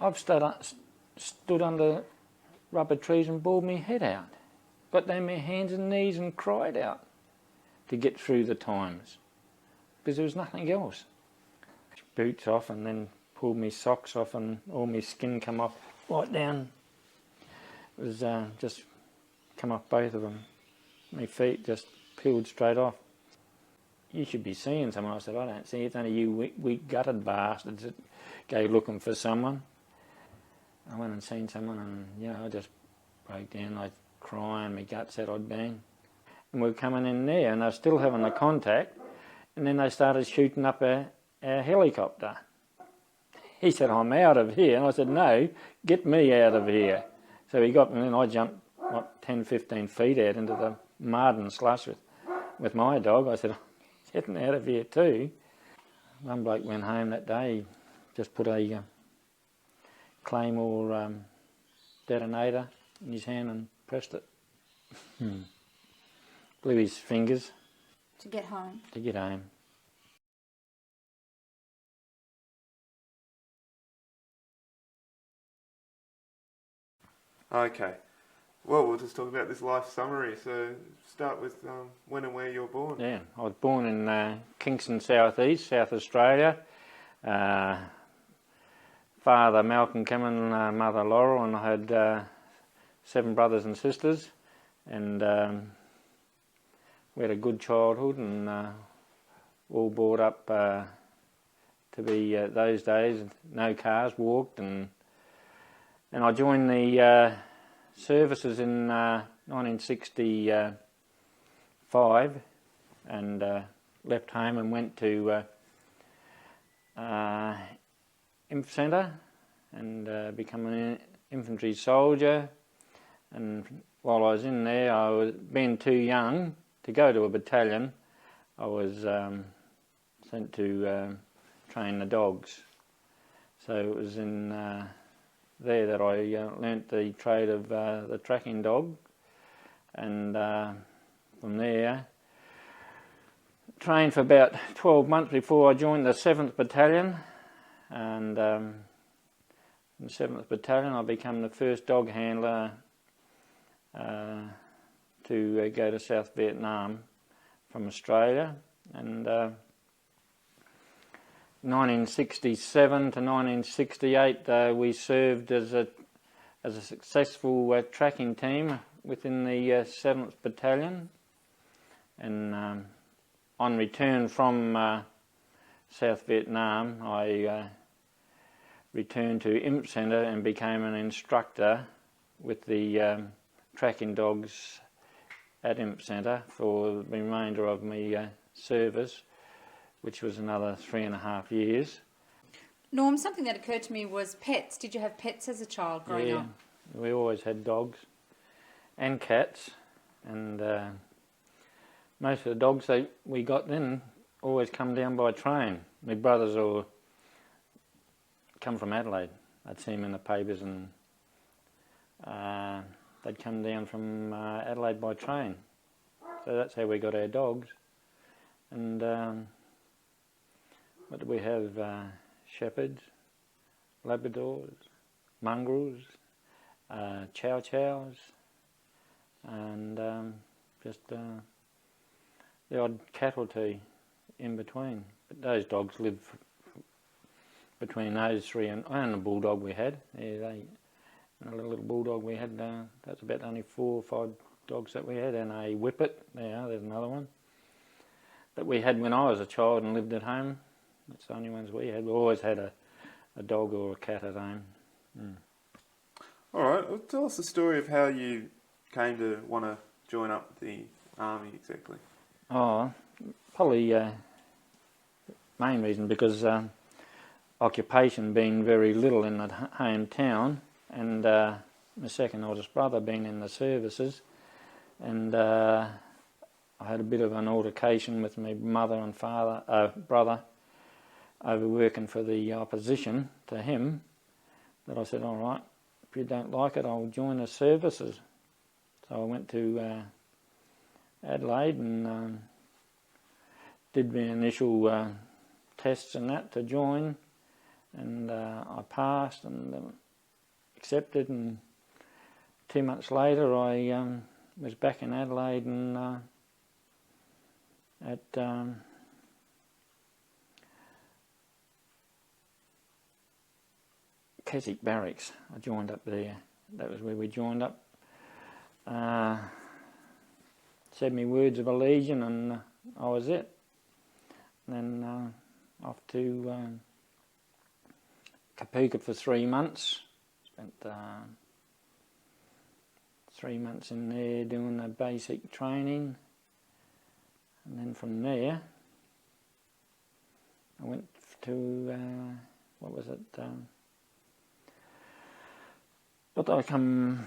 I've stood under rubber trees and bawled my head out. Got down my hands and knees and cried out to get through the times, because there was nothing else. Boots off, and then pulled my socks off and all my skin come off right down. It was just come off both of them. My feet just peeled straight off. You should be seeing someone. I said, I don't see it. It's only you weak gutted bastards that go looking for someone. I went and seen someone, and I just broke down. I crying, my guts out I'd been. And we were coming in there, and they were still having the contact, and then they started shooting up a helicopter. He said, I'm out of here. And I said, no, get me out of here. So he got me, and I jumped, 10, 15 feet out into the mud and slush with my dog. I said, I'm getting out of here too. One bloke went home that day, he just put a Claymore detonator in his hand and pressed it. Blew his fingers. To get home? To get home. Okay. Well, we'll just talk about this life summary. So start with when and where you were born. Yeah, I was born in Kingston South East, South Australia. Father Malcolm Cameron, mother Laurel, and I had 7 brothers and sisters, and we had a good childhood, and all brought up to be those days no cars, walked, and I joined the services in 1965 and left home and went to Inf Centre and become an infantry soldier. And while I was in there, I was being too young to go to a battalion. I was sent to train the dogs. So it was in there that I learnt the trade of the tracking dog, and from there trained for about 12 months before I joined the 7th Battalion, and in the 7th Battalion I became the first dog handler to go to South Vietnam from Australia, and 1967 to 1968 we served as a successful tracking team within the 7th Battalion, and on return from South Vietnam I returned to Imp Centre and became an instructor with the tracking dogs at Imp Centre for the remainder of my service, which was another 3.5 years. Norm, something that occurred to me was pets. Did you have pets as a child growing up? Yeah, we always had dogs and cats, and most of the dogs that we got then always come down by train. My brothers all come from Adelaide. I'd see them in the papers, and they'd come down from Adelaide by train. So that's how we got our dogs. And what do we have? Shepherds, Labradors, mongrels, chow chows, and just the odd cat or two in between. But those dogs live between those 3 and the bulldog we had. Yeah, and a little bulldog we had, that's about only 4 or 5 dogs that we had, and a whippet, there's another one, that we had when I was a child and lived at home. That's the only ones we had. We always had a dog or a cat at home. Alright, well, tell us the story of how you came to want to join up the army exactly. Oh, probably main reason because occupation being very little in the hometown, and my second oldest brother being in the services, and I had a bit of an altercation with my mother and brother over working for the opposition to him, that I said, all right, if you don't like it, I'll join the services. So I went to Adelaide and did my initial tests and that to join, and I passed and accepted, and 2 months later I was back in Adelaide and at Cassius Barracks. I joined up there. That was where we joined up. Said me words of allegiance, and I was it. And then off to Kapooka for 3 months. Spent 3 months in there doing the basic training, and then from there I went to what was it? But I come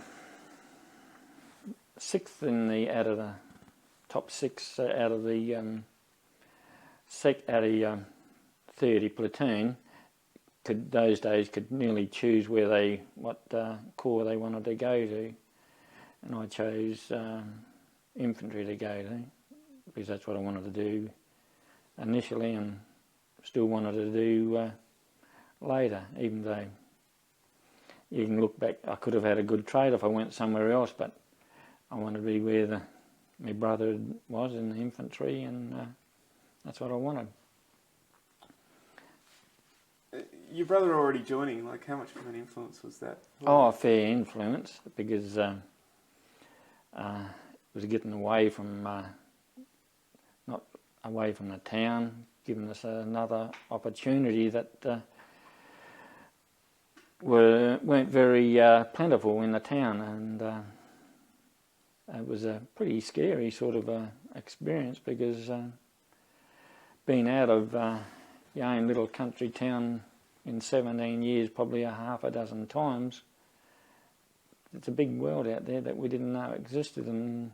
6th in the out of the top 6 out of the 30 platoon. Those days could nearly choose where what corps they wanted to go to, and I chose infantry to go to because that's what I wanted to do initially, and still wanted to do later. Even though you can look back, I could have had a good trade if I went somewhere else, but I wanted to be where my brother was in the infantry, and that's what I wanted. Your brother already joining, like how much of an influence was that? Oh, a fair influence, because it was getting away from, not away from the town, giving us another opportunity that weren't very plentiful in the town, and it was a pretty scary sort of experience, because being out of your own little country town in 17 years, probably a half a dozen times, it's a big world out there that we didn't know existed, and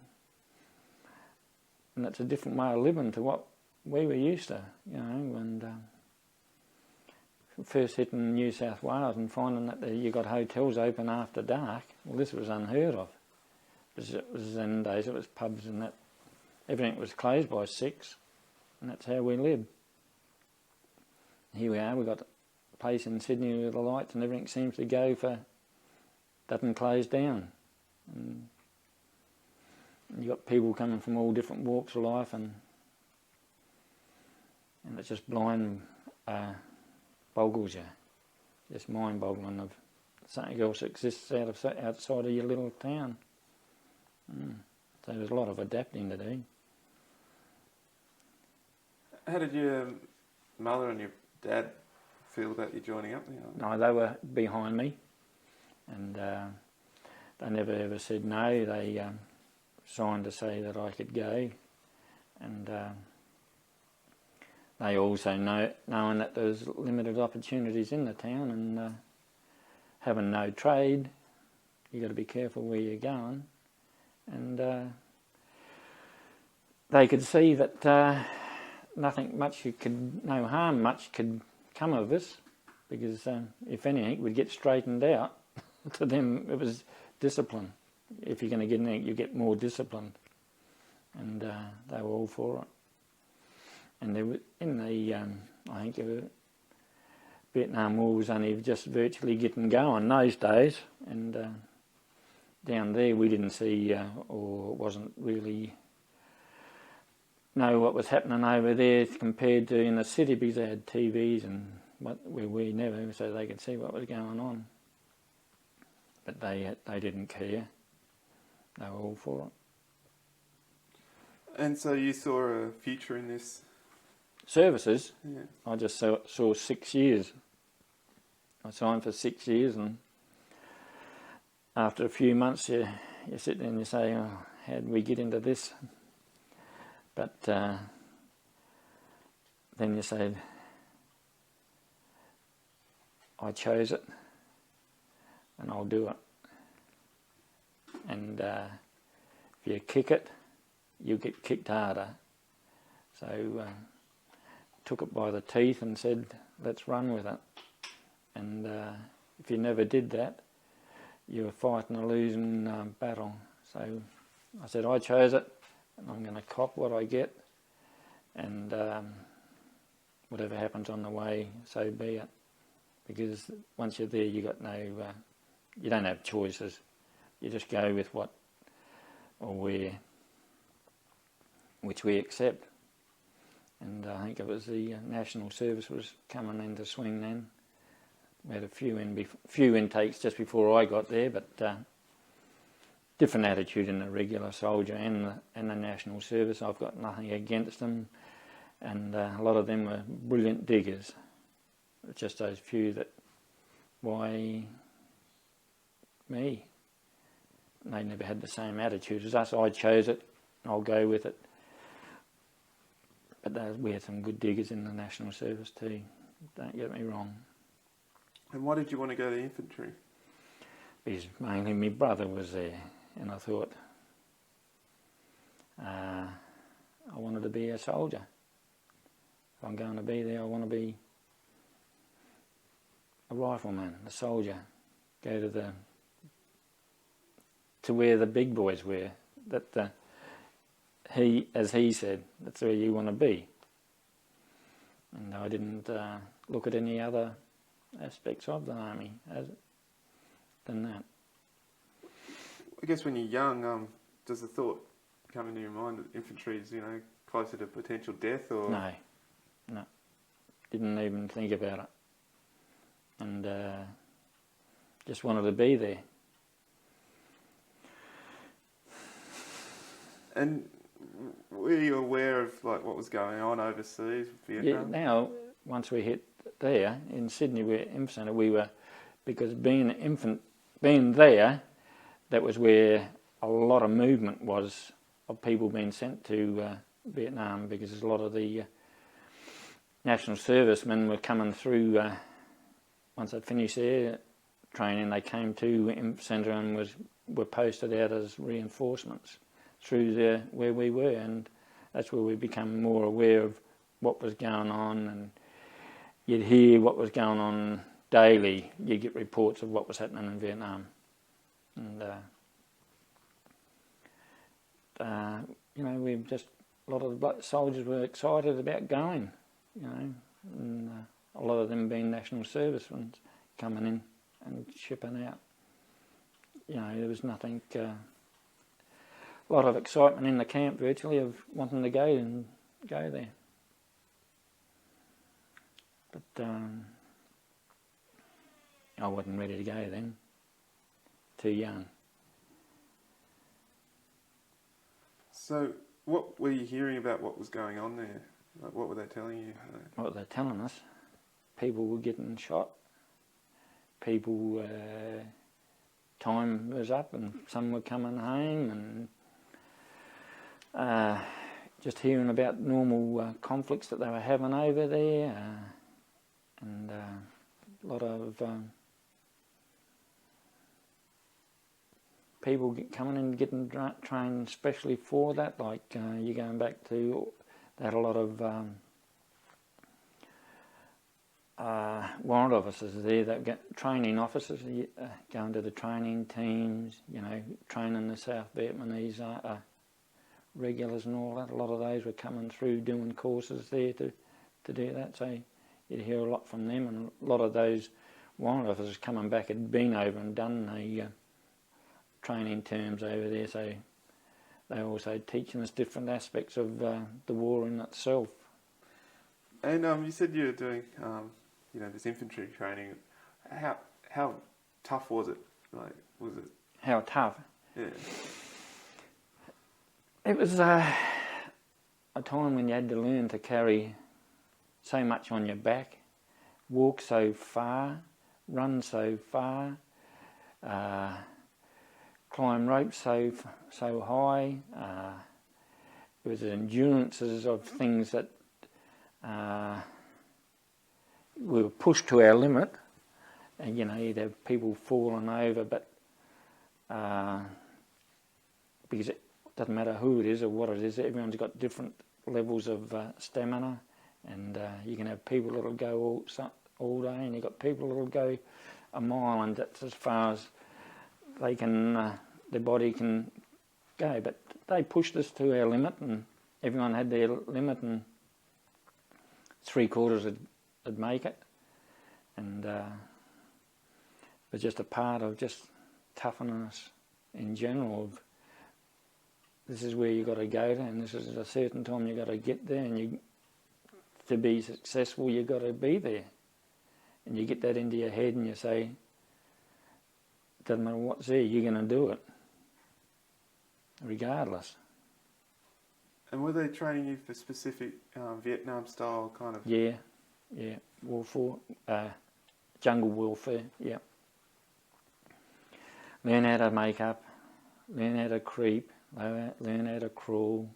it's a different way of living to what we were used to, you know. And first hitting New South Wales and finding that you got hotels open after dark, well, this was unheard of. It was in the days, it was pubs and that, everything was closed by 6, and that's how we lived. Here we are, we've got a place in Sydney with the lights and everything seems to go for, doesn't close down. And you've got people coming from all different walks of life, and it's just boggles you, just mind-boggling of something else exists outside of your little town. So there's a lot of adapting to do. How did your mother and your dad feel about you joining up? No, they were behind me, and they never ever said no. They signed to say that I could go, and they also knowing that there's limited opportunities in the town, and having no trade, you got to be careful where you're going, and they could see that no harm much could come of this, because if anything, we'd get straightened out. To them, it was discipline. If you're going to get anything, you get more disciplined, and they were all for it. And they were in the, I think the Vietnam War was only just virtually getting going those days, and down there we didn't see or wasn't really know what was happening over there compared to in the city, because they had TVs and where we never, so they could see what was going on. But they didn't care. They were all for it. And so you saw a future in this? Services? Yeah. I just saw 6 years. I signed for 6 years, and after a few months you sit there and you say, oh, how did we get into this? But then you say, I chose it, and I'll do it. And if you kick it, you get kicked harder. So took it by the teeth and said, let's run with it. And if you never did that, you were fighting a losing battle. So I said, I chose it, and I'm going to cop what I get, and whatever happens on the way, so be it. because once you're there, you got no, you don't have choices. You just go with what or where, which we accept. And I think it was the National Service was coming into swing then. We had a few intakes just before I got there, but different attitude in the regular soldier and the National Service. I've got nothing against them, and a lot of them were brilliant diggers. It's just those few that, why me? They never had the same attitude as us. I chose it, I'll go with it. But we had some good diggers in the National Service too, don't get me wrong. And why did you want to go to infantry? Because mainly my brother was there, and I thought I wanted to be a soldier. If I'm going to be there, I want to be a rifleman, a soldier. Go to where the big boys were. That as he said, that's where you want to be. And I didn't look at any other aspects of the army than that. I guess when you're young, does the thought come into your mind that infantry is, closer to potential death, or? No, didn't even think about it, and just wanted to be there. And were you aware of what was going on overseas, Vietnam? Yeah. Now, once we hit there in Sydney, infant centre, we were, because being there, that was where a lot of movement was of people being sent to Vietnam, because a lot of the National Servicemen were coming through. Once they finished their training, they came to infant centre and were posted out as reinforcements through where we were, and that's where we became more aware of what was going on, and you'd hear what was going on daily. You get reports of what was happening in Vietnam, and we've just, a lot of the soldiers were excited about going, and a lot of them being National Service ones coming in and shipping out. There was nothing. A lot of excitement in the camp, virtually, of wanting to go there. But I wasn't ready to go then. Too young. So, what were you hearing about what was going on there? What were they telling you? What were they telling us? People were getting shot. People, time was up, and some were coming home, and just hearing about normal conflicts that they were having over there, and a lot of people coming in and getting trained especially for that. Like you're going back to, they had a lot of warrant officers there, that get training officers, going to the training teams, training the South Vietnamese regulars and all that. A lot of those were coming through doing courses there to do that, so you'd hear a lot from them, and a lot of those warrant officers coming back had been over and done the training terms over there, so they also teaching us different aspects of the war in itself. And you said you were doing this infantry training. How tough was it? Was it? How tough? Yeah. It was a time when you had to learn to carry so much on your back, walk so far, run so far, climb ropes so high. It was endurances of things that we were pushed to our limit, and you'd have people falling over, but because it doesn't matter who it is or what it is, everyone's got different levels of stamina, and you can have people that'll go all day, and you've got people that'll go a mile, and that's as far as they can, their body can go. But they pushed us to our limit, and everyone had their limit, and 3/4 would make it, and it was just a part of just toughening us in general. Of this is where you got to go to, and this is a certain time you got to get there, and to be successful you got to be there, and you get that into your head, and you say, doesn't matter what's there, you're going to do it, regardless. And were they training you for specific Vietnam style kind of? Yeah, warfare, jungle warfare, yeah. Learn how to make up, learn how to creep, learn how to crawl,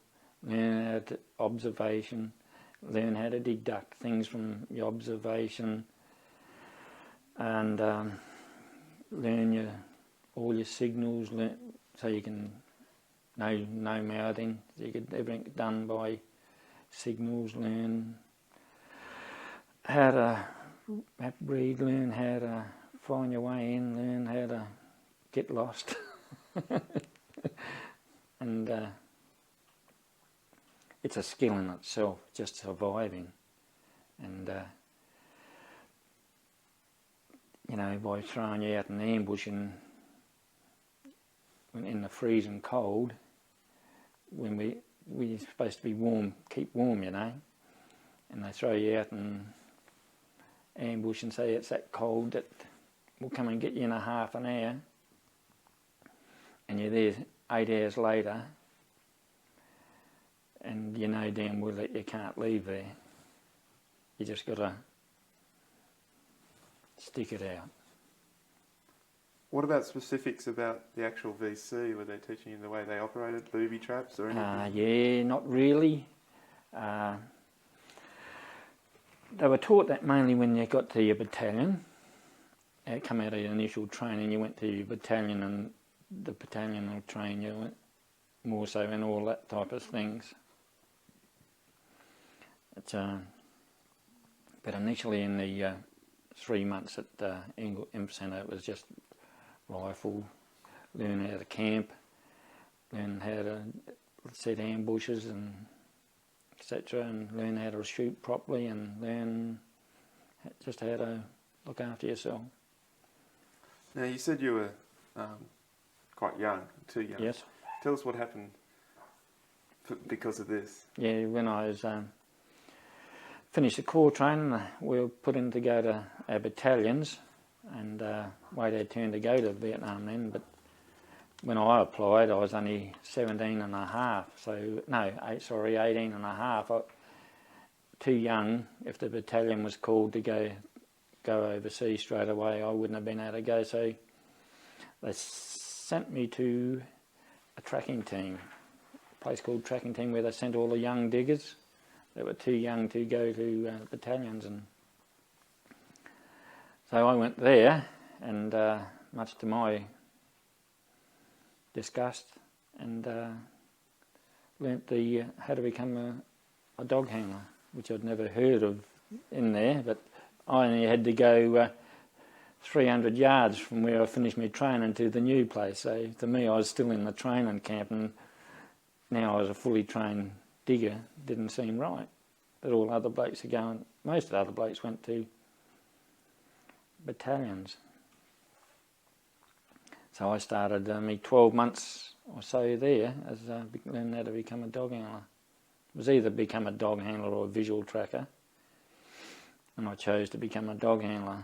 learn how to observation, learn how to deduct things from your observation, and learn all your signals, so you can no mouthing, so you get everything done by signals, learn how to breathe, learn how to find your way in, learn how to get lost. And it's a skill in itself, just surviving. And by throwing you out in ambush and in the freezing cold, when we're supposed to be warm, keep warm, and they throw you out in ambush and say it's that cold that we'll come and get you in a half an hour, and you're there 8 hours later, and you know damn well that you can't leave there. You just got to stick it out. What about specifics about the actual VC? Were they teaching you the way they operated, booby traps or anything? Yeah, not really. They were taught that mainly when you got to your battalion. Come out of your initial training, you went to your battalion, and the battalion will train you more so in all that type of things. It's, but initially in the 3 months at Inf Centre, it was just rifle, learn how to camp, learn how to set ambushes and etc., and learn how to shoot properly, and learn just how to look after yourself. Now you said you were quite young, too young. Yes. Tell us what happened because of this. Yeah, when I was finished the corps training, we were put in to go to our battalions, and way they turned to go to Vietnam then, but when I applied I was only 17 and a half, so no, 18 and a half. Too young. If the battalion was called to go overseas straight away, I wouldn't have been able to go, so they sent me to a tracking team, a place called tracking team, where they sent all the young diggers that were too young to go to battalions. And so I went there, and much to my disgust, and learnt how to become a dog handler, which I'd never heard of in there, but I only had to go 300 yards from where I finished my training to the new place. So to me, I was still in the training camp, and now I was a fully trained digger. Didn't seem right. But all other blokes are going, most of the other blokes went to battalions. So I started me 12 months or so there as learning how to become a dog handler. It was either become a dog handler or a visual tracker, and I chose to become a dog handler.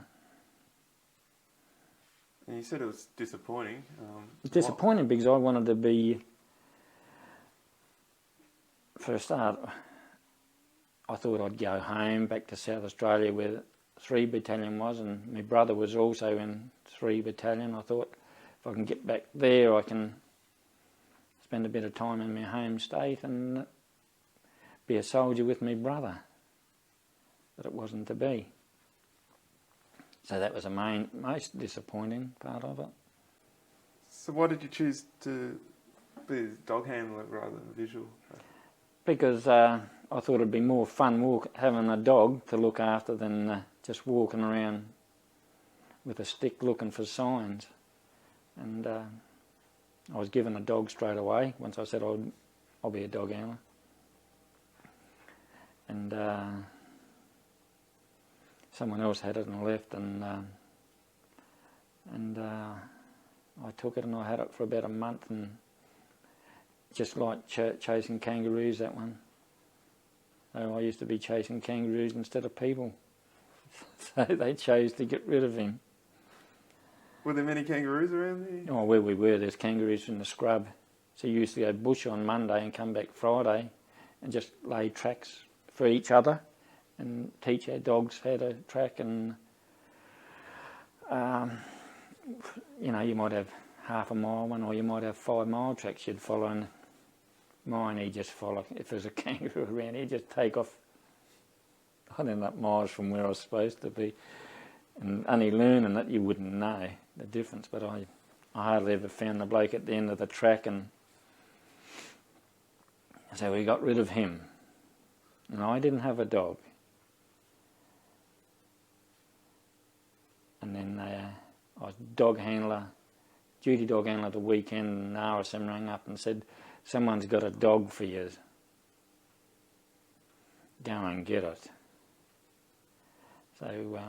And you said it was disappointing. It was disappointing because I wanted to be, for a start, I thought I'd go home back to South Australia where 3 Battalion was, and my brother was also in 3 Battalion. I thought if I can get back there I can spend a bit of time in my home state and be a soldier with my brother. But it wasn't to be. So that was the most disappointing part of it. So why did you choose to be a dog handler rather than a visual? Because I thought it'd be more fun having a dog to look after than just walking around with a stick looking for signs. And I was given a dog straight away once I said I'll be a dog handler. And someone else had it and left, and I took it and I had it for about a month, and just like chasing kangaroos, that one. So I used to be chasing kangaroos instead of people. So they chose to get rid of him. Were there many kangaroos around there? Oh, where we were, there's kangaroos in the scrub. So you used to go bush on Monday and come back Friday and just lay tracks for each other and teach our dogs how to track. And, you know, you might have half a mile one, or you might have 5 mile tracks you'd follow. And mine, he'd just follow. If there's a kangaroo around, he'd just take off. I'd end up miles from where I was supposed to be. And only learning it, you wouldn't know the difference. But I hardly ever found the bloke at the end of the track, and so we got rid of him. And I didn't have a dog. And then I was dog handler, duty dog handler the weekend, and RSM rang up and said, someone's got a dog for you. Go and get it. So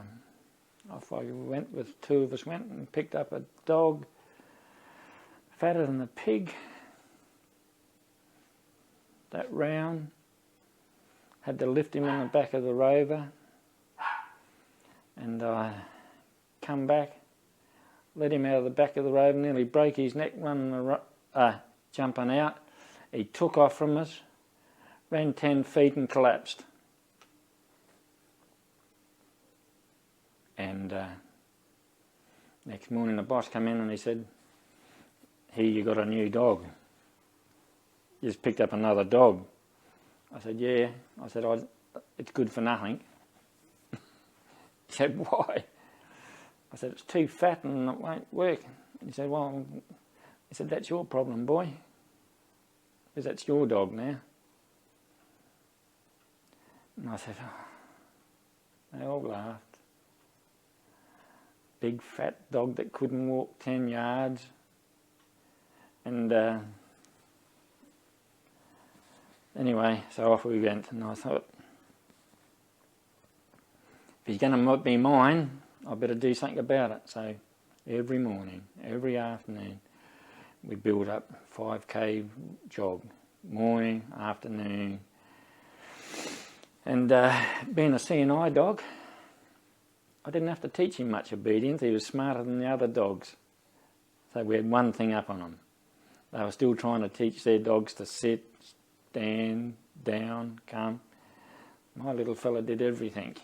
off I went, with 2 of us went and picked up a dog, fatter than a pig, that round, had to lift him on the back of the Rover, and I come back, let him out of the back of the Rover, nearly broke his neck running, jumping out. He took off from us, ran 10 feet and collapsed. And next morning the boss came in and he said, here, you got a new dog. You just picked up another dog. I said, yeah. I said, it's good for nothing. He said, why? I said, it's too fat and it won't work. And he said, well, he said, that's your problem, boy, because that's your dog now. And I said, oh. They all laughed. Big fat dog that couldn't walk 10 yards. And anyway, so off we went, and I thought, if he's going to be mine, I better do something about it. So every morning, every afternoon, we build up 5k jog, morning, afternoon. And being a CNI dog, I didn't have to teach him much obedience. He was smarter than the other dogs. So we had one thing up on them. They were still trying to teach their dogs to sit, stand, down, come. My little fella did everything,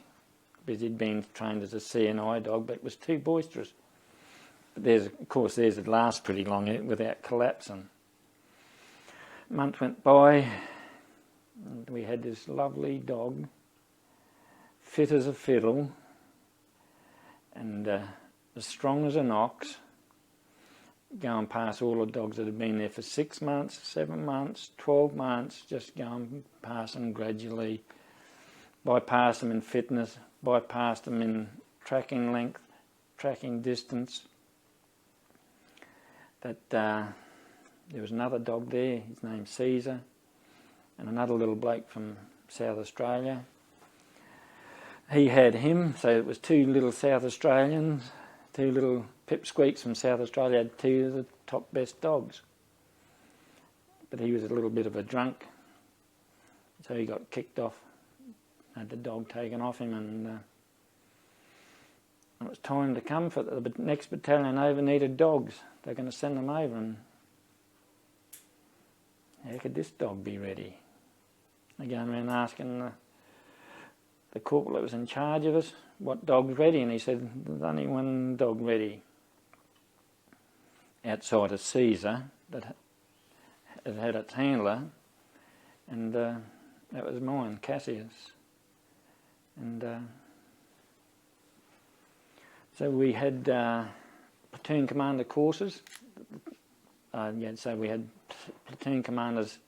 because he'd been trained as a CNI dog, but was too boisterous. But of course, theirs would last pretty long without collapsing. A month went by, and we had this lovely dog, fit as a fiddle, and as strong as an ox, going past all the dogs that had been there for 6 months, 7 months, 12 months, just going past them gradually, bypass them in fitness, bypass them in tracking length, tracking distance. But there was another dog there, his name's Caesar, and another little bloke from South Australia. He had him, so it was 2 little South Australians, 2 little pipsqueaks from South Australia, had 2 of the top best dogs. But he was a little bit of a drunk, so he got kicked off, had the dog taken off him, and it was time to come for the next battalion over needed dogs. They're going to send them over, and how could this dog be ready? They're going around asking the corporal that was in charge of us, what dog's ready? And he said, there's only one dog ready outside of Caesar that had its handler, and that was mine, Cassius. And so we had platoon commander courses. So we had platoon commanders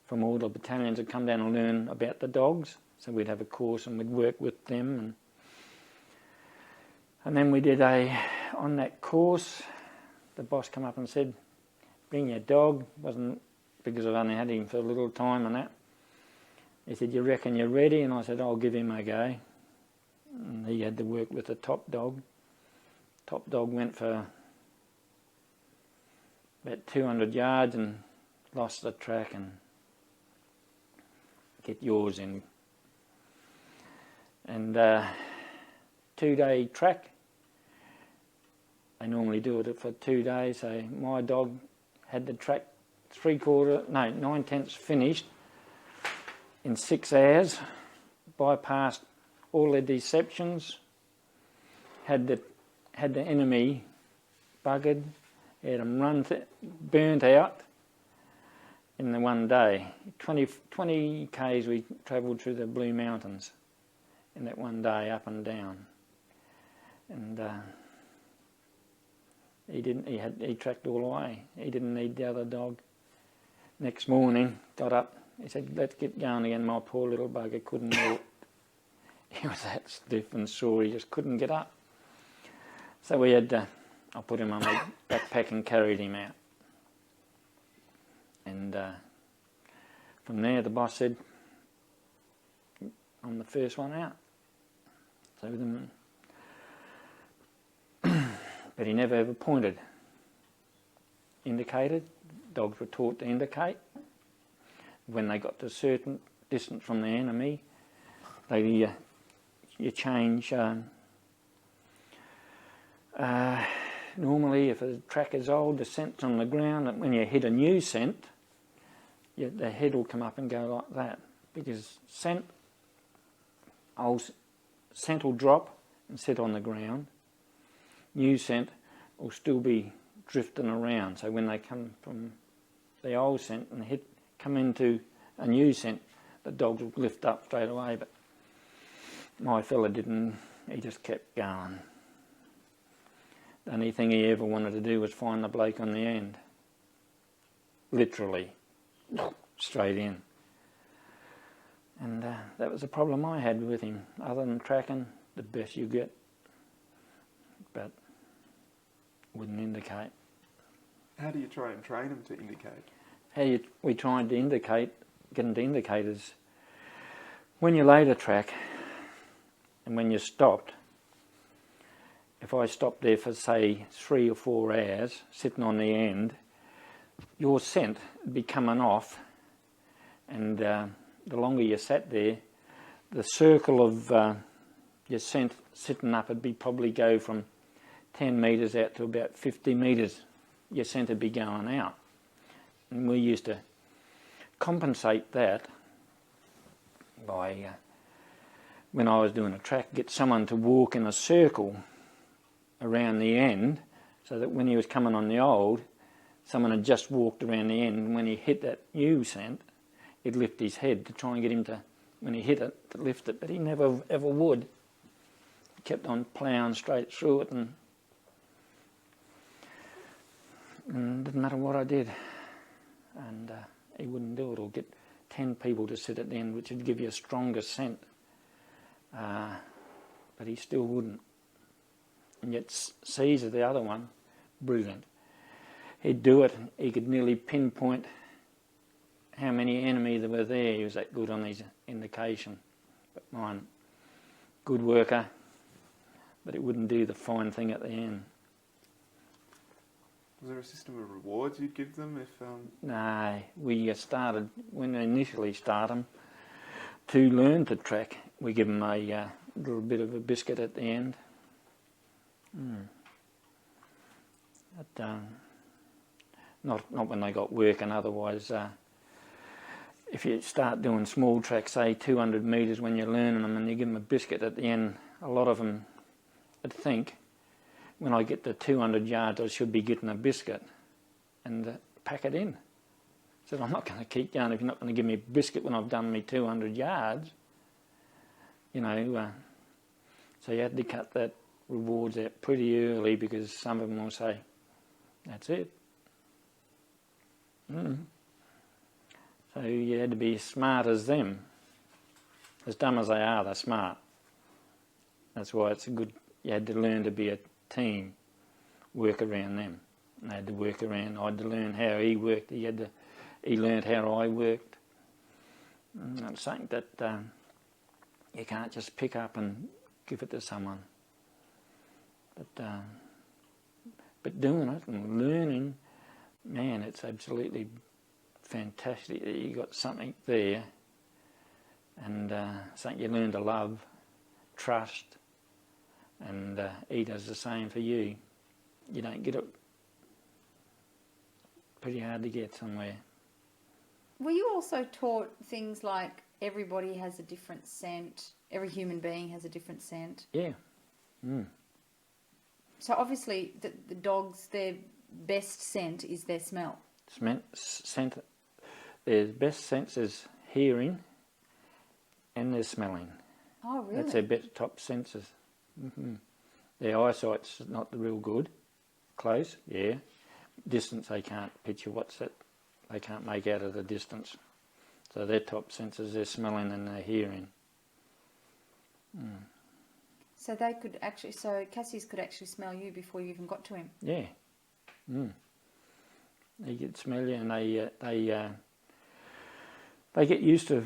from all the battalions that come down and learn about the dogs. So we'd have a course and we'd work with them. And then we did on that course, the boss came up and said, bring your dog. Wasn't because I've only had him for a little time and that. He said, you reckon you're ready? And I said, I'll give him a go. and he had to work with the top dog. Top dog went for about 200 yards and lost the track and get yours in. And 2-day track. They normally do it for 2 days. So my dog had the track 9/10 finished in 6 hours, bypassed all the deceptions, had the enemy buggered, had them burnt out in the one day. 20 k's we travelled through the Blue Mountains in that one day, up and down. And he tracked all the way. He didn't need the other dog. Next morning, got up, he said, let's get going again. My poor little bugger couldn't walk. He was that stiff and sore, he just couldn't get up. So we had I put him on my backpack and carried him out. And from there the boss said, I'm the first one out. So but he never ever pointed. Indicated. Dogs were taught to indicate. When they got to a certain distance from the enemy, you change. Normally, if a track is old, the scent's on the ground, and when you hit a new scent, the head will come up and go like that. Because old scent will drop and sit on the ground. New scent will still be drifting around. So when they come from the old scent and come into a new scent, the dogs will lift up straight away. But my fella didn't. He just kept going. The only thing he ever wanted to do was find the bloke on the end. Literally. Straight in. And that was the problem I had with him. Other than tracking, the best you get. But wouldn't indicate. How do you try and train them to indicate? We tried to get them to indicate is when you laid a track and when you stopped. If I stopped there for say 3 or 4 hours, sitting on the end, your scent would be coming off, and the longer you sat there, the circle of your scent sitting up would probably go from 10 metres out to about 50 metres. Your scent would be going out. And we used to compensate that by, when I was doing a track, get someone to walk in a circle around the end, so that when he was coming on the old, someone had just walked around the end, and when he hit that new scent, he'd lift his head to try and get him to, when he hit it, to lift it, but he never ever would. He kept on ploughing straight through it, and it didn't matter what I did. And he wouldn't do it, or get 10 people to sit at the end, which would give you a stronger scent. But he still wouldn't. And yet Caesar, the other one, brilliant. He'd do it, he could nearly pinpoint how many enemy there were there. He was that good on his indication. But mine, good worker, but it wouldn't do the fine thing at the end. Was there a system of rewards you'd give them if? No, we started, when they initially start them, to learn to track, we give them a little bit of a biscuit at the end. But, not when they got work, and otherwise, if you start doing small tracks, say 200 metres when you're learning them, and you give them a biscuit at the end, a lot of them would think, when I get to 200 yards, I should be getting a biscuit and pack it in. I said, I'm not going to keep going if you're not going to give me a biscuit when I've done me 200 yards. You know, so you had to cut that rewards out pretty early, because some of them will say, that's it. So you had to be as smart as them. As dumb as they are, they're smart. That's why it's you had to learn to be a team, work around them. And they had to work around, I had to learn how he worked, he learned how I worked. And I'm saying that you can't just pick up and give it to someone. But doing it and learning, man, it's absolutely fantastic that you got something there, and something you learn to love, trust, and he does the same for you. You don't get it. Pretty hard to get somewhere. Were you also taught things like everybody has a different scent, every human being has a different scent? Yeah. Mm. So obviously the dogs, their best scent is their smell. Scent. Their best sense is hearing and their smelling. Oh, really? That's their best top senses. Mm-hmm. Their eyesight's not real good. Close, yeah. Distance, they can't picture what's it. They can't make out of the distance. So their top senses, their smelling and their hearing. Mm. So they could actually, so Cassius could actually smell you before you even got to him. Yeah. Mm. They get smelly, and they get used to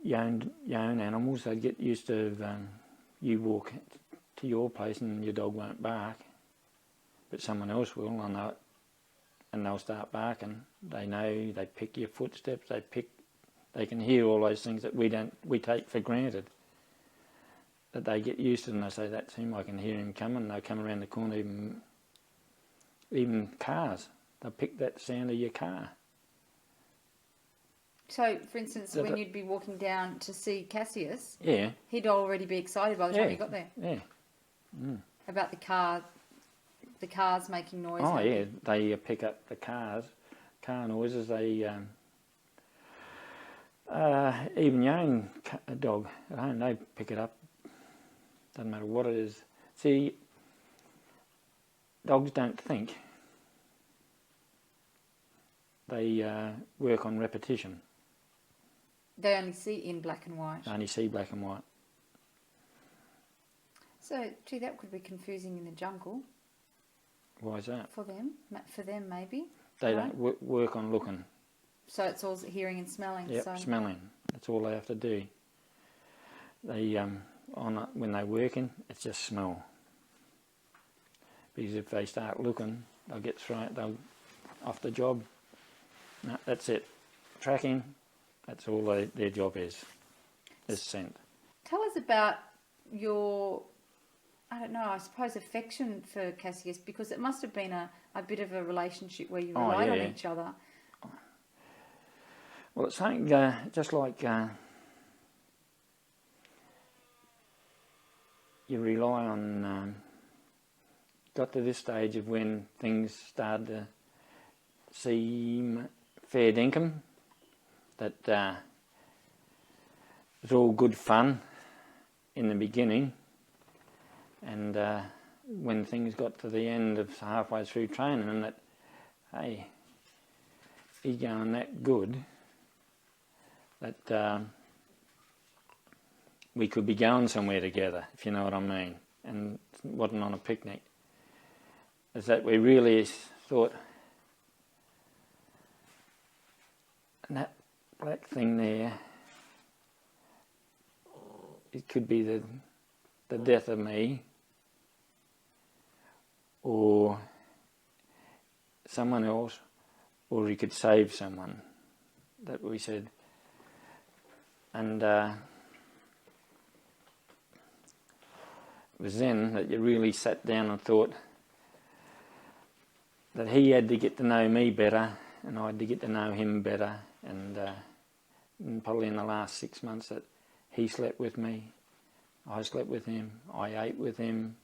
your own animals. They get used to you walk to your place and your dog won't bark, but someone else will, and they'll start barking. They know. They pick your footsteps. They can hear all those things that we take for granted. That they get used to, and they say, "That's him. I can hear him coming." They'll come around the corner, even cars. They'll pick that sound of your car. So, for instance, when you'd be walking down to see Cassius, yeah, he'd already be excited by the time you got there. Yeah. Mm. About the cars making noise. Oh, maybe. yeah, they pick up the car noises. They even your own dog at home, they pick it up. Doesn't matter what it is. See, dogs don't think. They work on repetition. They only see in black and white. They only see black and white. So, gee, that could be confusing in the jungle. Why is that? For them? For them, maybe. They Right? don't work on looking. So it's all hearing and smelling. Yep, So. smelling. That's all they have to do. They when they're working, it's just smell. Because if they start looking, they'll get thrown. They'll off the job. No, that's it. Tracking. That's all their job is scent. Tell us about your, I don't know, I suppose affection for Cassius, because it must have been a bit of a relationship where you relied on each other. Well, it's something just like you rely on. Got to this stage of when things started to seem fair dinkum, that it's all good fun in the beginning, and when things got to the end of halfway through training, and that, hey, he's going that good, that we could be going somewhere together, if you know what I mean, and it wasn't on a picnic. Is that we really thought, that black thing there, it could be the death of me, or someone else, or he could save someone, that we said. And it was then that you really sat down and thought that he had to get to know me better, and I had to get to know him better, and probably in the last 6 months that he slept with me, I slept with him, I ate with him,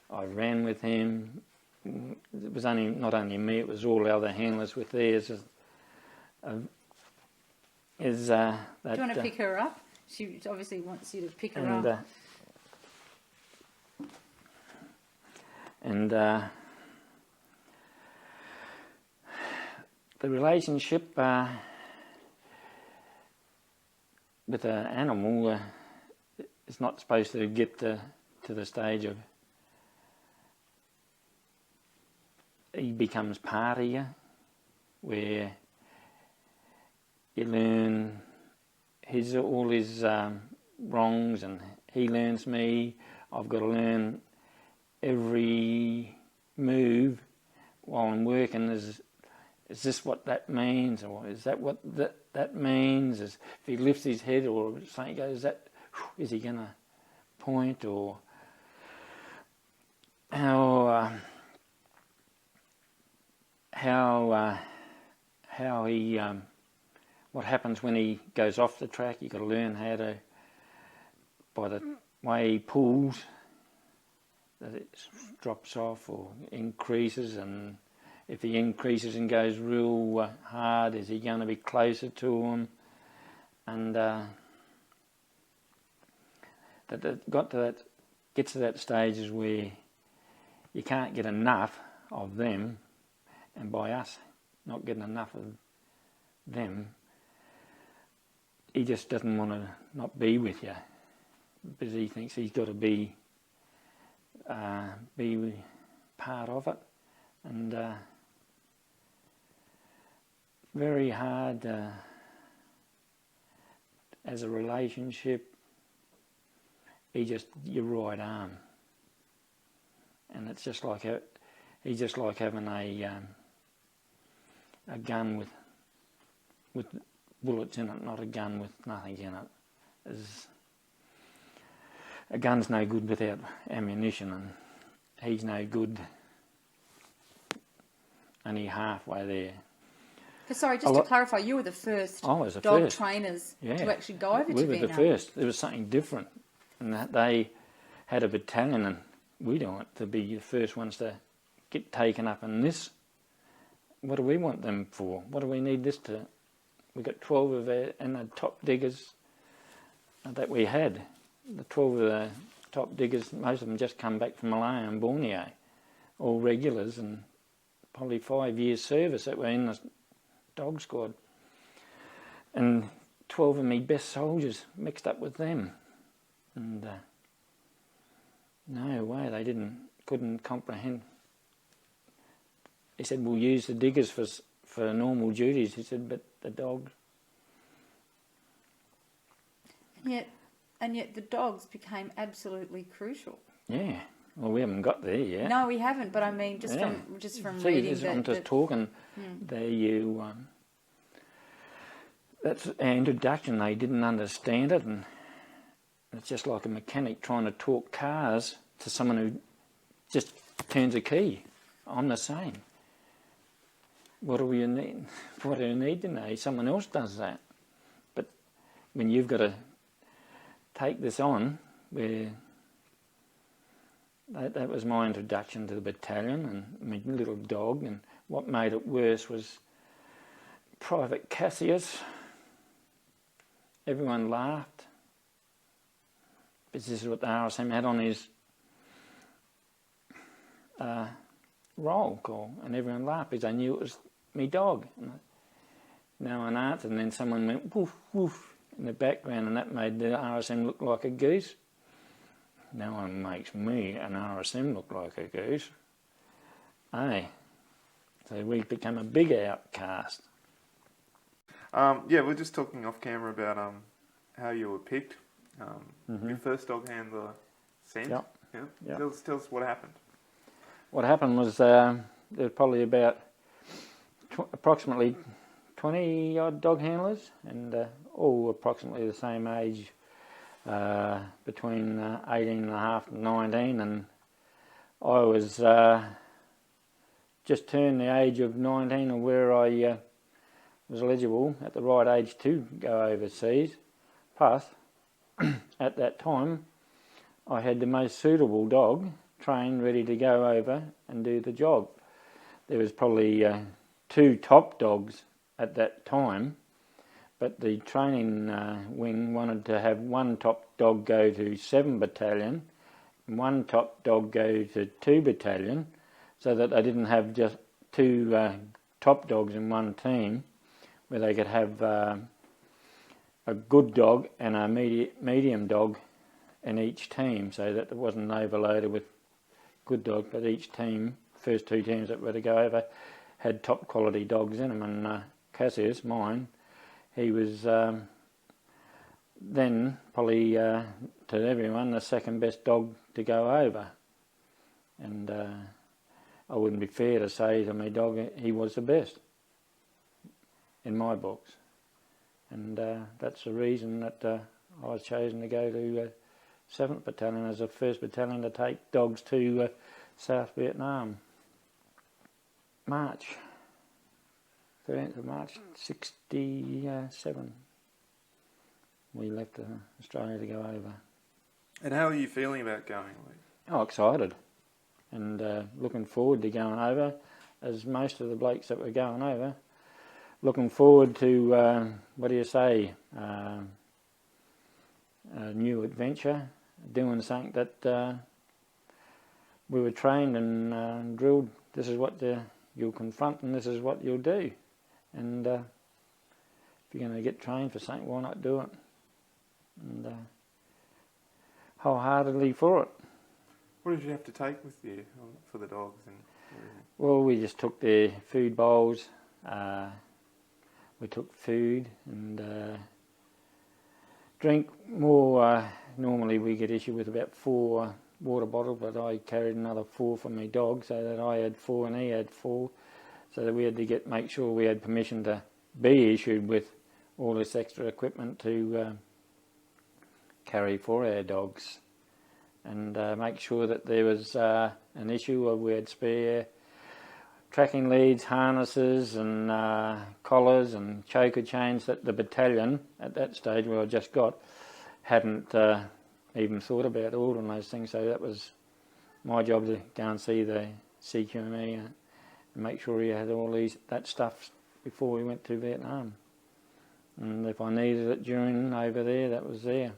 I ran with him. It was not only me, it was all the other handlers with theirs. Do you want to pick her up? She obviously wants you to pick her up. The relationship with an animal is not supposed to get to the stage of he becomes part of you, where you learn all his wrongs and he learns me. I've got to learn every move while I'm working. Is this what that means, or is that what that means? If he lifts his head or something goes, is he going to point, or how he what happens when he goes off the track. You've got to learn how to, by the way he pulls, that it drops off or increases, and if he increases and goes real hard, is he going to be closer to him? And gets to that stage is where you can't get enough of them, and by us not getting enough of them, he just doesn't want to not be with you, because he thinks he's got to be part of it. And very hard as a relationship. He's just your right arm, and it's just like he's just like having a gun with bullets in it, not a gun with nothing in it. A gun's no good without ammunition, and he's no good only halfway there. Sorry, just to clarify, you were the first dog trainers to actually go over to Vietnam. We were the first. There was something different, and that they had a battalion, and we don't want to be the first ones to get taken up in this. What do we want them for? What do we need this to? We got 12 of our, and the top diggers that we had. The 12 of the top diggers, most of them just come back from Malaya and Borneo, all regulars, and probably 5 years service that were in the dog squad. And 12 of me best soldiers mixed up with them. And no way, they couldn't comprehend. He said, we'll use the diggers for normal duties. He said, but the dogs. And yet the dogs became absolutely crucial. Yeah. Well, we haven't got there yet. No, we haven't. But I mean, just from reading. I'm just talking. There you. That's our introduction. They didn't understand it, and it's just like a mechanic trying to talk cars to someone who just turns a key. I'm the same. What do you need? What do you need to know? Someone else does that. But when you've got to take this on, where that was my introduction to the battalion and my little dog, and what made it worse was Private Cassius. Everyone laughed. This is what the RSM had on his roll call, and everyone laughed because they knew it was me dog. And no one answered, and then someone went woof woof in the background, and that made the RSM look like a goose. No one makes me an RSM look like a goose. Hey, so we've become a big outcast. We're just talking off camera about how you were picked. Your first dog handler sent. Yep. Tell us what happened. What happened was there was probably about approximately 20 odd dog handlers, and all approximately the same age, between 18 and a half and 19, and I was just turned the age of 19, and where I was eligible at the right age to go overseas. Plus, at that time, I had the most suitable dog trained, ready to go over and do the job. There was probably 2 top dogs at that time, but the training wing wanted to have 1 top dog go to 7 Battalion, and 1 top dog go to 2 Battalion, so that they didn't have just 2 top dogs in one team, where they could have a good dog and a medium dog in each team, so that it wasn't overloaded with good dogs, but each team, first 2 teams that were to go over, had top quality dogs in them. And Cassius, mine, he was then probably to everyone the second best dog to go over. And I wouldn't be fair to say to my dog he was the best in my books. And that's the reason that I was chosen to go to 7th Battalion as the first battalion to take dogs to South Vietnam. March, 13th of March 67. We left Australia to go over. And how are you feeling about going? Oh, excited. And looking forward to going over, as most of the blokes that were going over, looking forward to, what do you say, a new adventure, doing something that we were trained and drilled. This is what you'll confront and this is what you'll do. And if you're going to get trained for something, why not do it? And wholeheartedly for it. What did you have to take with you for the dogs? And everything? Well, we just took their food bowls. We took food and drink more. Normally we get issue with about 4 water bottles, but I carried another 4 for my dog, so that I had 4 and he had 4. So that we had to make sure we had permission to be issued with all this extra equipment to carry for our dogs, and make sure that there was an issue of we had spare tracking leads, harnesses and collars and choker chains that the battalion at that stage where I just got hadn't even thought about ordering those things. So that was my job, to go and see the CQME and make sure he had all that stuff before we went to Vietnam. And if I needed it during over there, that was there.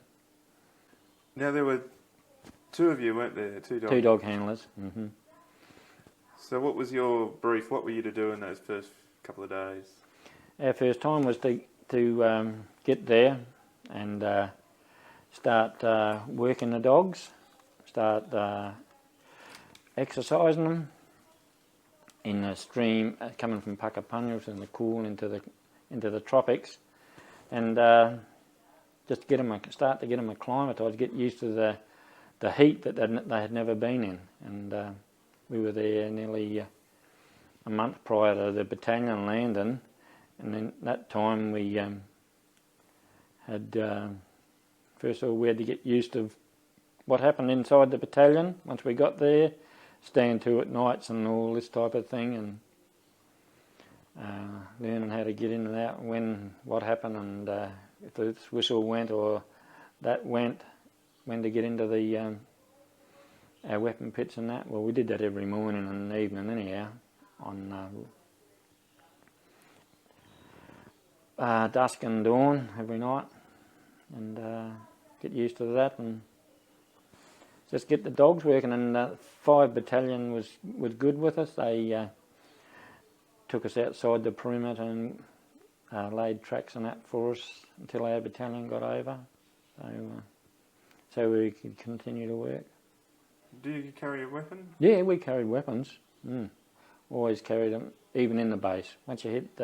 Now there were 2 of you, weren't there? 2 dogs. 2 dog handlers. Mm-hmm. So what was your brief? What were you to do in those first couple of days? Our first time was to get there and start working the dogs, start exercising them in the stream coming from Puckapunyals in the cool into the tropics, and just get them start to get them acclimatised, get used to the heat that they had never been in. And we were there nearly a month prior to the battalion landing, and then that time we had first of all we had to get used to what happened inside the battalion once we got there, staying to at nights and all this type of thing, and learning how to get in and out, what happened, and if the whistle went or that went, when to get into the our weapon pits and that. Well, we did that every morning and evening anyhow, on dusk and dawn every night, and get used to that and just get the dogs working. And 5 Battalion was good with us. They took us outside the perimeter and laid tracks and that for us until our battalion got over, so we could continue to work. Do you carry a weapon? Yeah, we carried weapons. Always carried them, even in the base. Once you hit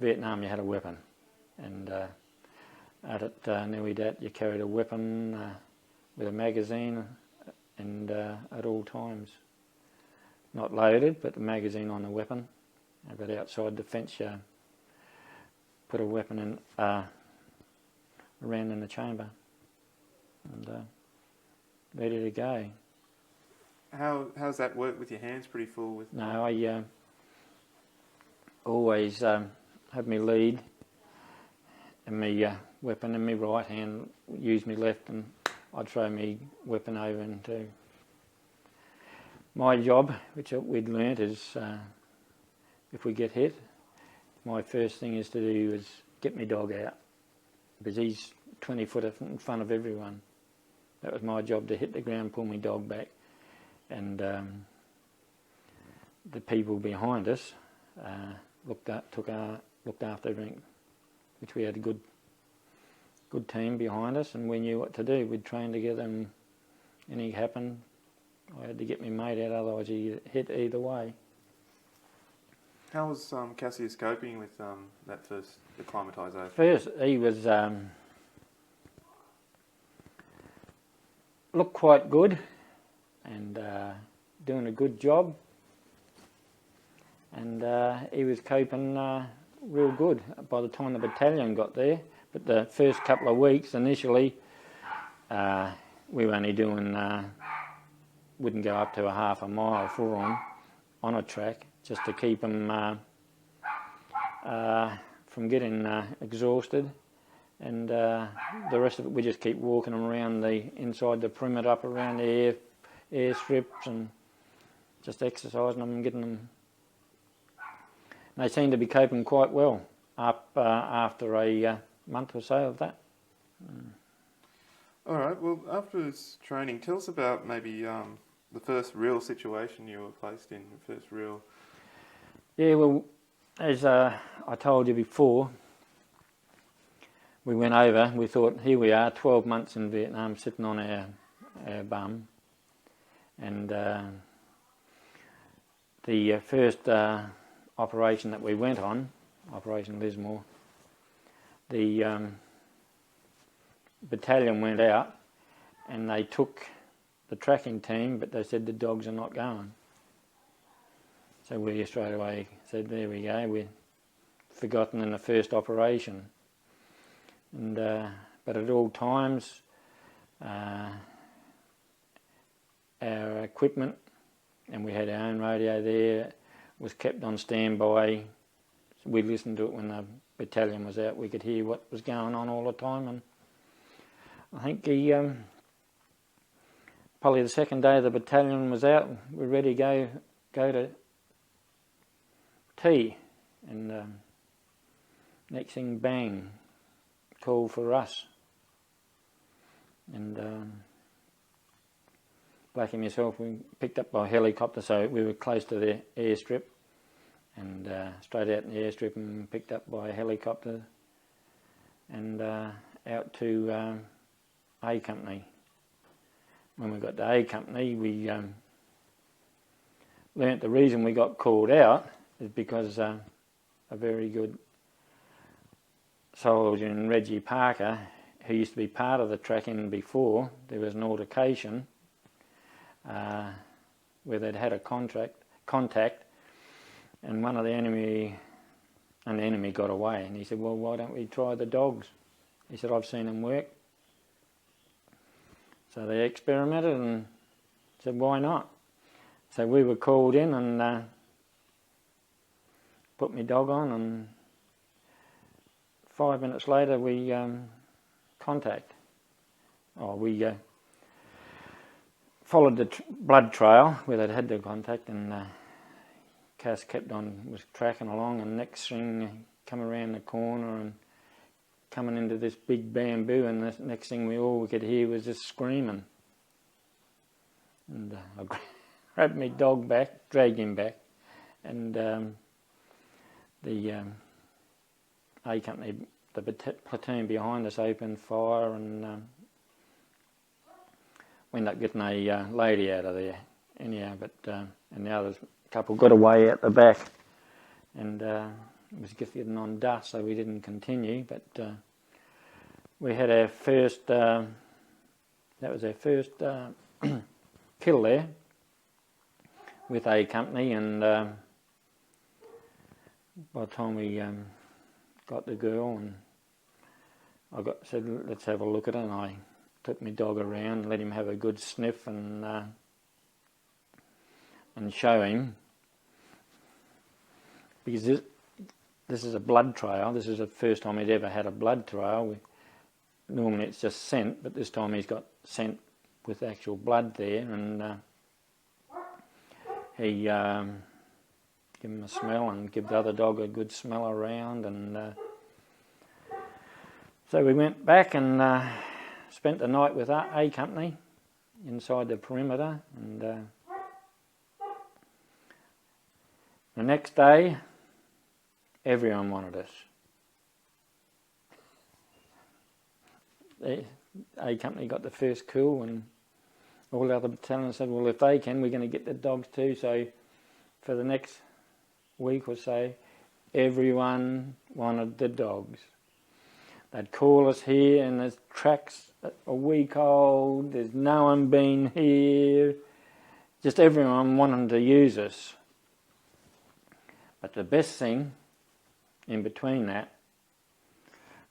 Vietnam, you had a weapon, and at Nui Dat you carried a weapon with a magazine, and at all times, not loaded, but the magazine on the weapon. But outside the fence, you put a weapon in around in the chamber, and ready to go. How's that work with your hands? Pretty full with? No, I always have my lead and my weapon in my right hand, use my left, and I'd throw my weapon over into my job, which we'd learnt is if we get hit, my first thing is to do is get my dog out, because he's 20 foot in front of everyone. That was my job, to hit the ground, pull my dog back, and the people behind us looked after everything, which we had a good team behind us, and we knew what to do. We'd train together, and anything happened, I had to get my mate out, otherwise he hit either way. How was Cassius coping with that first acclimatisation? First, he was looked quite good and doing a good job, and he was coping real good by the time the battalion got there. But the first couple of weeks initially, we were only doing, wouldn't go up to a half a mile for him on a track, just to keep him from getting exhausted. And the rest of it, we just keep walking them around inside the perimeter, up around the airstrips, and just exercising them and getting them. They seem to be coping quite well up after a month or so of that. All right. Well, after this training, tell us about maybe the first real situation you were placed in. The first real. Yeah. Well, as I told you before, we went over. We thought, here we are, 12 months in Vietnam, sitting on our bum, and the first operation that we went on, Operation Lismore, the battalion went out and they took the tracking team, but they said the dogs are not going. So we straight away said, there we go, we're forgotten in the first operation. And but at all times, our equipment, and we had our own radio there, was kept on standby. We listened to it when the battalion was out. We could hear what was going on all the time. And I think probably the second day the battalion was out, we were ready to go to tea. And next thing, bang, call for us. And Blackie and myself, we picked up by helicopter, so we were close to the airstrip, and straight out in the airstrip and picked up by a helicopter and out to A Company. When we got to A Company, we learnt the reason we got called out is because a very good soldier in Reggie Parker, who used to be part of the tracking before, there was an altercation where they'd had a contact, and one of the enemy got away, and he said, well, why don't we try the dogs? He said, I've seen them work. So they experimented and said, why not? So we were called in and put my dog on, and 5 minutes later we we followed the blood trail where they'd had the contact, and Cass was tracking along, and next thing come around the corner and coming into this big bamboo, and the next thing we could hear was just screaming. And I grabbed my dog back, dragged him back, and the A Company, the platoon behind us opened fire, and we ended up getting a lady out of there anyhow, but and the other couple got away out the back, and it was just getting on dust, so we didn't continue. But we had our first, that was our first kill there with A Company, and by the time we got the girl, and I said, let's have a look at it, and I took my dog around, let him have a good sniff, and show him, because this is a blood trail. This is the first time he'd ever had a blood trail. Normally it's just scent, but this time he's got scent with actual blood there, and he give him a smell and give the other dog a good smell around, and so we went back and spent the night with A Company inside the perimeter, and the next day everyone wanted us. A Company got the first kill, and all the other battalions said, well, if they can, we're going to get the dogs too. So for the next week or so, everyone wanted the dogs. They'd call us here, and there's tracks a week old, there's no one been here, just everyone wanting to use us. But the best thing in between that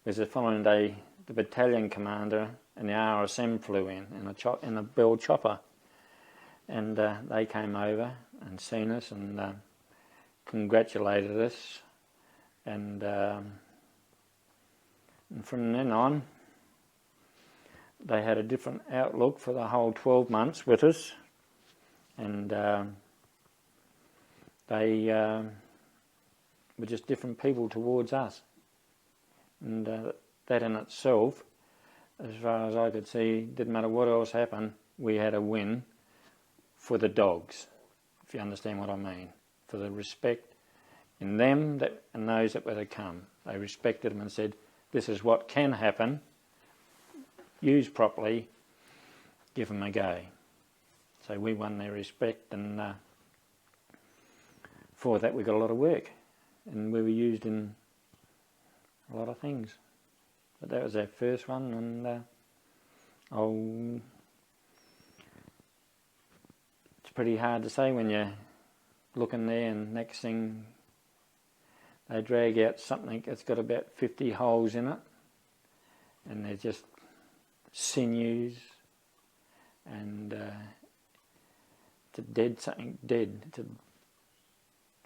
was the following day, the battalion commander and the RSM flew in a Bell chopper, and they came over and seen us and congratulated us, and from then on they had a different outlook for the whole 12 months with us, and they were just different people towards us, and that in itself, as far as I could see, didn't matter what else happened, we had a win for the dogs, if you understand what I mean, for the respect in them and those that were to come. They respected them and said, this is what can happen, use properly, give them a go. So we won their respect, and for that we got a lot of work, and we were used in a lot of things. But that was our first one, and it's pretty hard to say when you're looking there and next thing they drag out something that's got about 50 holes in it, and they're just sinews, and it's something dead.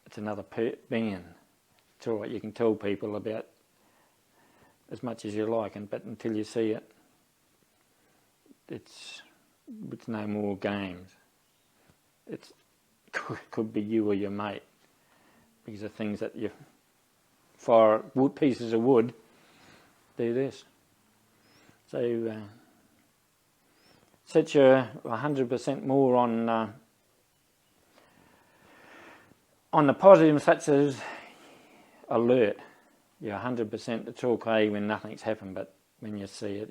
It's another being. It's all right, you can tell people about as much as you like, but until you see it, it's no more games. It could be you or your mate, because the things that you fire pieces of wood do this. So set you 100% more on the positives, such as alert. You're 100%, it's okay when nothing's happened, but when you see it,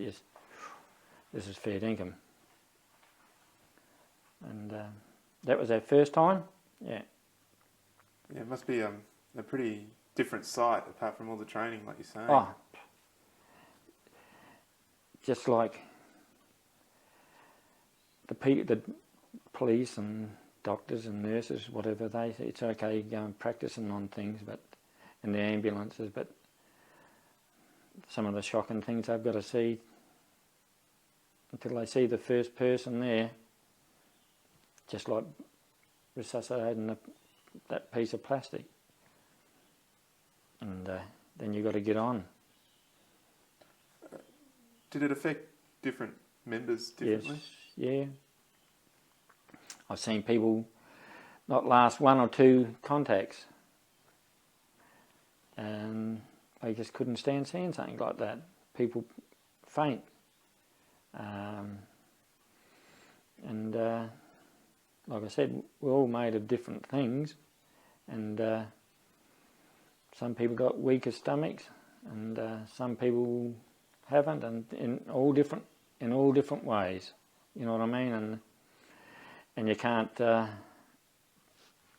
this is fair dinkum. And that was our first time, yeah. Yeah, it must be a pretty different sight, apart from all the training, like you're saying. Oh, just like the police and doctors and nurses, whatever they say, it's okay going practicing on things, but in the ambulances, but some of the shocking things they've got to see until they see the first person there, just like resuscitating that piece of plastic, and then you've got to get on. Did it affect different members differently? Yes, yeah. I've seen people not last 1 or 2 contacts, and they just couldn't stand seeing something like that. People faint, and like I said, we're all made of different things, and some people got weaker stomachs, and some people haven't, and in all different ways. You know what I mean? And you can't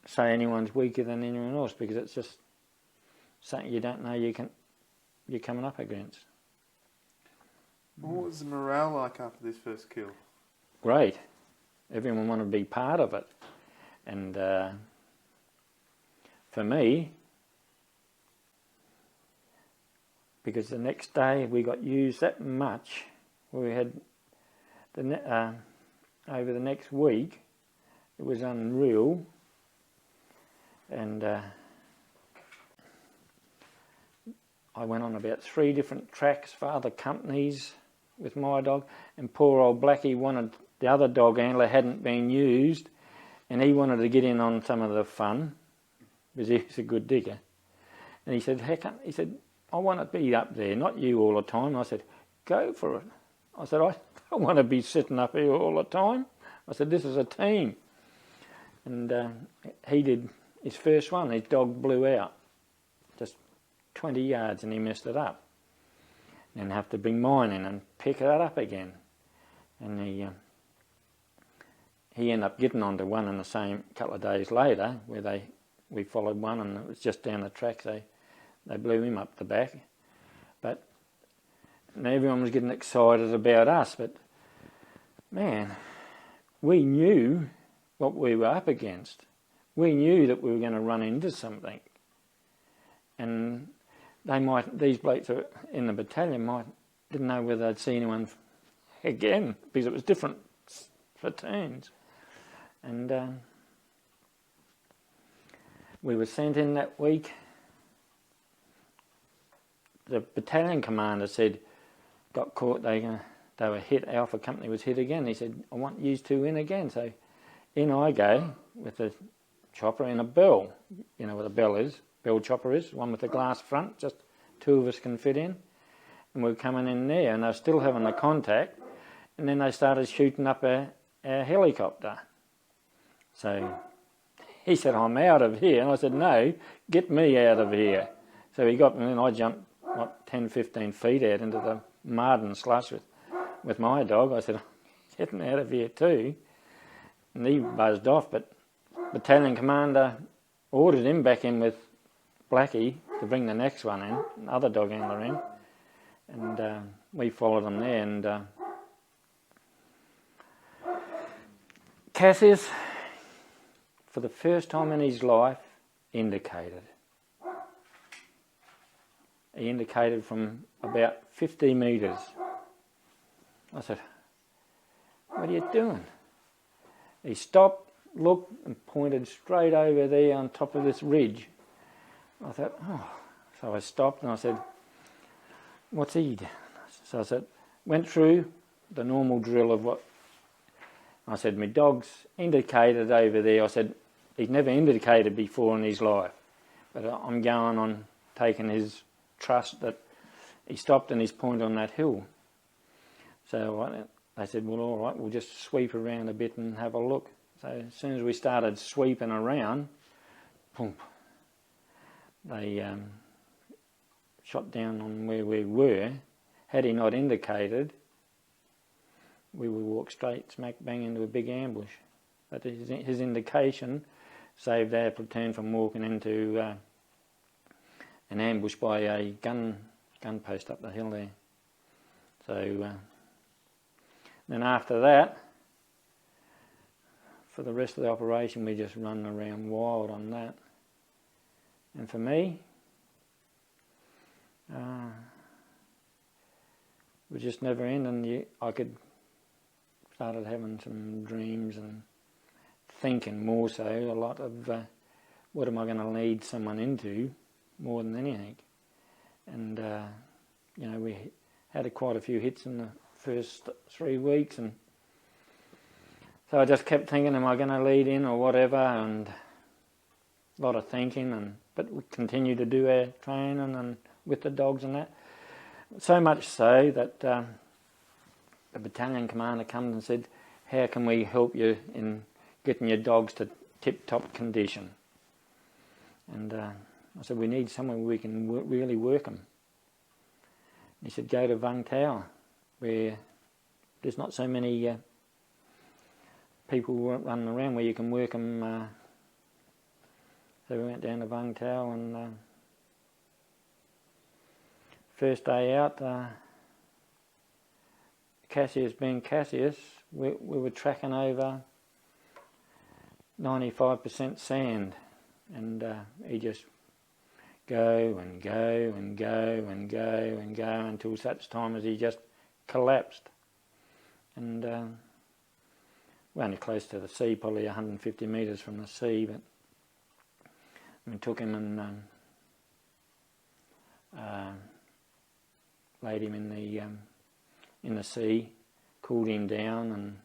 say anyone's weaker than anyone else, because it's just something you don't know you're coming up against. What was the morale like after this first kill? Great. Everyone wanted to be part of it. And for me, because the next day we got used that much, we had over the next week, it was unreal. And I went on about 3 different tracks for other companies with my dog, and poor old Blackie wanted, the other dog handler hadn't been used, and he wanted to get in on some of the fun, because he's a good digger. And he said, he said, I want to be up there, not you all the time. I said, go for it. I said, I don't want to be sitting up here all the time. I said, this is a team. And he did his first one. His dog blew out just 20 yards, and he messed it up. And have to bring mine in and pick that up again. And he ended up getting onto one in the same couple of days later, where we followed one, and it was just down the track. They blew him up the back. But and everyone was getting excited about us, but man, we knew what we were up against. We knew that we were going to run into something, and these blokes in the battalion didn't know whether they'd see anyone again, because it was different platoons. And we were sent in that week. The battalion commander said, got caught, they were hit, Alpha Company was hit again. He said, I want you two in again. So in I go with the chopper and a bell. You know what a bell chopper is, one with a glass front, just two of us can fit in. And we were coming in there, and they were still having the contact, and then they started shooting up our helicopter. So he said, I'm out of here. And I said, no, get me out of here. So he got me, and I jumped, 10, 15 feet out into the mud and slush with my dog. I said, I'm getting out of here too. And he buzzed off, but battalion commander ordered him back in with Blackie to bring the next one in, another dog handler in. And we followed him there, and Cassius, for the first time in his life, indicated. He indicated from about 50 metres. I said, what are you doing? He stopped, looked, and pointed straight over there on top of this ridge. I thought, oh. So I stopped and I said, what's he doing? So I said, went through the normal drill of what I said, my dog's indicated over there. I said, he's never indicated before in his life, but I'm going on taking his trust that he stopped and he's pointed on that hill. So they said, well, all right, we'll just sweep around a bit and have a look. So as soon as we started sweeping around, boom, they shot down on where we were. Had he not indicated, we would walk straight smack bang into a big ambush. But his indication saved our platoon from walking into an ambush by a gun post up the hill there. So then after that, for the rest of the operation, we just run around wild on that. And for me, it was just never ending. I started having some dreams and thinking more so, a lot of what am I going to lead someone into more than anything. And, we had quite a few hits in the first 3 weeks, and so I just kept thinking, am I going to lead in or whatever, and a lot of thinking, but we continued to do our training and with the dogs and that. So much so that the battalion commander comes and said, how can we help you in getting your dogs to tip-top condition? And I said, we need somewhere where we can really work them. He said, go to Vung Tower, where there's not so many people running around where you can work them. So we went down to Vung Tower, and first day out, Cassius being Cassius, we were tracking over 95% sand, and he just go and go and go and go and go until such time as he just collapsed. And we're only close to the sea, probably 150 metres from the sea, but we took him and laid him in the sea, cooled him down, and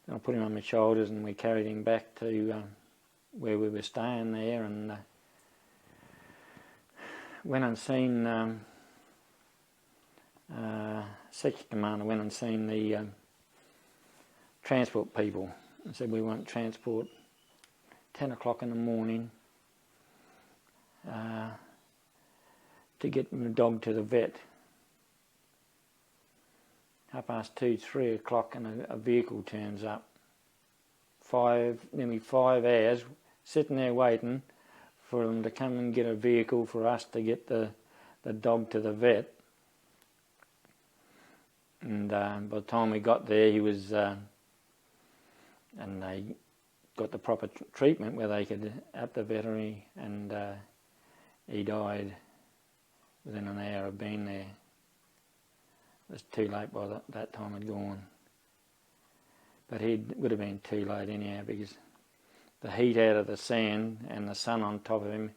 then I put him on my shoulders and we carried him back to where we were staying there, and went and seen section commander, went and seen the transport people and said we want transport 10 o'clock in the morning to get the dog to the vet. 2:30, 3 o'clock, and a vehicle turns up. Nearly 5 hours sitting there waiting for them to come and get a vehicle for us to get the dog to the vet. And by the time we got there, he was, and they got the proper treatment where they could, at the veterinary, and he died within an hour of being there. It was too late by that time had gone. But he would have been too late anyhow, because the heat out of the sand and the sun on top of him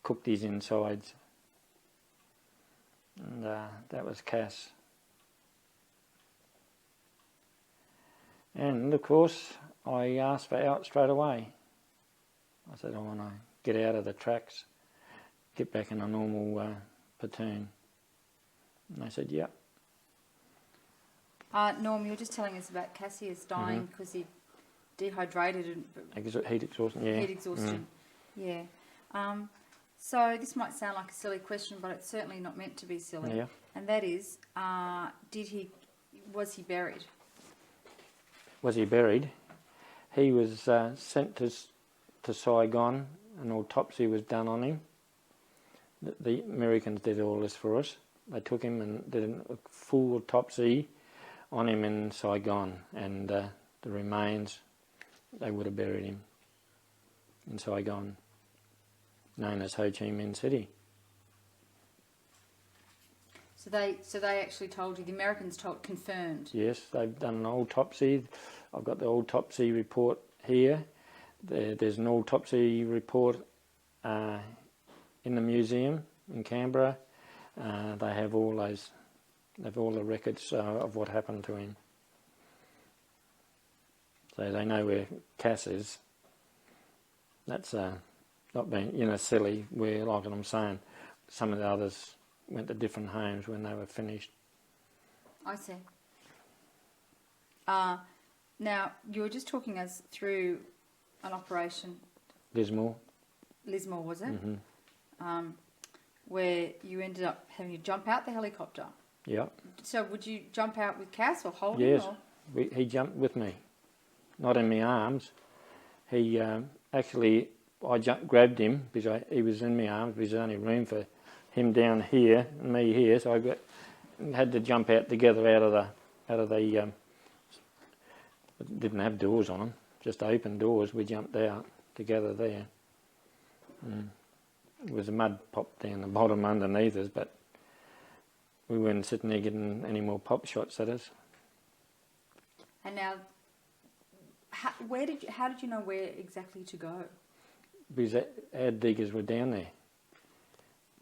cooked his insides. And that was Cass. And of course, I asked for out straight away. I said, I want to get out of the tracks, get back in a normal platoon. And they said, yep. Norm, you were just telling us about Cassius dying because he dehydrated and Heat exhaustion, yeah. heat exhaustion. Yeah. So this might sound like a silly question, but it's certainly not meant to be silly. Yeah. And that is, was he buried? Was he buried? He was sent to Saigon. An autopsy was done on him. The Americans did all this for us. They took him and did a full autopsy on him in Saigon, and the remains, they would have buried him in Saigon, known as Ho Chi Minh City. So they actually told you, the Americans confirmed? Yes, they've done an autopsy. I've got the autopsy report here. There's an autopsy report in the museum in Canberra. They have all those. They've all the records of what happened to him. So they know where Cass is. That's not being, silly, where, like I'm saying, some of the others went to different homes when they were finished. I see. Now, you were just talking us through an operation. Lismore, was it? Mm-hmm. Where you ended up having to jump out the helicopter. Yeah. So would you jump out with Cass or hold him? Yes, or? he jumped with me, not in my arms. He actually, I grabbed him because he was in my arms, because there's only room for him down here and me here, so I had to jump out together out of the it didn't have doors on them, just open doors. We jumped out together there. There was a mud pop down the bottom underneath us, but we weren't sitting there getting any more pop shots at us. And now, how did you know where exactly to go? Because our diggers were down there.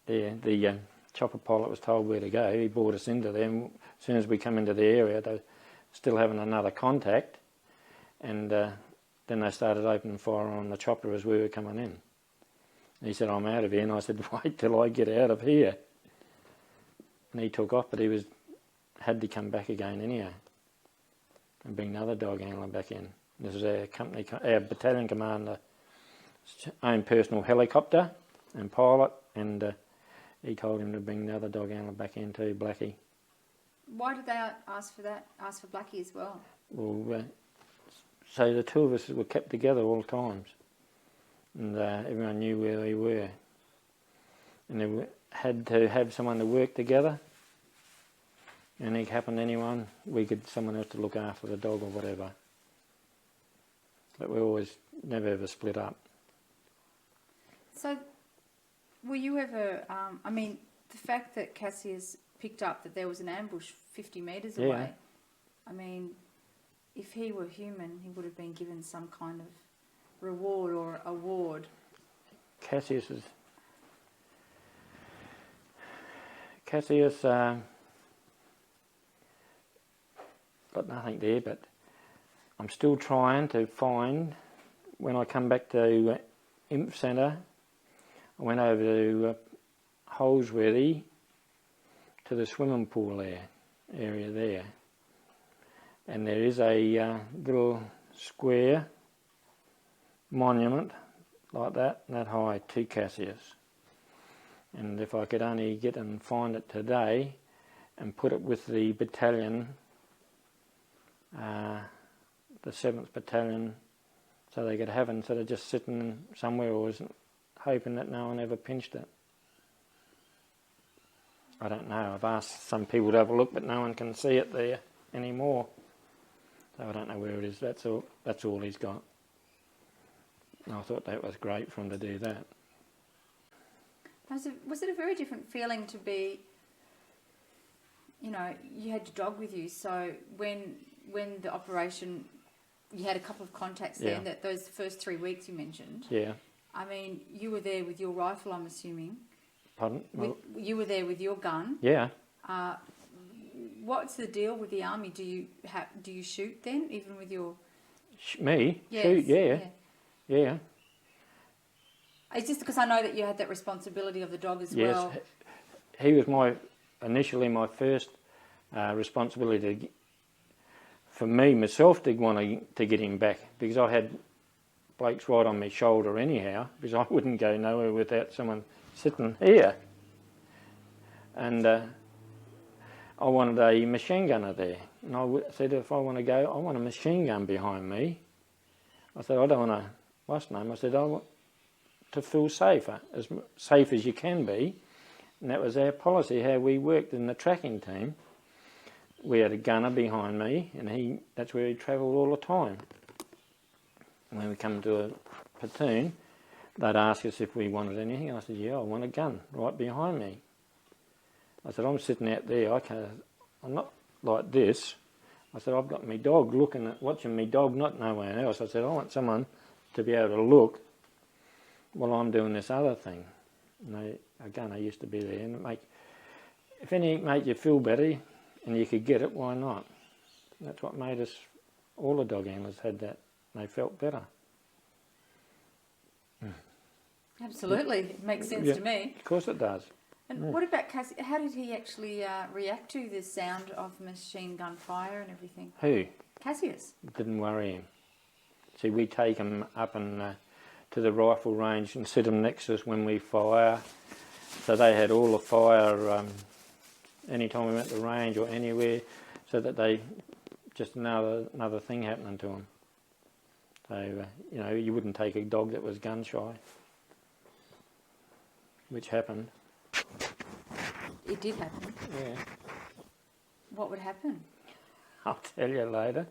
The chopper pilot was told where to go. He brought us into them. As soon as we come into the area, they were still having another contact, and then they started opening fire on the chopper as we were coming in. And he said, I'm out of here, and I said, wait till I get out of here. And he took off, but he had to come back again anyhow and bring another dog handler back in. This is our battalion commander's own personal helicopter and pilot, and he told him to bring the other dog handler back in too, Blackie. Why did they ask for that? Ask for Blackie as well? Well, so the two of us were kept together all times, and everyone knew where we were, and they had to have someone to work together. And it happened to anyone, someone else to look after the dog or whatever. But we always never ever split up. So, were you ever? The fact that Cassius picked up that there was an ambush 50 metres away. I mean, if he were human, he would have been given some kind of reward or award. Cassius got nothing there, but I'm still trying to find. When I come back to Imp Centre, I went over to Holsworthy, to the swimming pool area there, and there is a little square monument like that high to Cassius. And if I could only get and find it today and put it with the battalion, the 7th Battalion, so they could have it instead of just sitting somewhere or hoping that no one ever pinched it. I don't know. I've asked some people to have a look, but no one can see it there anymore. So I don't know where it is. That's all he's got. And I thought that was great for him to do that. Was it a very different feeling to be, you know, you had your dog with you, so when the operation, you had a couple of contacts there, and that those first 3 weeks you mentioned. Yeah. I mean, you were there with your rifle, I'm assuming. Pardon? You were there with your gun. Yeah. What's the deal with the army? Do you shoot then, even with your... Me? Yes, Shoot, yeah. It's just because I know that you had that responsibility of the dog as well. Yes, he was initially my first responsibility for me, myself, to want to get him back, because I had blokes right on my shoulder anyhow, because I wouldn't go nowhere without someone sitting here. And I wanted a machine gunner there. And I said, if I want to go, I want a machine gun behind me. I said, I don't want what's the name? I said, I want to feel safer, as safe as you can be. And that was our policy, how we worked in the tracking team. We had a gunner behind me, and that's where he travelled all the time. And when we come to a platoon, they'd ask us if we wanted anything. I said, yeah, I want a gun right behind me. I said, I'm sitting out there, I'm not like this. I said, I've got my dog watching my dog, not nowhere else. I said, I want someone to be able to look while I'm doing this other thing. And a gunner used to be there, and if anything made you feel better and you could get it, why not? That's what made us, all the dog handlers had that. They felt better. Absolutely, it makes sense to me. Of course it does. And what about Cassius? How did he actually react to the sound of machine gun fire and everything? Who? Cassius. It didn't worry him. See, we take him up to the rifle range and sit him next to us when we fire. So they had all the fire anytime we went to the range or anywhere, so that they just another thing happening to them. So you wouldn't take a dog that was gun shy, which happened. It did happen. Yeah. What would happen? I'll tell you later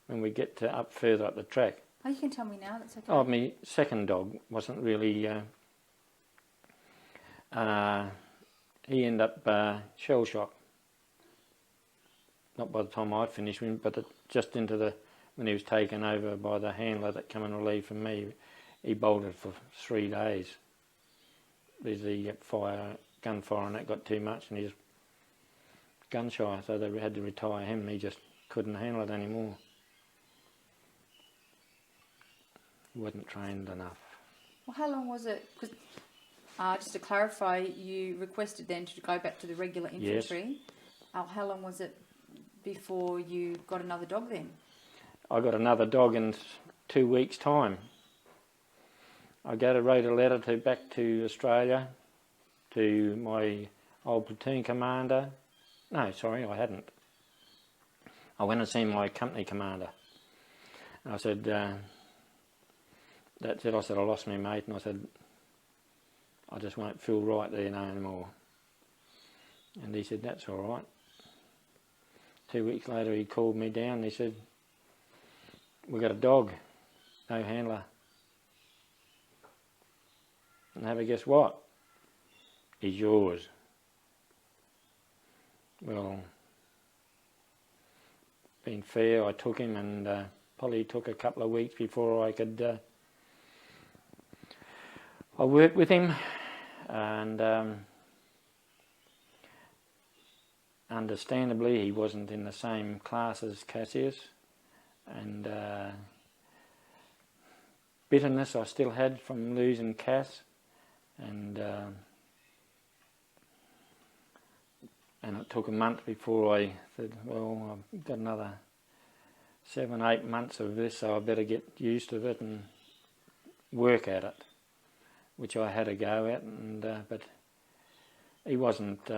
when we get up further up the track. Oh, you can tell me now, that's okay. Oh, my second dog wasn't really... he ended up shell shock. Not by the time I finished with him, but just when he was taken over by the handler that came and relieved from me, he bolted for 3 days. Because the gunfire and that got too much, and he was gun shy, so they had to retire him. He just couldn't handle it anymore. He wasn't trained enough. Well, how long was it? Because just to clarify, you requested then to go back to the regular infantry. Yes. How long was it before you got another dog then? I got another dog in 2 weeks' time. I wrote a letter back to Australia, to my old platoon commander. No, sorry, I hadn't. I went and seen my company commander. I said, that's it. I said, I lost my mate, and I said, I just won't feel right there no more. And he said, that's all right. 2 weeks later, he called me down and he said, we got a dog, no handler. And have a guess what? He's yours. Well, being fair, I took him, and probably took a couple of weeks before I could... I worked with him, and understandably he wasn't in the same class as Cassius, and bitterness I still had from losing Cass, and it took a month before I said, well, I've got another 7, 8 months of this, so I better get used to it and work at it, which I had a go at, and but he wasn't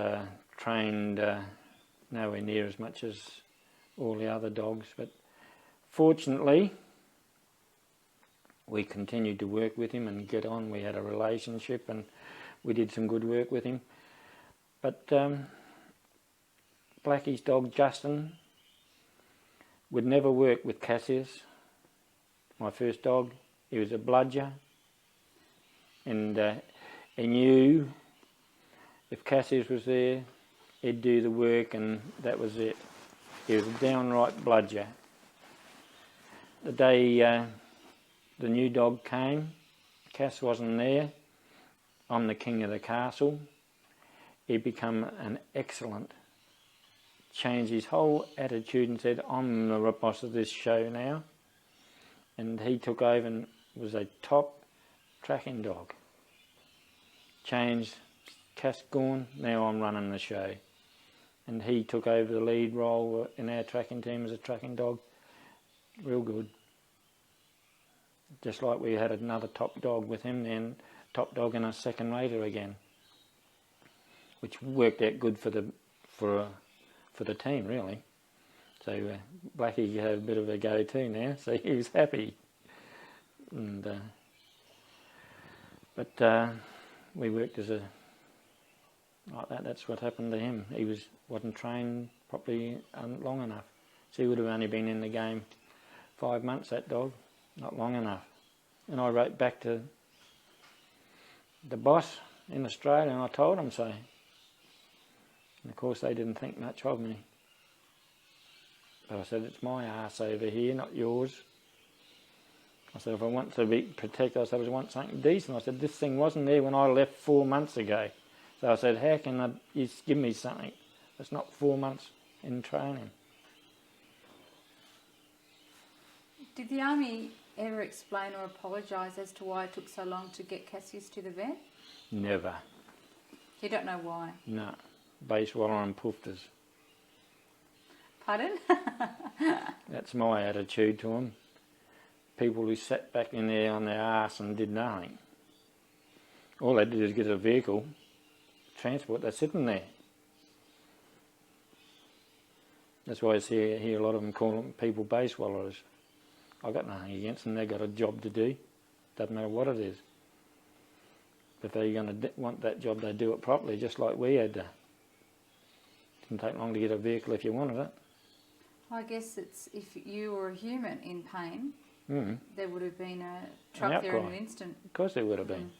trained nowhere near as much as all the other dogs. But fortunately, we continued to work with him and get on. We had a relationship, and we did some good work with him. But Blackie's dog Justin would never work with Cassius, my first dog. He was a bludger, and he knew if Cassius was there, he'd do the work, and that was it. He was a downright bludger. The day the new dog came, Cass wasn't there. I'm the king of the castle. He became an excellent, changed his whole attitude and said, I'm the boss of this show now. And he took over and was a top tracking dog. Changed, Cass gone, now I'm running the show. And he took over the lead role in our tracking team as a tracking dog. Real good. Just like we had another top dog with him, then top dog and a second rater again, which worked out good for the team really. So Blackie had a bit of a go too now, so he was happy. And but we worked as a like that. That's what happened to him. He wasn't trained properly long enough. So he would have only been in the game 5 months. That dog, not long enough. And I wrote back to the boss in Australia and I told him so. And of course they didn't think much of me. But I said, it's my arse over here, not yours. I said, if I want to be protected, I said, I want something decent. I said, this thing wasn't there when I left 4 months ago. So I said, how can you give me something that's not 4 months in training? Did the Army ever explain or apologise as to why it took so long to get Cassius to the vet? Never. You don't know why? No. Base waller and poofters. Pardon? That's my attitude to them. People who sat back in there on their arse and did nothing. All they did is get a vehicle, transport, they're sitting there. That's why I hear a lot of them call them people base wallers. I've got nothing against them, they've got a job to do. Doesn't matter what it is. If they're going to want that job, they do it properly, just like we had to. Didn't take long to get a vehicle if you wanted it. I guess it's if you were a human in pain, there would have been a truck there in an instant. Of course there would have been.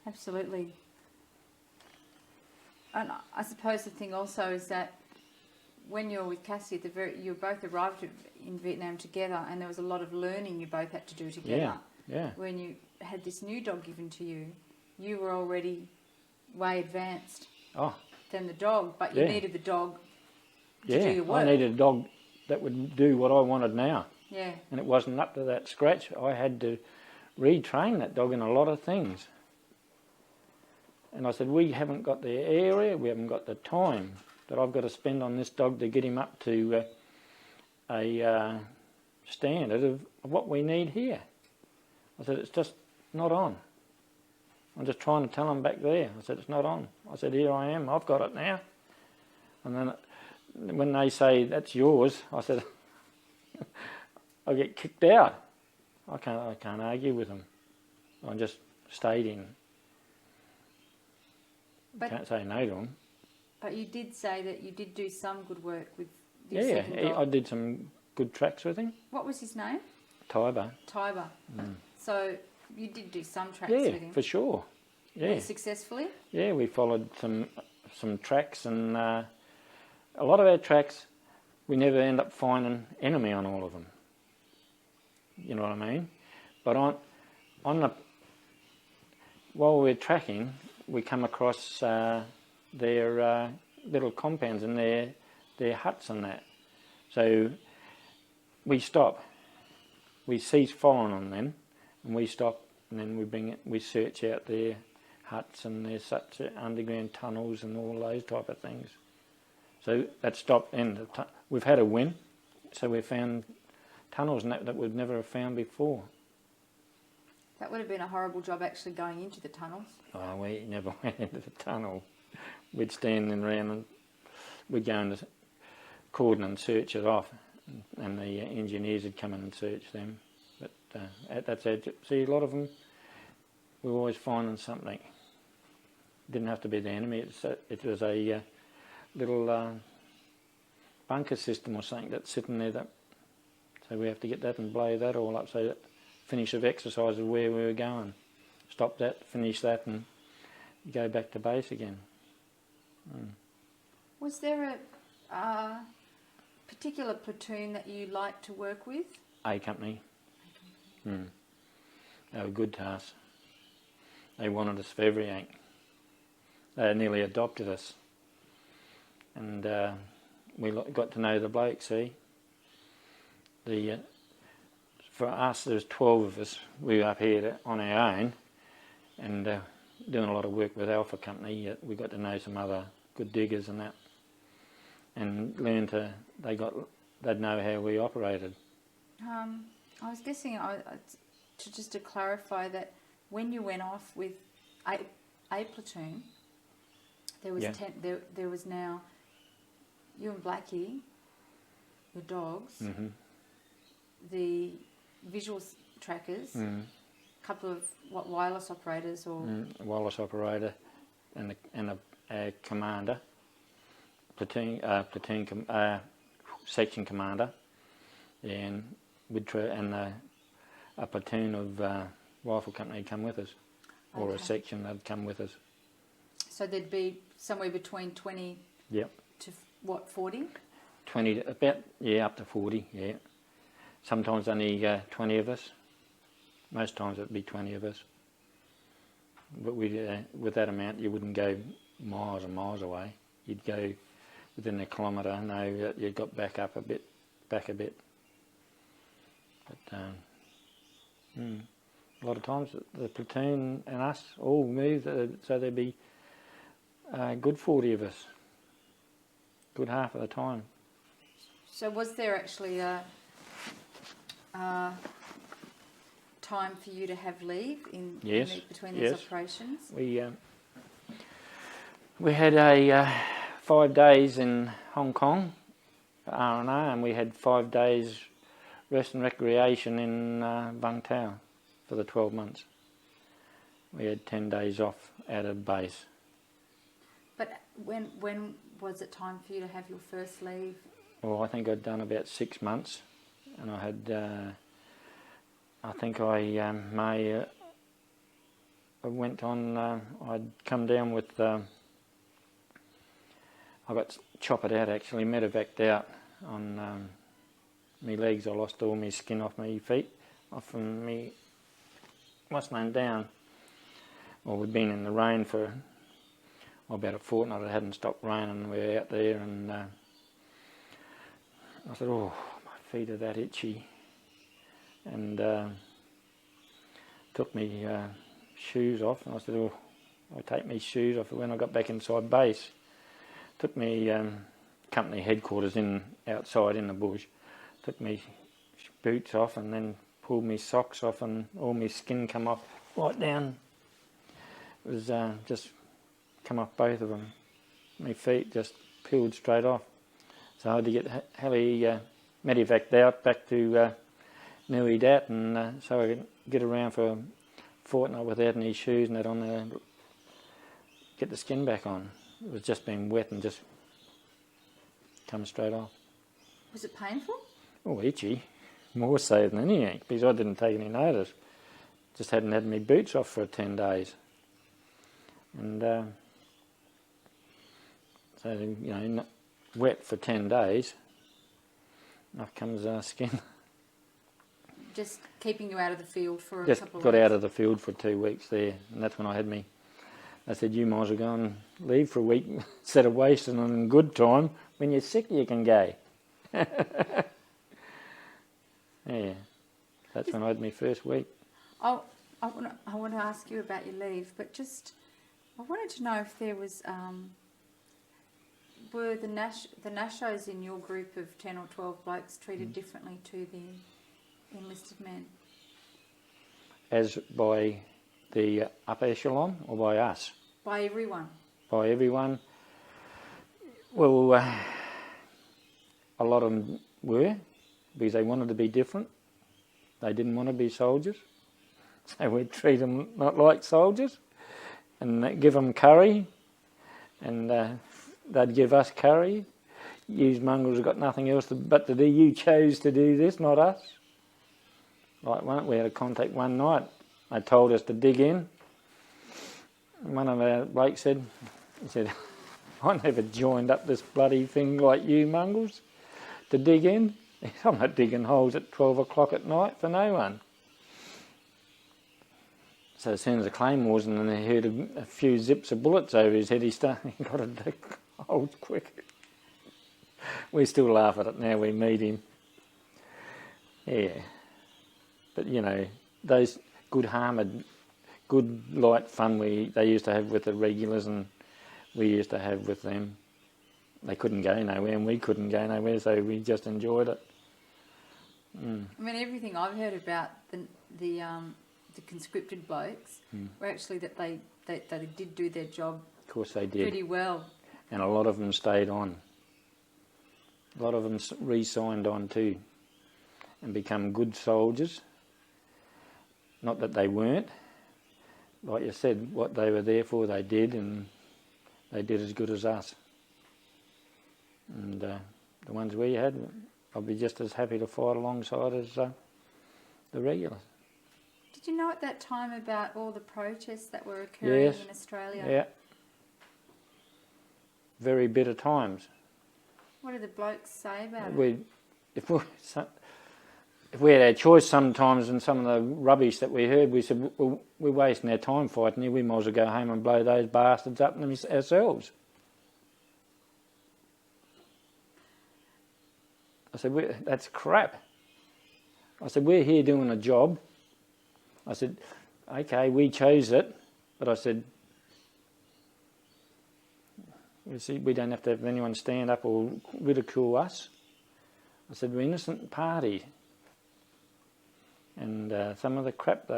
Absolutely. And I suppose the thing also is that when you're with Cassie, you both arrived in Vietnam together, and there was a lot of learning you both had to do together. Yeah. When you had this new dog given to you, you were already way advanced than the dog, but you needed the dog to do your work. I needed a dog that would do what I wanted now. Yeah. And it wasn't up to that scratch. I had to retrain that dog in a lot of things. And I said, we haven't got the area, we haven't got the time that I've got to spend on this dog to get him up to a standard of what we need here. I said, it's just not on. I'm just trying to tell him back there. I said, it's not on. I said, here I am, I've got it now. And then when they say, that's yours, I said, I get kicked out. I can't argue with them. I just stayed in. But can't say no to them. But you did say that you did do some good work with your second dog. I did some good tracks with him. What was his name? Tiber. Tiber. So you did do some tracks with him? Yeah, for sure. Yeah. Successfully? Yeah, we followed some tracks, and a lot of our tracks, we never end up finding enemy on all of them. You know what I mean? But while we're tracking, we come across their little compounds and their huts and that. So we stop. We cease following them then, and we stop, and then we search out their huts and their such underground tunnels and all those type of things. So that stopped then. We've had a win, so we found tunnels and that we'd never have found before. That would have been a horrible job actually going into the tunnels. Oh, we never went into the tunnel. We'd stand around and we'd go into cordon and search it off, and the engineers would come in and search them. But that's it. See, a lot of them, we're always finding something. Didn't have to be the enemy. It was a little bunker system or something that's sitting there. So we have to get that and blow that all up. So that finish of exercise of where we were going. Stop that, finish that, and go back to base again. Was there a particular platoon that you liked to work with? A company. They were good to us. They wanted us for everything. They nearly adopted us. And we got to know the bloke, see. For us, there's 12 of us. We were up here on our own and doing a lot of work with Alpha Company. We got to know some other good diggers and that, and learn to. They'd know how we operated. I was guessing to clarify that when you went off with a platoon, there was there was now you and Blackie, your dogs, the visual trackers, a couple of wireless operators or wireless operator, and a commander, section commander, and a platoon of rifle company come with us, or a section that'd come with us. So there'd be somewhere between 20 to what, 40? 20, about, up to 40, Sometimes only 20 of us. Most times it'd be 20 of us. But with that amount, you wouldn't go miles and miles away. You'd go within a kilometre. No, you got back a bit. But a lot of times the platoon and us all moved, so there'd be a good 40 of us. Good half of the time. So was there actually a time for you to have leave between these operations? We had a 5 days in Hong Kong for R&R, and we had 5 days rest and recreation in Vung for the 12 months. We had 10 days off out of base. But when was it time for you to have your first leave? Well, I think I'd done about 6 months, and I had, I think I went on, I'd come down with, I got choppered out actually, medevaced out on my legs. I lost all my skin off my feet, off from me, what's name down. Well, we'd been in the rain for about a fortnight. It hadn't stopped raining. We were out there, and I said, oh, my feet are that itchy. And took me shoes off, and I said, oh, I'll take my shoes off when I got back inside base. Took me company headquarters outside in the bush, took me boots off and then pulled me socks off, and all my skin come off right down. It was just come off both of them. My feet just peeled straight off. So I had to get heli medevaced out back to Nui Dat, and so I could get around for a fortnight without any shoes and that on there, get the skin back on. It was just been wet and just come straight off. Was it painful? Oh, itchy. More so than anything, because I didn't take any notice. Just hadn't had my boots off for 10 days. And so, you know, wet for 10 days, off comes our skin. Just keeping you out of the field for a just couple of got weeks? Out of the field for 2 weeks there, and that's when I had me. I said, you might as well go and leave for a week instead of wasting it in good time. When you're sick, you can go. Yeah, that's when I had my first week. I want to ask you about your leave, but just I wanted to know if there was were the Nashos in your group of 10 or 12 blokes treated differently to the enlisted men? As by the upper echelon or by us? By everyone. By everyone. Well, a lot of them were, because they wanted to be different. They didn't want to be soldiers. So we'd treat them not like soldiers. and they'd give them curry, and they'd give us curry. You mongrels have got nothing else but to do. You chose to do this, not us. Like we had a contact one night. They told us to dig in. And one of our blokes said, I never joined up this bloody thing like you mongrels to dig in. I'm not digging holes at 12 o'clock at night for no one. So as soon as the claymores and then he heard a few zips of bullets over his head, he got to dig holes quick. We still laugh at it now we meet him. Yeah. But you know, those good-hearted, good light fun they used to have with the regulars and we used to have with them. They couldn't go nowhere and we couldn't go nowhere, so we just enjoyed it. Mm. I mean, everything I've heard about the conscripted blokes were actually that they did do their job. Of course they did. Pretty well. And a lot of them stayed on. A lot of them re-signed on too and become good soldiers. Not that they weren't. Like you said, what they were there for they did, and they did as good as us. And the ones we had, I'll be just as happy to fight alongside as the regulars. Did you know at that time about all the protests that were occurring in Australia? Yeah. Very bitter times. What did the blokes say about it? If we had our choice sometimes in some of the rubbish that we heard, we said, well, we're wasting our time fighting here, we might as well go home and blow those bastards up ourselves. I said, that's crap. I said, we're here doing a job. I said, okay, we chose it, but I said, you see, we don't have to have anyone stand up or ridicule us. I said, we're an innocent party. And some of the crap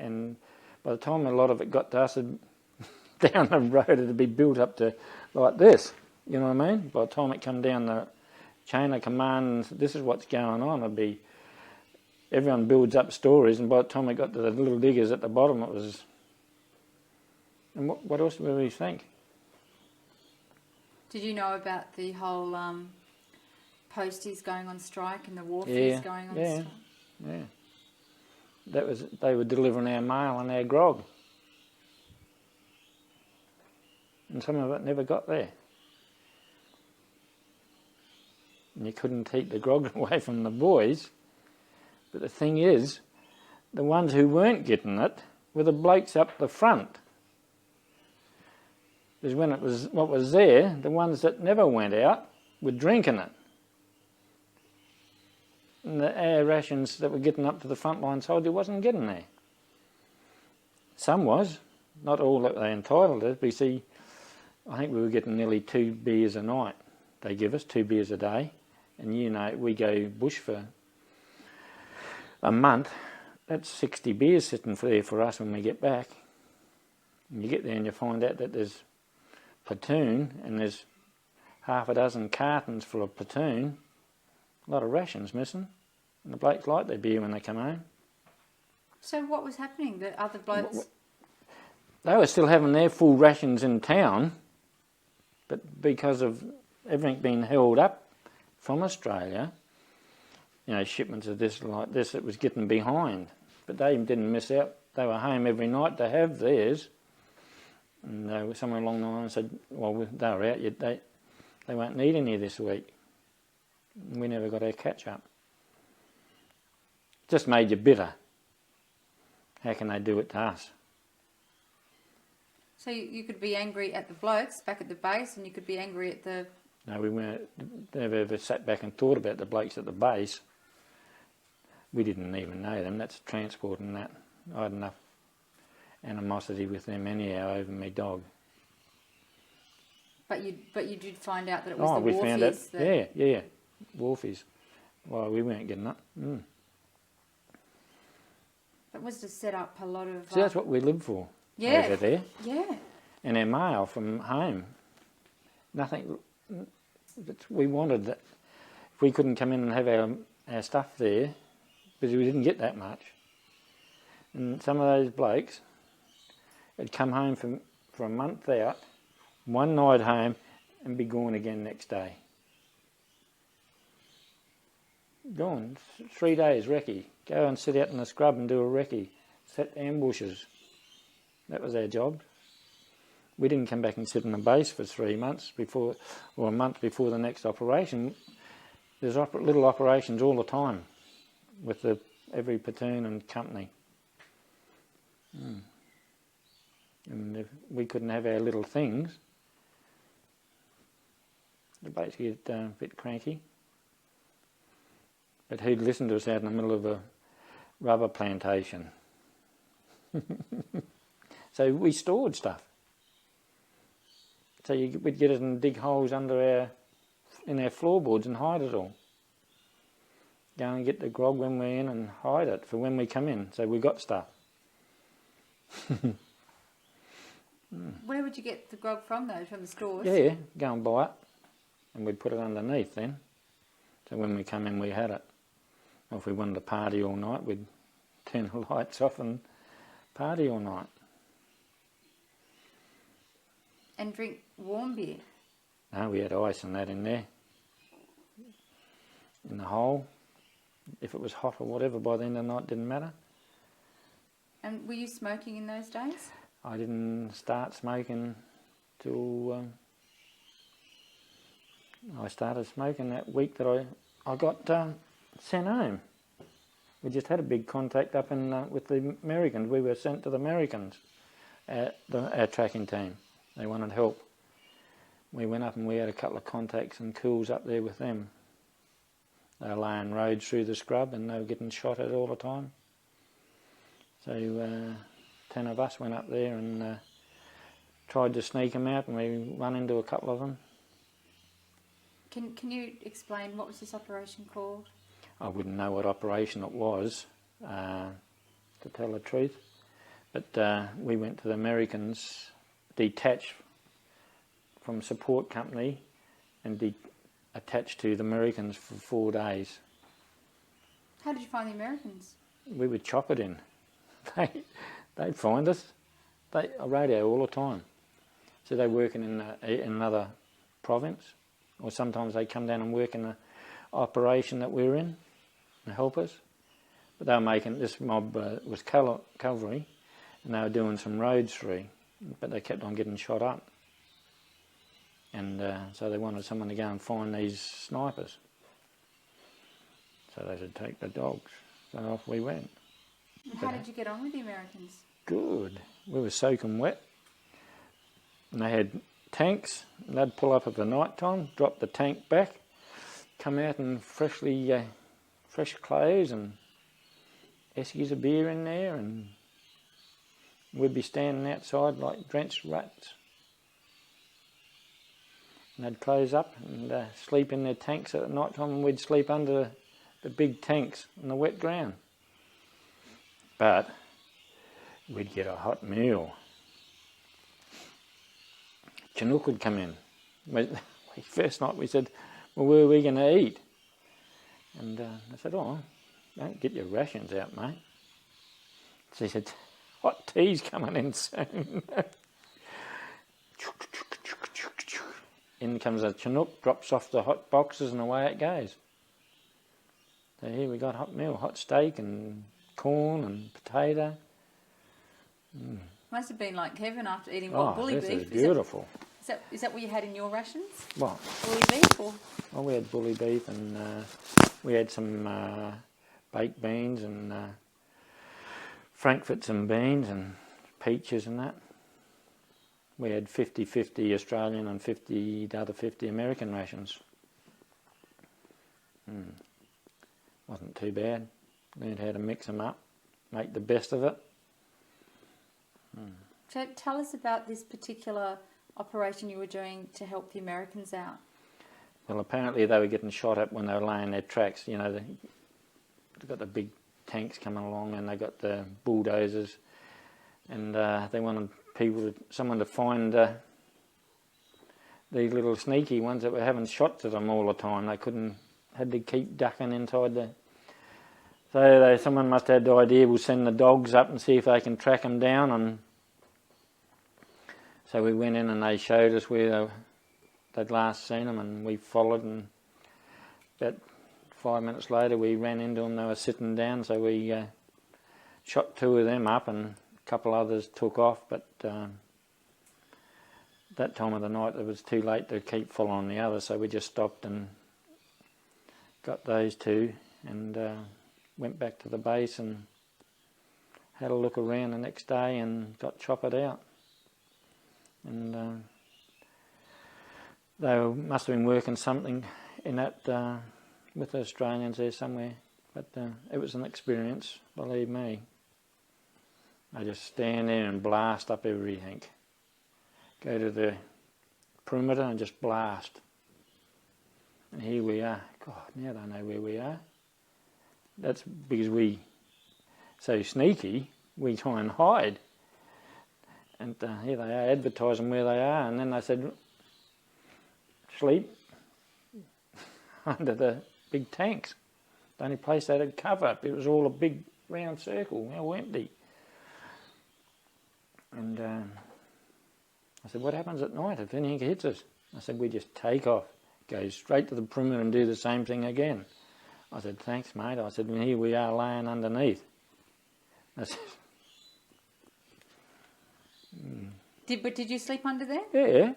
and by the time a lot of it got to us, down the road it'd be built up to like this, you know what I mean? By the time it come down the chain of command, this is what's going on, it'd be, everyone builds up stories, and by the time it got to the little diggers at the bottom, it was, and what else would we think? Did you know about the whole posties going on strike and the wharfies going on strike? Yeah. They were delivering our mail and our grog. And some of it never got there. And you couldn't keep the grog away from the boys. But the thing is, the ones who weren't getting it were the blokes up the front. Because when it was what was there, the ones that never went out were drinking it. And the air rations that were getting up to the frontline soldier wasn't getting there. Some was, not all that they entitled us. But you see, I think we were getting nearly 2 beers a night. They give us 2 beers a day. And you know, we go bush for a month. That's 60 beers sitting there for us when we get back. And you get there and you find out that there's platoon and there's half a dozen cartons full of platoon. A lot of rations missing. And the blokes like their beer when they come home. So what was happening? The other blokes? They were still having their full rations in town, but because of everything being held up from Australia, you know, shipments of this like this, it was getting behind. But they didn't miss out. They were home every night to have theirs. And they were somewhere along the line said, well, they were out yet. They won't need any this week. We never got our catch up. Just made you bitter. How can they do it to us? So you could be angry at the blokes back at the base, and you could be angry at the... No, we never ever sat back and thought about the blokes at the base. We didn't even know them. That's transport and that. I had enough animosity with them anyhow over my dog. But you did find out that it was the we wharfies found out. that... Yeah, wharfies. Well, we weren't getting that. It was to set up a lot of... See, that's what we live for over there. Yeah. And our mail from home. Nothing... We wanted that. If we couldn't come in and have our stuff there, because we didn't get that much. And some of those blokes, It'd come home for a month out, one night home, and be gone again next day. Gone. 3 days recce. Go and sit out in the scrub and do a recce. Set ambushes. That was our job. We didn't come back and sit in the base for 3 months before, or a month before the next operation. There's little operations all the time with every platoon and company. And if we couldn't have our little things, the base get a bit cranky. But who'd listen to us out in the middle of a rubber plantation? So we stored stuff. So we'd get it and dig holes in our floorboards and hide it all. Go and get the grog when we're in and hide it for when we come in. So we got stuff. Where would you get the grog from though? From the stores? Yeah, go and buy it. And we'd put it underneath then. So when we come in we had it. Or if we wanted to party all night, we'd turn the lights off and party all night. And drink warm beer? No, we had ice and that in there. In the hole. If it was hot or whatever, by the end of the night, it didn't matter. And were you smoking in those days? I didn't start smoking till... I started smoking that week that I got sent home. We just had a big contact up with the Americans. We were sent to the Americans, our tracking team. They wanted help. We went up and we had a couple of contacts and cools up there with them. They were laying roads through the scrub and they were getting shot at all the time. So 10 of us went up there and tried to sneak them out, and we run into a couple of them. Can you explain what was this operation called? I wouldn't know what operation it was, to tell the truth. But we went to the Americans, detached from support company and attached to the Americans for 4 days. How did you find the Americans? We would chop it in. They'd find us. I radio all the time. So they're working in another province, or sometimes they come down and work in the operation that we're in and help us. But they were making, this mob was cavalry, and they were doing some roads through, but they kept on getting shot up. And so they wanted someone to go and find these snipers. So they said, take the dogs. So off we went. And how did you get on with the Americans? Good. We were soaking wet. And they had tanks. And they'd pull up at the night time, drop the tank back, come out in fresh clothes and eskies of beer in there, and we'd be standing outside like drenched rats. And they'd close up and sleep in their tanks at night time, and we'd sleep under the big tanks on the wet ground. But we'd get a hot meal. Chinook would come in. First night we said, well, where are we going to eat? And I said, oh, don't get your rations out, mate. So he said, hot tea's coming in soon. In comes a Chinook, drops off the hot boxes, and away it goes. So here we got hot meal, hot steak and corn and potato. Must have been like heaven after eating bully this beef. is beautiful. Is that what you had in your rations? What? Bully beef or? Well, we had bully beef, and we had some baked beans and frankfurts and beans and peaches and that. We had 50-50 Australian and the other 50 American rations. Wasn't too bad. Learned how to mix them up, make the best of it. So tell us about this particular operation you were doing to help the Americans out. Well, apparently they were getting shot at when they were laying their tracks. You know, they've got the big tanks coming along, and they got the bulldozers, and they wanted someone to find these little sneaky ones that were having shots at them all the time. They had to keep ducking inside the... So someone must have had the idea, we'll send the dogs up and see if they can track them down and So we went in and they showed us where they'd last seen them, and we followed, and about 5 minutes later we ran into them. They were sitting down, so we shot 2 of them up, and a couple others took off, but that time of the night it was too late to keep following the others, so we just stopped and got those 2 and went back to the base and had a look around the next day and got choppered out. And they must have been working something in that with the Australians there somewhere, but it was an experience, believe me. I just stand there and blast up everything. Go to the perimeter and just blast. And here we are. God, now I don't know where we are. That's because we so sneaky, we try and hide. And here they are advertising where they are, and then they said, sleep under the big tanks. The only place they had cover, it was all a big round circle, all empty. And I said, what happens at night if anything hits us? I said, we just take off, go straight to the perimeter and do the same thing again. I said, thanks, mate. I said, well, here we are laying underneath. I said, But did you sleep under there? yeah.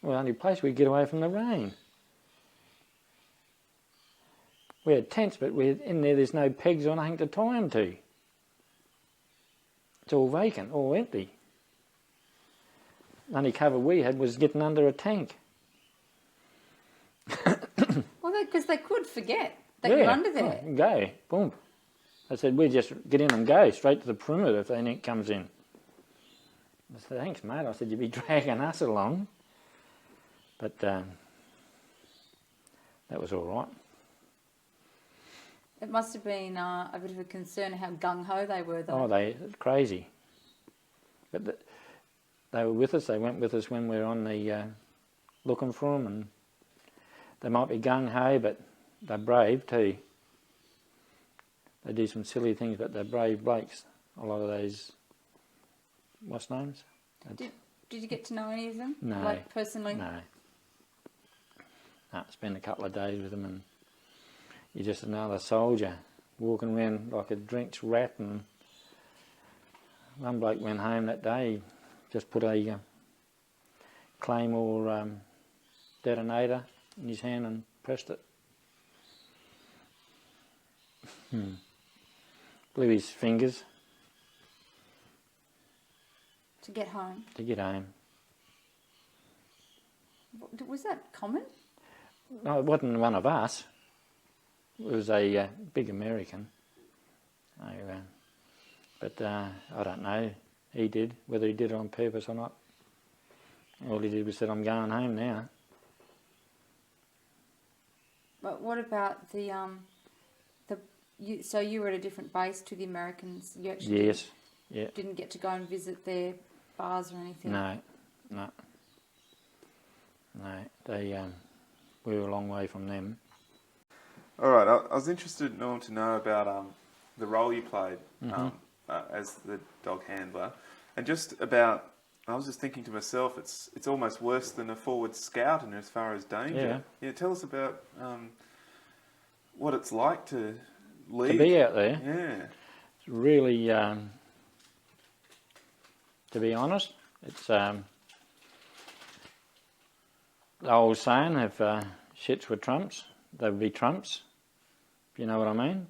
Well, the only place we get away from the rain. We had tents, but we're in there, there's no pegs or nothing to tie them to. It's all vacant, all empty. The only cover we had was getting under a tank. Well, because they could forget that you're under there. Oh, go, boom. I said, we just get in and go straight to the perimeter if anything comes in. I said, thanks, mate. I said, you'd be dragging us along. But that was all right. It must have been a bit of a concern how gung-ho they were, though. Oh, they crazy. But they were with us. They went with us when we were on the looking for them, and they might be gung-ho, but they're brave too. They do some silly things, but they're brave blokes. A lot of those, what's names? Did you get to know any of them? No. Like, personally? No. Spent a couple of days with them, and you're just another soldier walking around like a drenched rat. And one bloke went home that day, just put a Claymore detonator in his hand and pressed it. Blew his fingers. To get home? To get home. Was that common? No, it wasn't one of us. It was a big American. But I don't know. He did, whether he did it on purpose or not. All he did was said, I'm going home now. But what about so you were at a different base to the Americans? You actually Yes, yeah. didn't get to go and visit their bars or anything? No. They we were a long way from them. All right, I was interested, Norm, to know about the role you played as the dog handler, and just about. I was just thinking to myself, it's almost worse than a forward scout, and as far as danger. Yeah. Tell us about what it's like to lead. To be out there. Yeah. It's really, to be honest, it's the old saying, if shits were trumps, they would be trumps, if you know what I mean.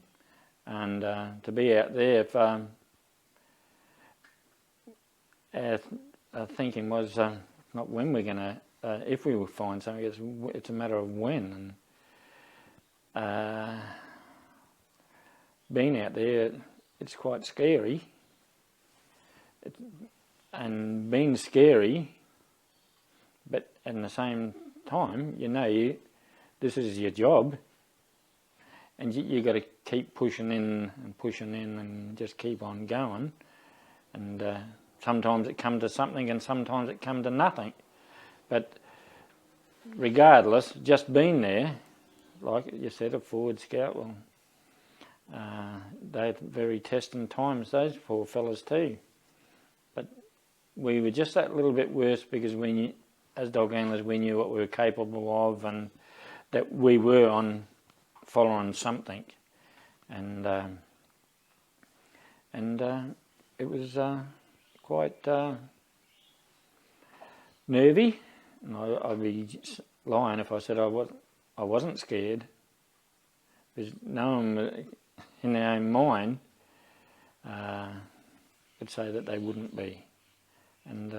And to be out there, if our thinking was not when we're going to, if we will find something, it's a matter of when. And being out there, it's quite scary. And being scary, but at the same time, this is your job, and you got to keep pushing in and just keep on going. And sometimes it comes to something, and sometimes it comes to nothing. But regardless, just being there, like you said, a forward scout, well, they're very testing times, those poor fellas too. But we were just that little bit worse because we knew, as dog handlers, we knew what we were capable of and that we were on following something. And it was quite nervy, and I'd be lying if I said I wasn't scared. Because no one in their own mind could say that they wouldn't be. And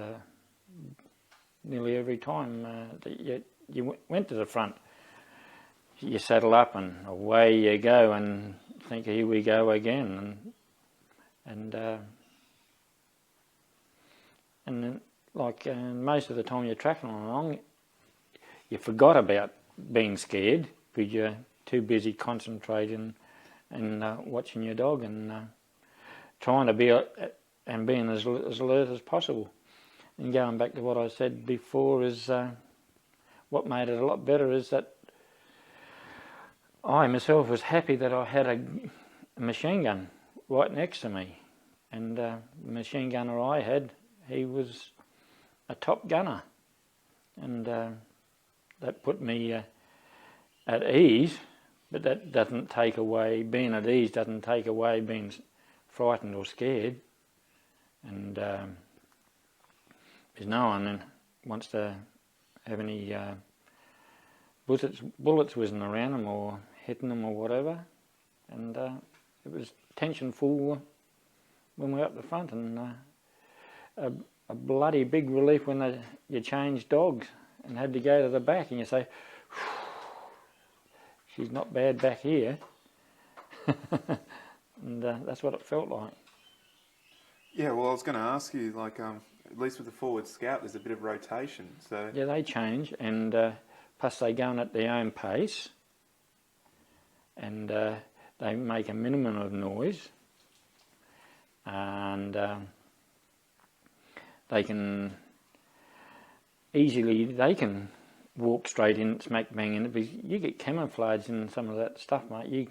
nearly every time that you went to the front, you saddle up and away you go and think, here we go again. And then, like most of the time you're tracking along, you forgot about being scared because you're too busy concentrating and watching your dog and trying to be and being as alert as possible. And going back to what I said before is what made it a lot better is that I myself was happy that I had a machine gun right next to me, and the machine gunner I had, he was a top gunner, and that put me at ease. But that doesn't take away, being at ease doesn't take away being frightened or scared. And there's no one wants to have any bullets whizzing around them or hitting them or whatever. And it was tension full when we were up the front, and a bloody big relief when you changed dogs and had to go to the back and you say, she's not bad back here. And that's what it felt like. Yeah, well, I was going to ask you, like, at least with the forward scout, there's a bit of rotation. So yeah, they change, and plus they go at their own pace, and they make a minimum of noise, and they can walk straight in, smack bang in it, because you get camouflage in some of that stuff, mate.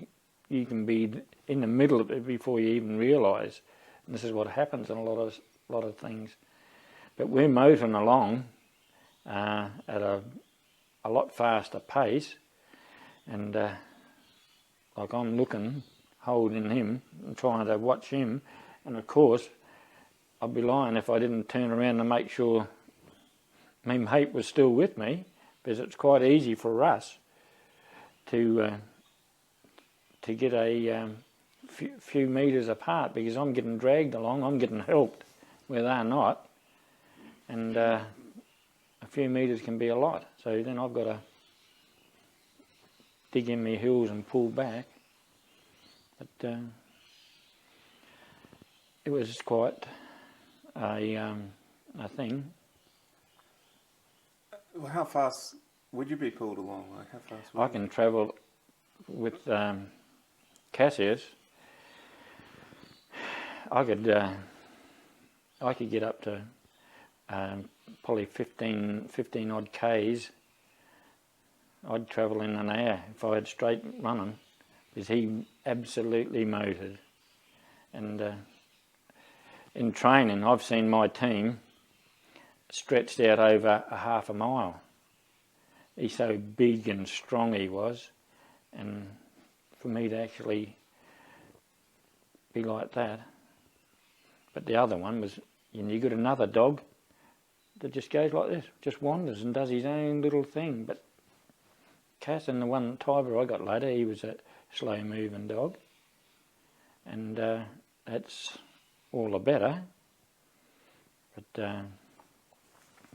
You can be in the middle of it before you even realise. And this is what happens in a lot of things. But we're motoring along at a lot faster pace, and like I'm looking, holding him, and trying to watch him, and of course I'd be lying if I didn't turn around and make sure my mate was still with me, because it's quite easy for us to get a few metres apart, because I'm getting dragged along, I'm getting helped where they're not, and a few metres can be a lot. So then I've got to dig in my heels and pull back. But it was quite a thing. well, how fast would you be pulled along? Like, how fast would I can travel with Cassius. I could get up to probably 15 odd k's. I'd travel in an hour if I had straight running, because he absolutely motored. And in training, I've seen my team stretched out over a half a mile. He's so big and strong he was, and for me to actually be like that. But the other one was, you got another dog that just goes like this, just wanders and does his own little thing. But Cass and the one Tiber I got later, he was a slow moving dog, and that's all the better. But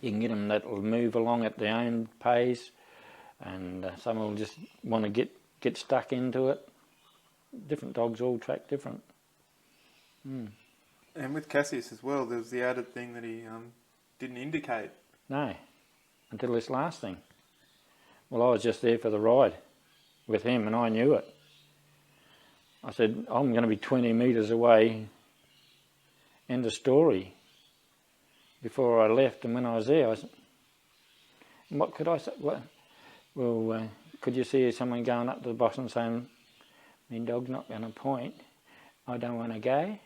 you can get them that'll move along at their own pace, and some will just want to get stuck into it. Different dogs all track different. And with Cassius as well, there was the added thing that he didn't indicate. No, until this last thing. Well, I was just there for the ride with him, and I knew it. I said, I'm going to be 20 metres away, end of story. Before I left, and when I was there, I said, what could I say? Well, could you see someone going up to the boss and saying, my dog's not going to point, I don't want to go?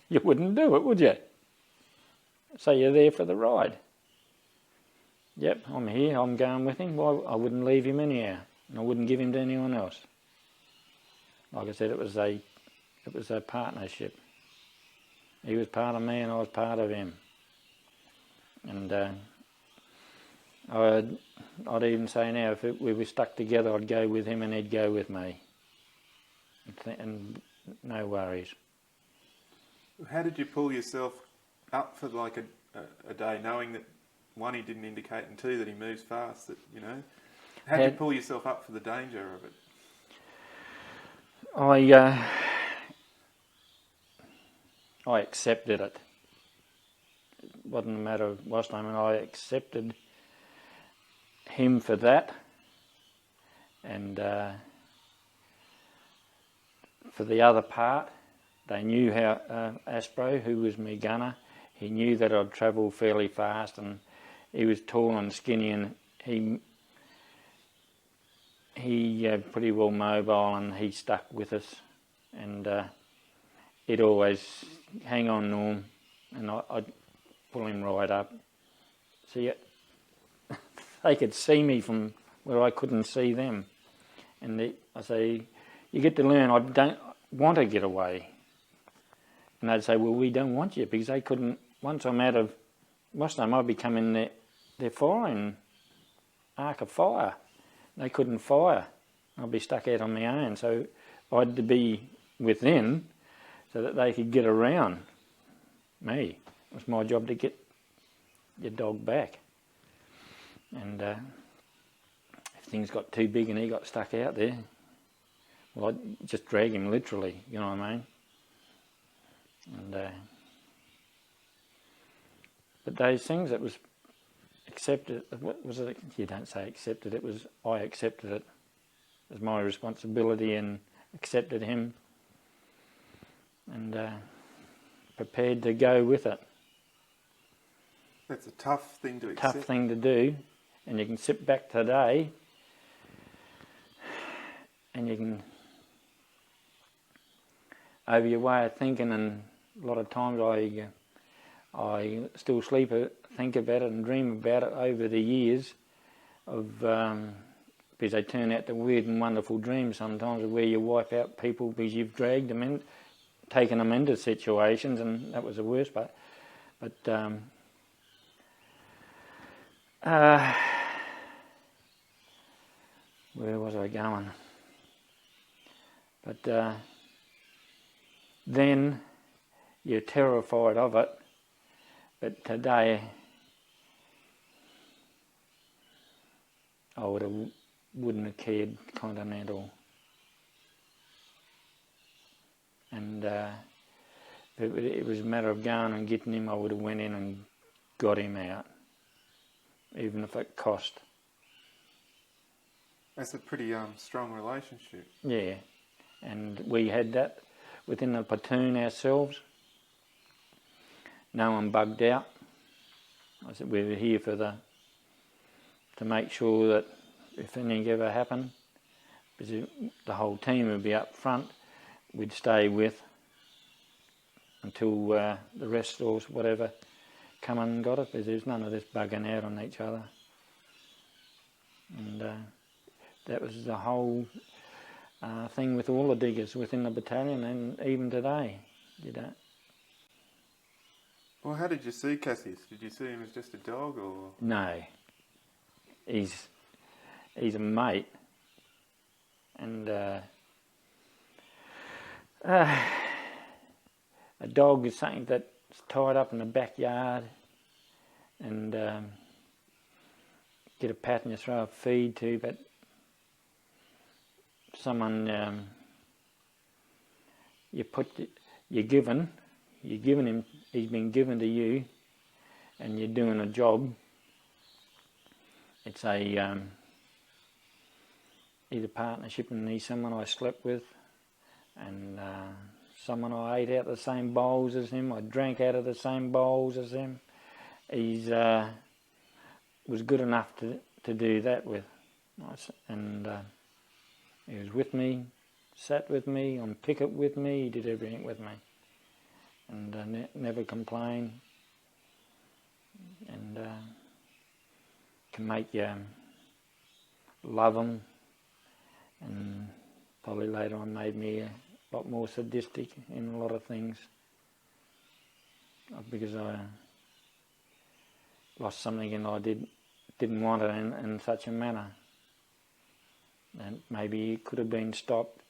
you wouldn't do it, would you? So you're there for the ride. Yep, I'm here, I'm going with him. Well, I wouldn't leave him anyhow, and I wouldn't give him to anyone else. Like I said, it was a partnership. He was part of me and I was part of him. And I'd even say now, if we were stuck together, I'd go with him and he'd go with me. And no worries. How did you pull yourself up for like a day, knowing that one, he didn't indicate, and two, that he moves fast? That, you know, how did you pull yourself up for the danger of it? I accepted it. It wasn't a matter of last time, and I accepted him for that, and for the other part, they knew how Aspro, who was my gunner, he knew that I'd travel fairly fast, and he was tall and skinny, and he pretty well mobile, and he stuck with us, and he'd always hang on to him, and I'd pull him right up. See, they could see me from where I couldn't see them, and I say, you get to learn, I don't want to get away. And they'd say, well, we don't want you, because they couldn't, once I'm out of Mostam, I'd be coming their firing arc of fire. They couldn't fire. I'd be stuck out on my own, so I had to be with them so that they could get around me. It was my job to get your dog back. And if things got too big and he got stuck out there, well, I'd just drag him literally, you know what I mean? And but those things, it was accepted. What was it? You don't say accepted. It was I accepted it as my responsibility and accepted him, and prepared to go with it. That's a tough thing to accept. Tough thing to do, and you can sit back today, and you can, over your way of thinking, and a lot of times I still think about it and dream about it over the years of because they turn out to weird and wonderful dreams sometimes, where you wipe out people because you've dragged them in, taken them into situations, and that was the worst part. But where was I going? But then you're terrified of it. But today, I wouldn't have cared Continental. And if it was a matter of going and getting him, I would have went in and got him out, even if it cost. That's a pretty strong relationship. Yeah, and we had that within the platoon ourselves. No one bugged out. I said we were here to make sure that if anything ever happened, because the whole team would be up front, we'd stay with until the rest or whatever come and got it, because there's none of this bugging out on each other. And that was the whole thing with all the diggers within the battalion, and even today, you don't. Well, how did you see Cassius? Did you see him as just a dog, or...? No. He's a mate. And a dog is something that's tied up in the backyard and get a pat and you throw a feed to, but someone you're given him, he's been given to you, and you're doing a job. It's either partnership, and he's someone I slept with, and someone I ate out the same bowls as him, I drank out of the same bowls as him. He's was good enough to do that with, and he was with me, sat with me, on picket with me, he did everything with me. and never complain, and can make you love them, and probably later on made me a lot more sadistic in a lot of things, because I lost something and I didn't want it in such a manner, and maybe it could have been stopped,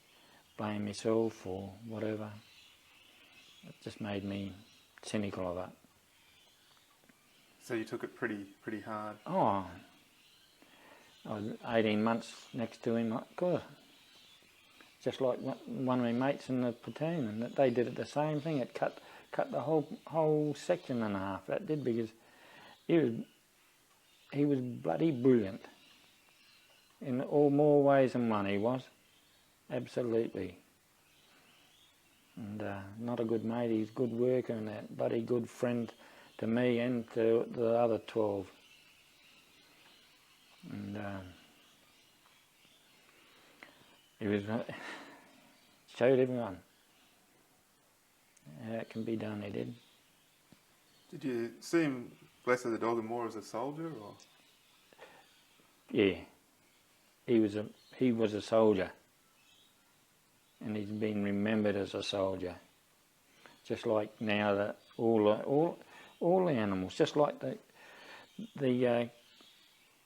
blame myself or whatever. It just made me cynical of it. So you took it pretty hard. Oh, I was 18 months next to him. God, just like one of my mates in the platoon, and they did it the same thing. It cut the whole section in half. That did, because he was bloody brilliant in all more ways than one. He was, absolutely. And not a good mate. He's a good worker and that bloody good friend to me and to the other 12. And he was showed everyone how it can be done. He did. Did you see him less as a dog and more as a soldier, or? Yeah, he was a soldier, and he's been remembered as a soldier. Just like now that all the animals, just like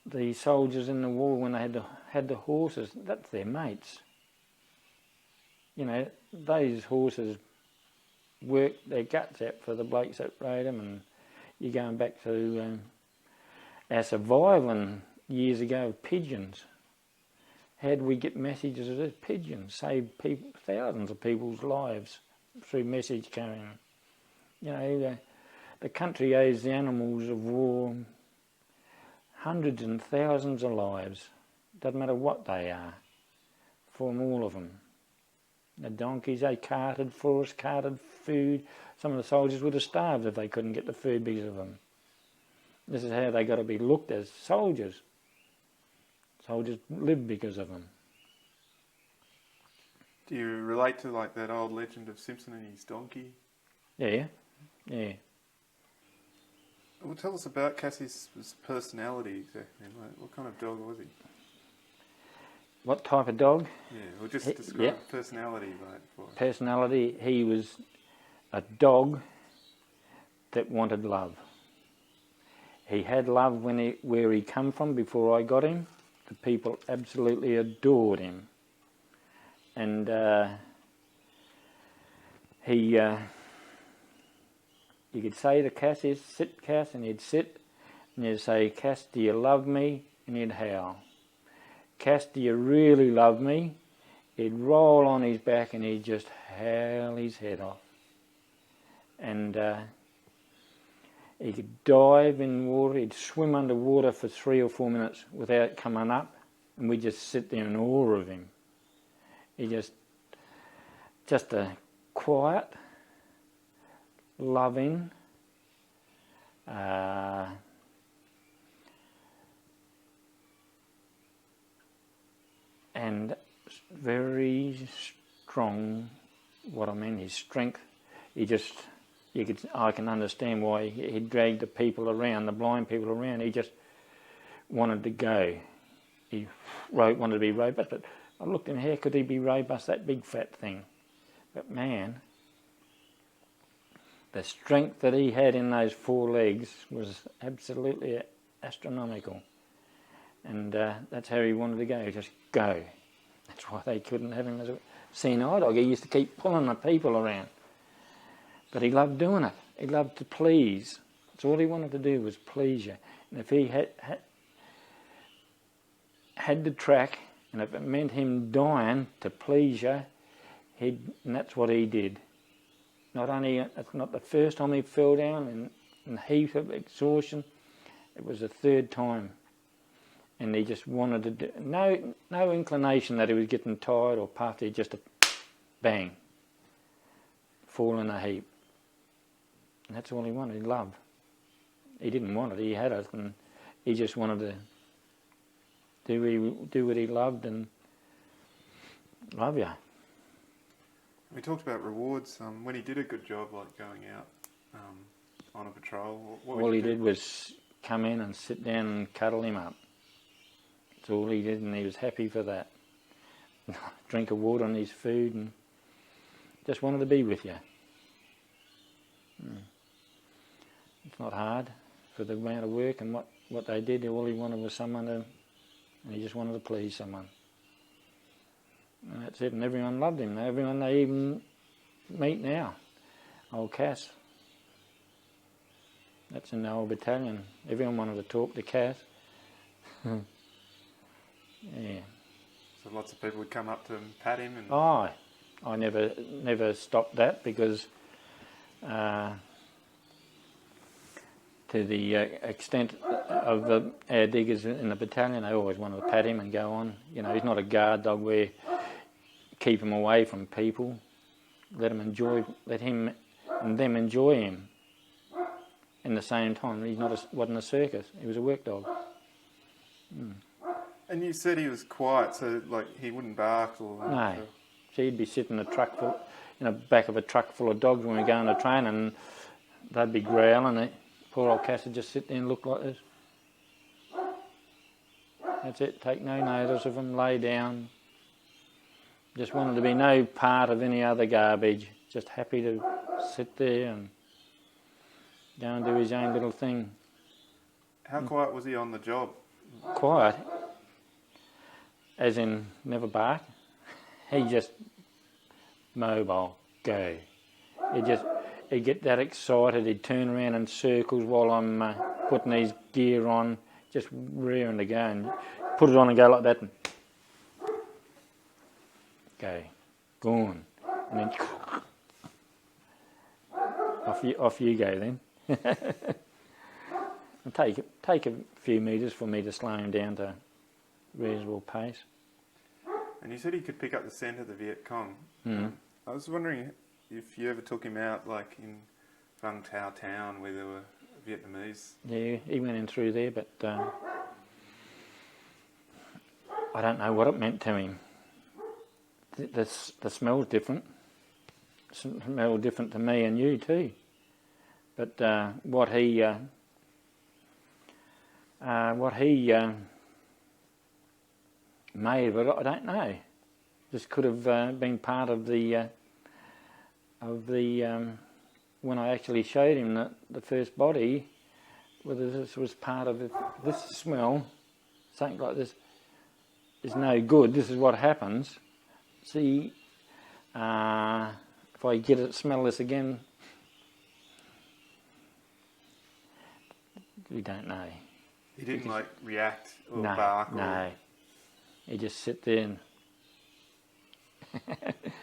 the soldiers in the war when they had the horses, that's their mates. You know, those horses worked their guts out for the blokes that rode them, and you're going back to our surviving years ago of pigeons. How did we get messages of this? Pigeons saved thousands of people's lives through message carrying. You know, the country owes the animals of war hundreds and thousands of lives. Doesn't matter what they are, from all of them. The donkeys they carted for us, carted food. Some of the soldiers would have starved if they couldn't get the food because of them. This is how they got to be looked as soldiers. Soldiers live because of them. Do you relate to like that old legend of Simpson and his donkey? Yeah. Well, tell us about Cassius' personality exactly. Like, what kind of dog was he? What type of dog? Yeah, well, just describe personality, like. For Personality, he was a dog that wanted love. He had love where he come from before I got him. The people absolutely adored him. And you could say to Cassius, sit Cass, and he'd sit, and you'd say, Cass, do you love me? And he'd howl. Cass, do you really love me? He'd roll on his back and he'd just howl his head off. And he could dive in water, he'd swim underwater for 3 or 4 minutes without coming up, and we'd just sit there in awe of him. He just a quiet, loving, and very strong. What I mean, his strength. I can understand why he dragged the people around, the blind people around. He just wanted to go. He wanted to be robust, but I looked at him, how could he be robust, that big fat thing? But man, the strength that he had in those 4 legs was absolutely astronomical. And that's how he wanted to go, just go. That's why they couldn't have him as a senile dog. He used to keep pulling the people around. But he loved doing it. He loved to please. That's all he wanted to do, was please you. And if he had the track, and if it meant him dying to please you, and that's what he did. Not only, it's not the first time he fell down in heat of exhaustion, it was the 3rd time. And he just wanted to do, no inclination that he was getting tired or puffed, he just bang, fall in a heap. And that's all he wanted, love. He didn't want it, he had it, and he just wanted to do what he loved and love you. We talked about rewards. When he did a good job, like going out on a patrol, what All would he you do? did was come in and sit down and cuddle him up. That's all he did, and he was happy for that. Drink of water and his food, and just wanted to be with you. It's not hard for the amount of work and what they did. All he wanted was someone to, and he just wanted to please someone. And that's it, and everyone loved him. Everyone they even meet now. Old Cass. That's in the old battalion. Everyone wanted to talk to Cass. Yeah. So lots of people would come up to him, pat him, and Oh, I never stopped that because to the extent of our diggers in the battalion, they always wanted to pat him and go on. You know, he's not a guard dog where keep him away from people. Let him and them enjoy him. In the same time, he wasn't a circus. He was a work dog. And you said he was quiet, so like he wouldn't bark or No. So he'd be sitting in the back of a truck full of dogs when we go on the train, and they'd be growling. Poor old Cass would just sit there and look like this. That's it. Take no notice of him. Lay down. Just wanted to be no part of any other garbage. Just happy to sit there and go and do his own little thing. How quiet was he on the job? Quiet. As in, never bark. He just mobile, go. He'd get that excited, he'd turn around in circles while I'm putting his gear on, just rearing to go, and put it on and go like that, and go, gone, and then off you go then. And take a few metres for me to slow him down to reasonable pace. And you said he could pick up the scent of the Viet Cong. Mm. I was wondering if you ever took him out, like in Vung town where there were Vietnamese. Yeah, he went in through there, but I don't know what it meant to him. The smell's different. Smell different to me and you too. But what he made of it, I don't know. This could have been part of the when I actually showed him the first body, whether this was part of this smell, something like this is no good. This is what happens. See, if I get it, smell this again, we don't know. He didn't like react or No, bark? no. He just sit there and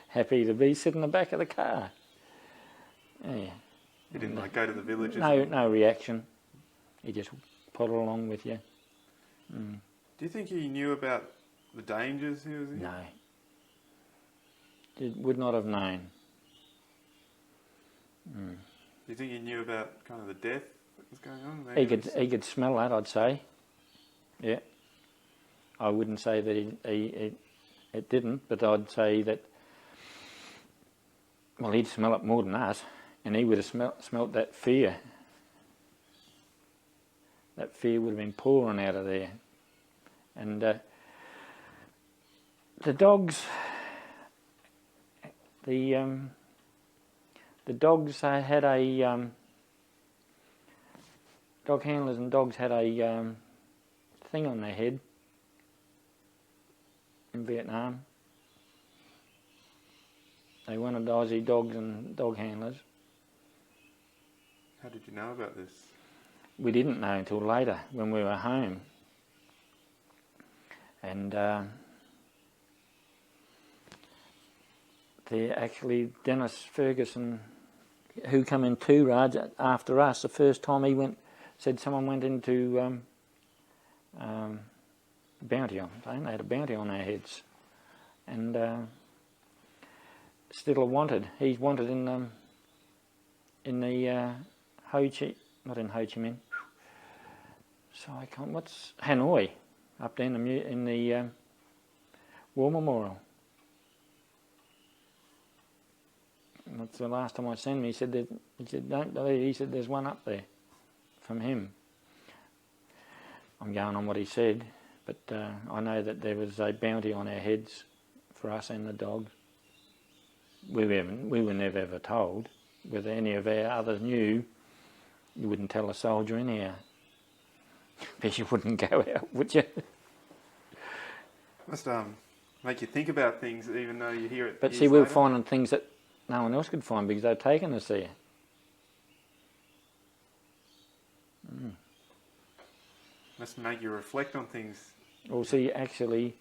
happy to be sitting in the back of the car. Yeah. He didn't like go to the village? No reaction. He just poddled along with you. Do you think he knew about the dangers he was in? No. He would not have known. Do you think he knew about kind of the death that was going on? He could smell that, I'd say. Yeah. I wouldn't say that it didn't, but I'd say that, well, he'd smell it more than us, and he would have smelt that fear. That fear would have been pouring out of there. And the dogs, the dogs had a, dog handlers and dogs had a thing on their head in Vietnam. They wanted Aussie dogs and dog handlers. How did you know about this? We didn't know until later when we were home. And Dennis Ferguson, who come in too, Raj, after us, the first time he went, said someone went into bounty on. They had a bounty on our heads, and still wanted. He's wanted in the Ho Chi, not in Ho Chi Minh. So I can't. What's Hanoi? Up there in the War Memorial. And that's the last time I seen him. He said, don't believe. He said, there's one up there from him. I'm going on what he said, but I know that there was a bounty on our heads for us and the dogs. We were never ever told. Whether any of our others knew, you wouldn't tell a soldier anyhow. But you wouldn't go out, would you? Must make you think about things, even though you hear it. But see, we were finding things that no one else could find because they'd taken us there. Must make you reflect on things. Well, see, actually,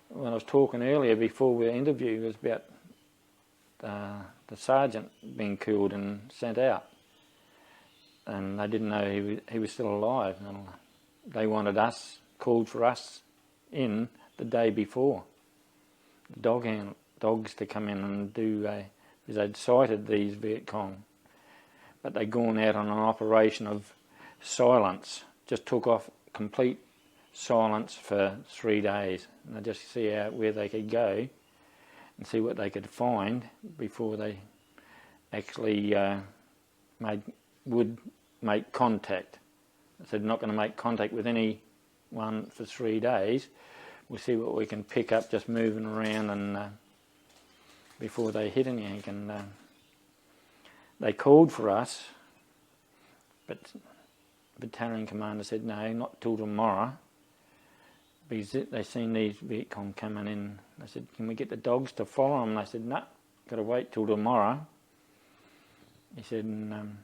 when I was talking earlier before the interview, it was about the sergeant being killed and sent out. And they didn't know he was still alive. And they wanted us, called for us in the day before. The dogs to come in and do, because they'd sighted these Viet Cong. But they'd gone out on an operation of silence, just took off complete silence for 3 days. And they just see where they could go and see what they could find before they actually would make contact. I said, not going to make contact with anyone for 3 days. We'll see what we can pick up just moving around and before they hit anything. And they called for us, but the battalion commander said, no, not till tomorrow. Because they seen these Viet Cong coming in. They said, can we get the dogs to follow them? And they said, no, got to wait till tomorrow. He said, and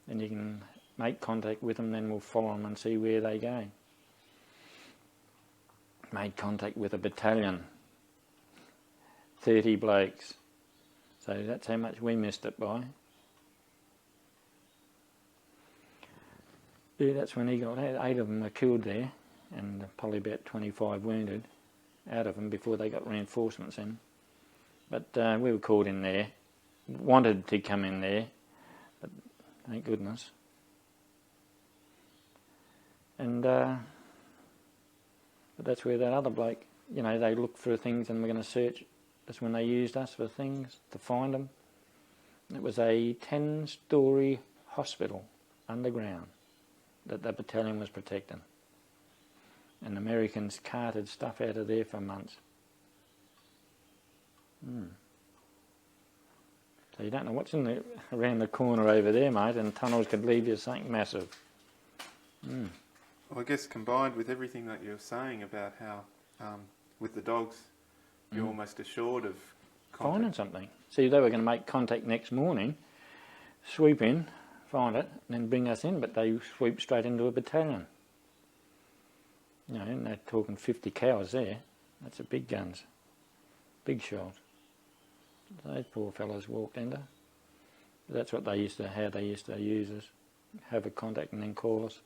you can make contact with them, then we'll follow them and see where they go. Made contact with a battalion, 30 blokes. So that's how much we missed it by. Yeah, that's when he got out. 8 of them were killed there, and probably about 25 wounded out of them before they got reinforcements in. But we were called in there, wanted to come in there, but thank goodness. And but that's where that other bloke, you know, they looked for things and were going to search. That's when they used us for things to find them. It was a 10-storey hospital underground that the battalion was protecting. And the Americans carted stuff out of there for months. So you don't know what's around the corner over there, mate, and tunnels could leave you something massive. Well, I guess combined with everything that you're saying about how, with the dogs, you're almost assured of contact. Finding something. See, they were going to make contact next morning, sweep in, find it, and then bring us in, but they sweep straight into a battalion. You know, and they're talking 50 cows there. That's a big guns, big shells. Those poor fellows walked into. That's what how they used to use us, have a contact and then call us.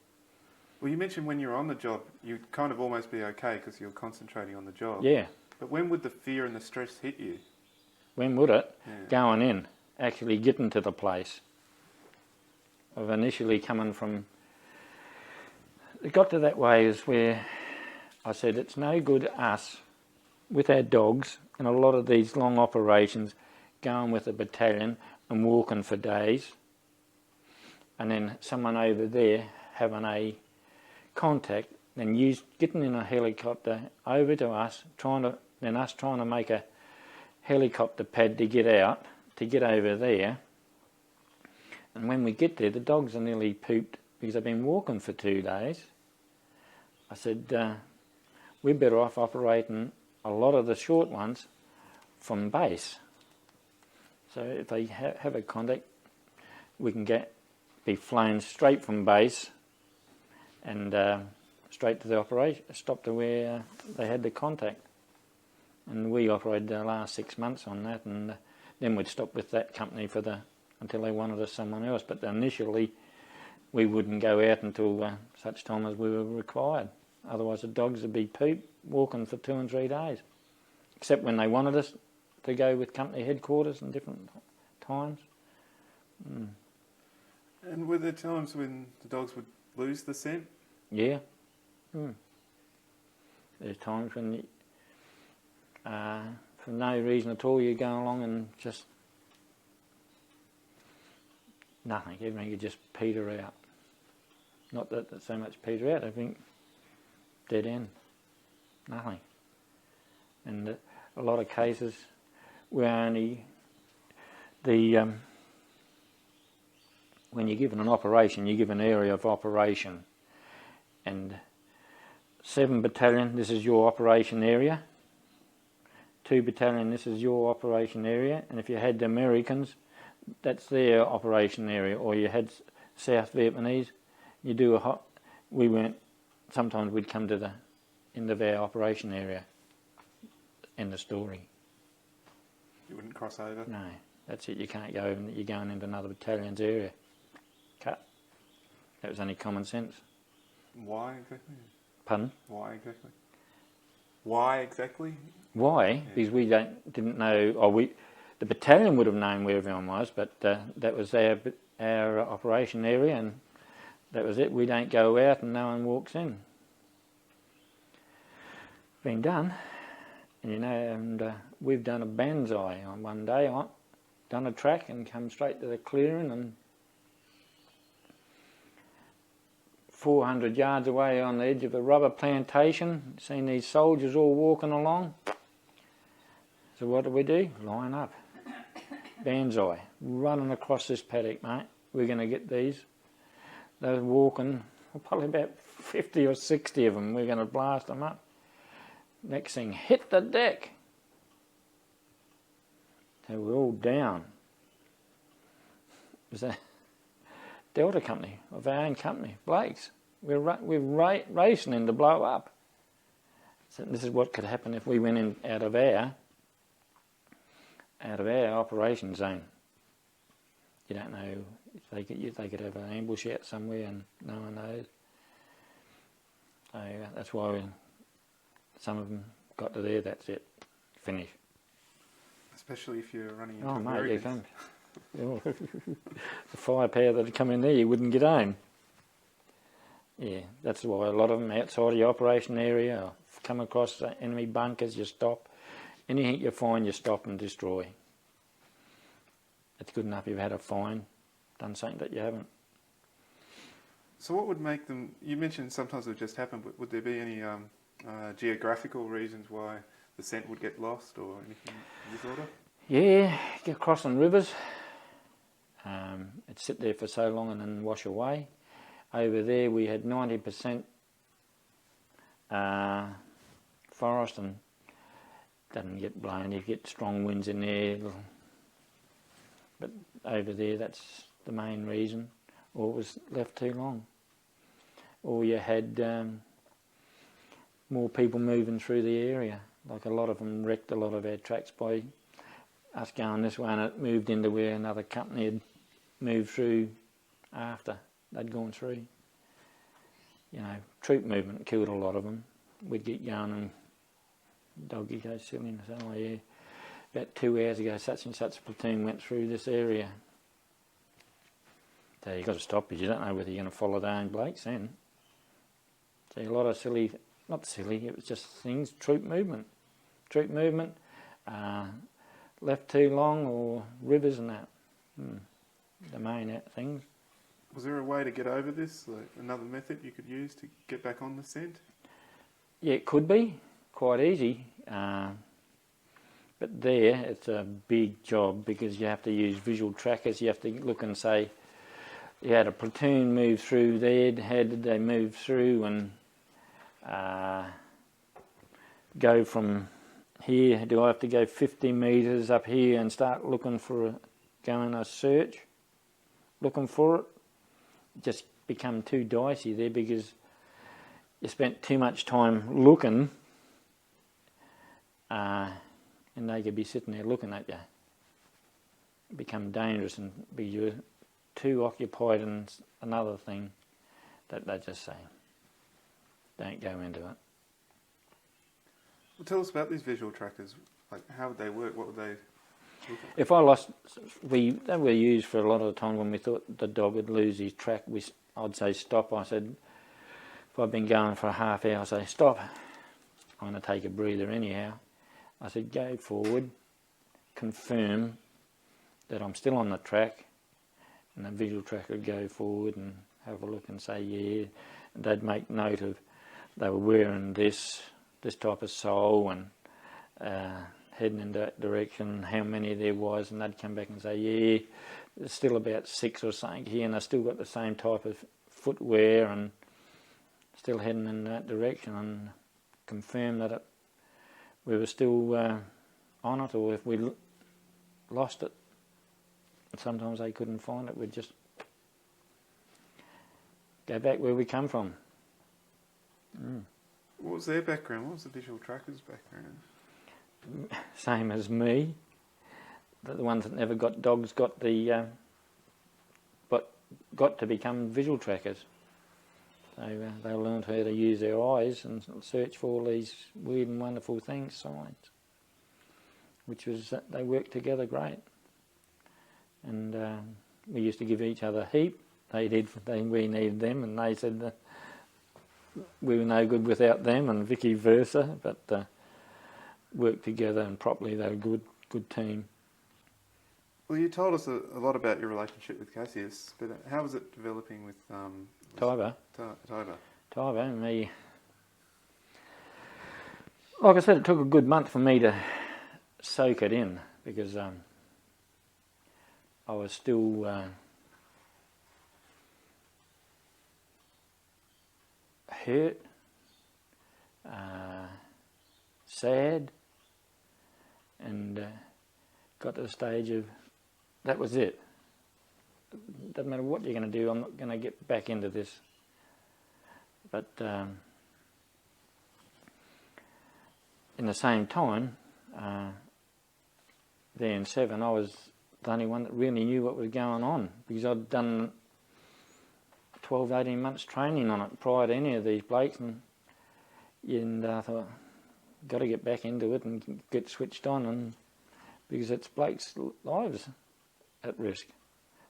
Well, you mentioned when you're on the job, you'd kind of almost be okay because you're concentrating on the job. Yeah. But when would the fear and the stress hit you? When would it? Yeah. Going in, actually getting to the place. Of initially coming from... It got to that way is where I said it's no good us, with our dogs, in a lot of these long operations, going with a battalion and walking for days, and then someone over there having a contact, then getting in a helicopter over to us, trying to make a helicopter pad to get out, to get over there. And when we get there, the dogs are nearly pooped because they've been walking for 2 days. I said, we're better off operating a lot of the short ones from base. So if they have a contact, we can be flown straight from base and straight to the operation, stop to where they had the contact. And we operated the last 6 months on that, and then we'd stop with that company until they wanted us someone else. But initially, we wouldn't go out until such time as we were required. Otherwise, the dogs would be walking for 2 and 3 days. Except when they wanted us to go with company headquarters in different times. And were there times when the dogs would lose the scent? Yeah. There's times when, for no reason at all, you go along and just nothing. Everything could just peter out. Not that so much peter out, I think dead end. Nothing. And a lot of cases where only when you're given an operation, you give an area of operation. And 7 Battalion, this is your operation area. 2 Battalion, this is your operation area. And if you had the Americans, that's their operation area. Or you had South Vietnamese, you do sometimes we'd come to the end of our operation area. End of story. You wouldn't cross over? No, that's it. You can't go, you're going into another battalion's area. Cut. That was only common sense. Why exactly? Pardon? Why exactly? Why exactly? Why? Yeah. Because we didn't know, the battalion would have known where everyone was, but that was our operation area, and that was it. We don't go out and no one walks in. Been done. And we've done a banzai on one day. I've done a track and come straight to the clearing, and 400 yards away on the edge of a rubber plantation, seen these soldiers all walking along. So what do? Line up. Banzai. Running across this paddock, mate. We're going to get these. They're walking, probably about 50 or 60 of them. We're going to blast them up. Next thing, hit the deck. So we're all down. It was a Delta company, of our own company, Blake's. We're racing in to blow up. So this is what could happen if we went in out of our operation zone. You don't know if they could have an ambush out somewhere and no one knows. So that's why some of them got to there, that's it, finish. Especially if you're running into Americans. Mate, the firepower that'd come in there, you wouldn't get home. Yeah, that's why a lot of them outside of your operation area, or come across enemy bunkers, you stop. Anything you find, you stop and destroy. It's good enough you've had a fine, done something that you haven't. So what would make them, you mentioned sometimes it would just happen, but would there be any geographical reasons why the scent would get lost or anything of this order? Yeah, get crossing rivers. It'd sit there for so long and then wash away. Over there we had 90% forest, and doesn't get blown. You get strong winds in there. But over there, that's the main reason. Or it was left too long. Or you had more people moving through the area. Like a lot of them wrecked a lot of our tracks by us going this way, and it moved into where another company had moved through after they'd gone through. You know, troop movement killed a lot of them. We'd get going and doggy goes silly and say, oh yeah, about 2 hours ago such and such platoon went through this area. So you've got to stop because you don't know whether you're going to follow their own Blakes then. So a lot of silly, not silly, it was just things, troop movement, left too long, or rivers and that, the main things. Was there a way to get over this, like another method you could use to get back on the scent? Yeah, it could be, quite easy, but there it's a big job because you have to use visual trackers. You have to look and say, you had a platoon move through there, how did they move through, and go from here, do I have to go 50 metres up here and start looking for going a search, looking for it? Just become too dicey there because you spent too much time looking, and they could be sitting there looking at you. It become dangerous and be you're too occupied in another thing that they just say, don't go into it. Well, tell us about these visual trackers. Like, how would they work? What would they look at? If I lost, they were used for a lot of the time when we thought the dog would lose his track. I'd say stop. I said, if I've been going for a half hour, I say stop. I'm going to take a breather anyhow. I said go forward, confirm that I'm still on the track, and the visual tracker would go forward and have a look and say, yeah, and they'd make note of they were wearing this type of sole and heading in that direction, how many there was, and they'd come back and say, yeah, there's still about 6 or something here, and I still got the same type of footwear and still heading in that direction, and confirm that we were still on it, or if we lost it, and sometimes they couldn't find it, we'd just go back where we come from. What was their background? What was the visual tracker's background? Same as me. The ones that never got dogs got the got to become visual trackers. So they learned how to use their eyes and search for all these weird and wonderful things, signs, which was they worked together great. And we used to give each other a heap. We needed them, and they said that we were no good without them, and vice versa. But worked together, and properly they were a good team. Well, you told us a lot about your relationship with Cassius, but how was it developing with Tiber and me. Like I said, it took a good month for me to soak it in, because I was still hurt, sad, and got to the stage of that was it. Doesn't matter what you're going to do, I'm not going to get back into this. But in the same time, there in 7, I was the only one that really knew what was going on, because I'd done 12, 18 months training on it prior to any of these blokes, and I thought, got to get back into it and get switched on, and because it's blokes' lives at risk,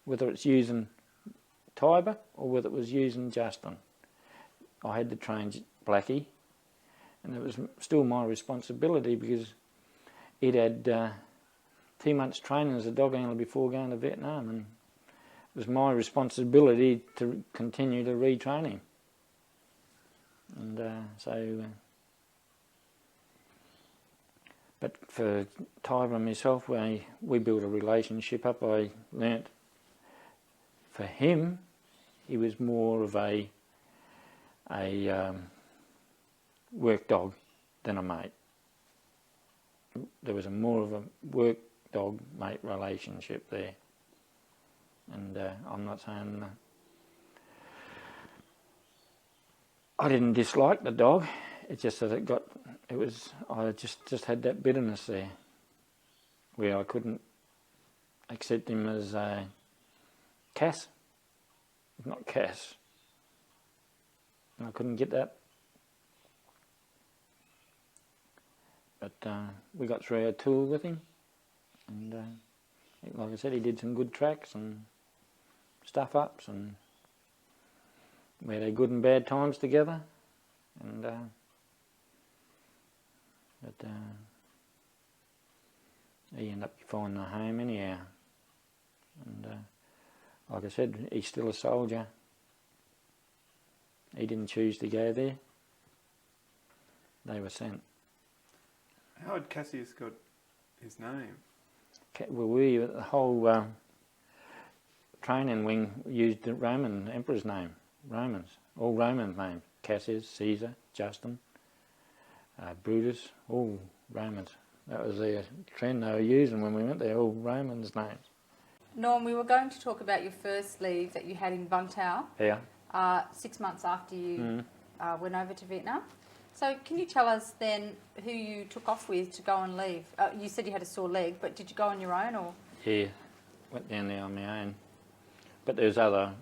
whether it's using Tiber or whether it was using Justin. I had to train Blackie, and it was still my responsibility, because he'd had 2 months training as a dog handler before going to Vietnam, and it was my responsibility to continue to retrain him. And but for Tiber and myself, we built a relationship up. I learnt for him, he was more of a work dog than a mate. There was more of a work dog mate relationship there, and I'm not saying I didn't dislike the dog. It's just that I just had that bitterness there, where I couldn't accept him as Cass, not Cass. And I couldn't get that. But we got through our tour with him, and like I said, he did some good tracks and stuff ups, and we had our good and bad times together, and he ended up finding a home anyhow. And like I said, he's still a soldier. He didn't choose to go there. They were sent. How had Cassius got his name? Well, the whole training wing used the Roman emperor's name. Romans, all Roman names. Cassius, Caesar, Justin, Brutus, all Romans. That was their trend they were using when we went there, all Romans' names. Norm, we were going to talk about your first leave that you had in Vung. Yeah. 6 months after you went over to Vietnam. So can you tell us then who you took off with to go and leave? You said you had a sore leg, but did you go on your own or? Yeah, went down there on my own. But there's other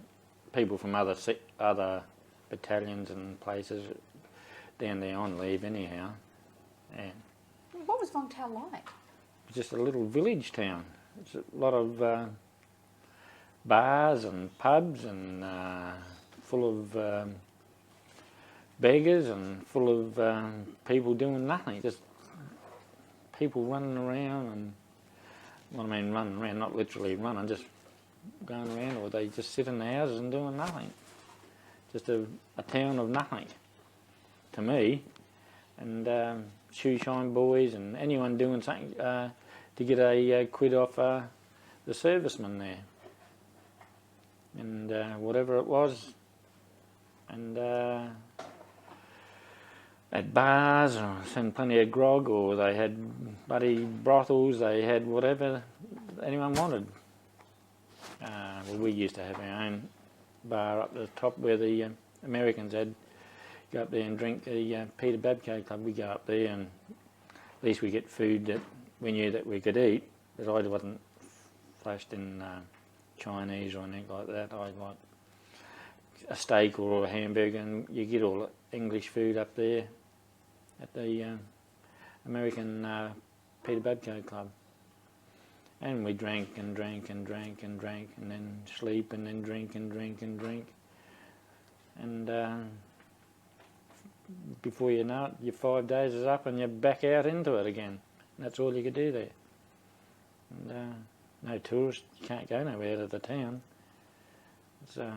people from other battalions and places down there on leave anyhow. Yeah. What was Vung like? It's just a little village town. It's a lot of bars and pubs and full of beggars and full of people doing nothing. Just people running around, and well, I mean running around, not literally running, just going around, or they just sit in the houses and doing nothing. Just a town of nothing, to me. And shoe shine boys and anyone doing something to get a quid off the servicemen there. And whatever it was. And at bars, or send plenty of grog, or they had bloody brothels, they had whatever anyone wanted. Well, we used to have our own bar up the top where the Americans had. Go up there and drink the Peter Babco Club. We go up there and at least we get food that we knew that we could eat, but I wasn't flashed in Chinese or anything like that. I like a steak or a hamburger, and you get all the English food up there at the American Peter Babco Club. And we drank and drank and drank and drank, and then sleep and then drink and drink and drink. And before you know it, your 5 days is up and you're back out into it again. And that's all you could do there. And no tourists, you can't go nowhere out of the town. So,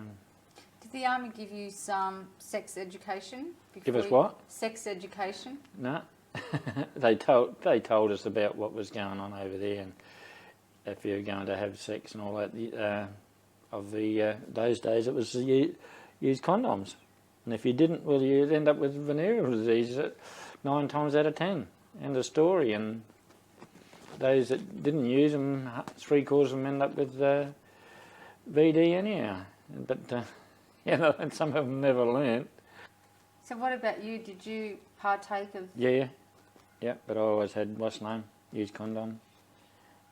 Did the army give you some sex education? Give us what? Sex education? No. they told us about what was going on over there, and if you were going to have sex and all that. Those days it was use condoms. And if you didn't, well, you'd end up with venereal disease 9 times out of 10. End of story. And those that didn't use them, 3/4 of them end up with VD anyhow. But, and some of them never learnt. So what about you? Did you partake of... Yeah, but I always had, what's the name, use condom.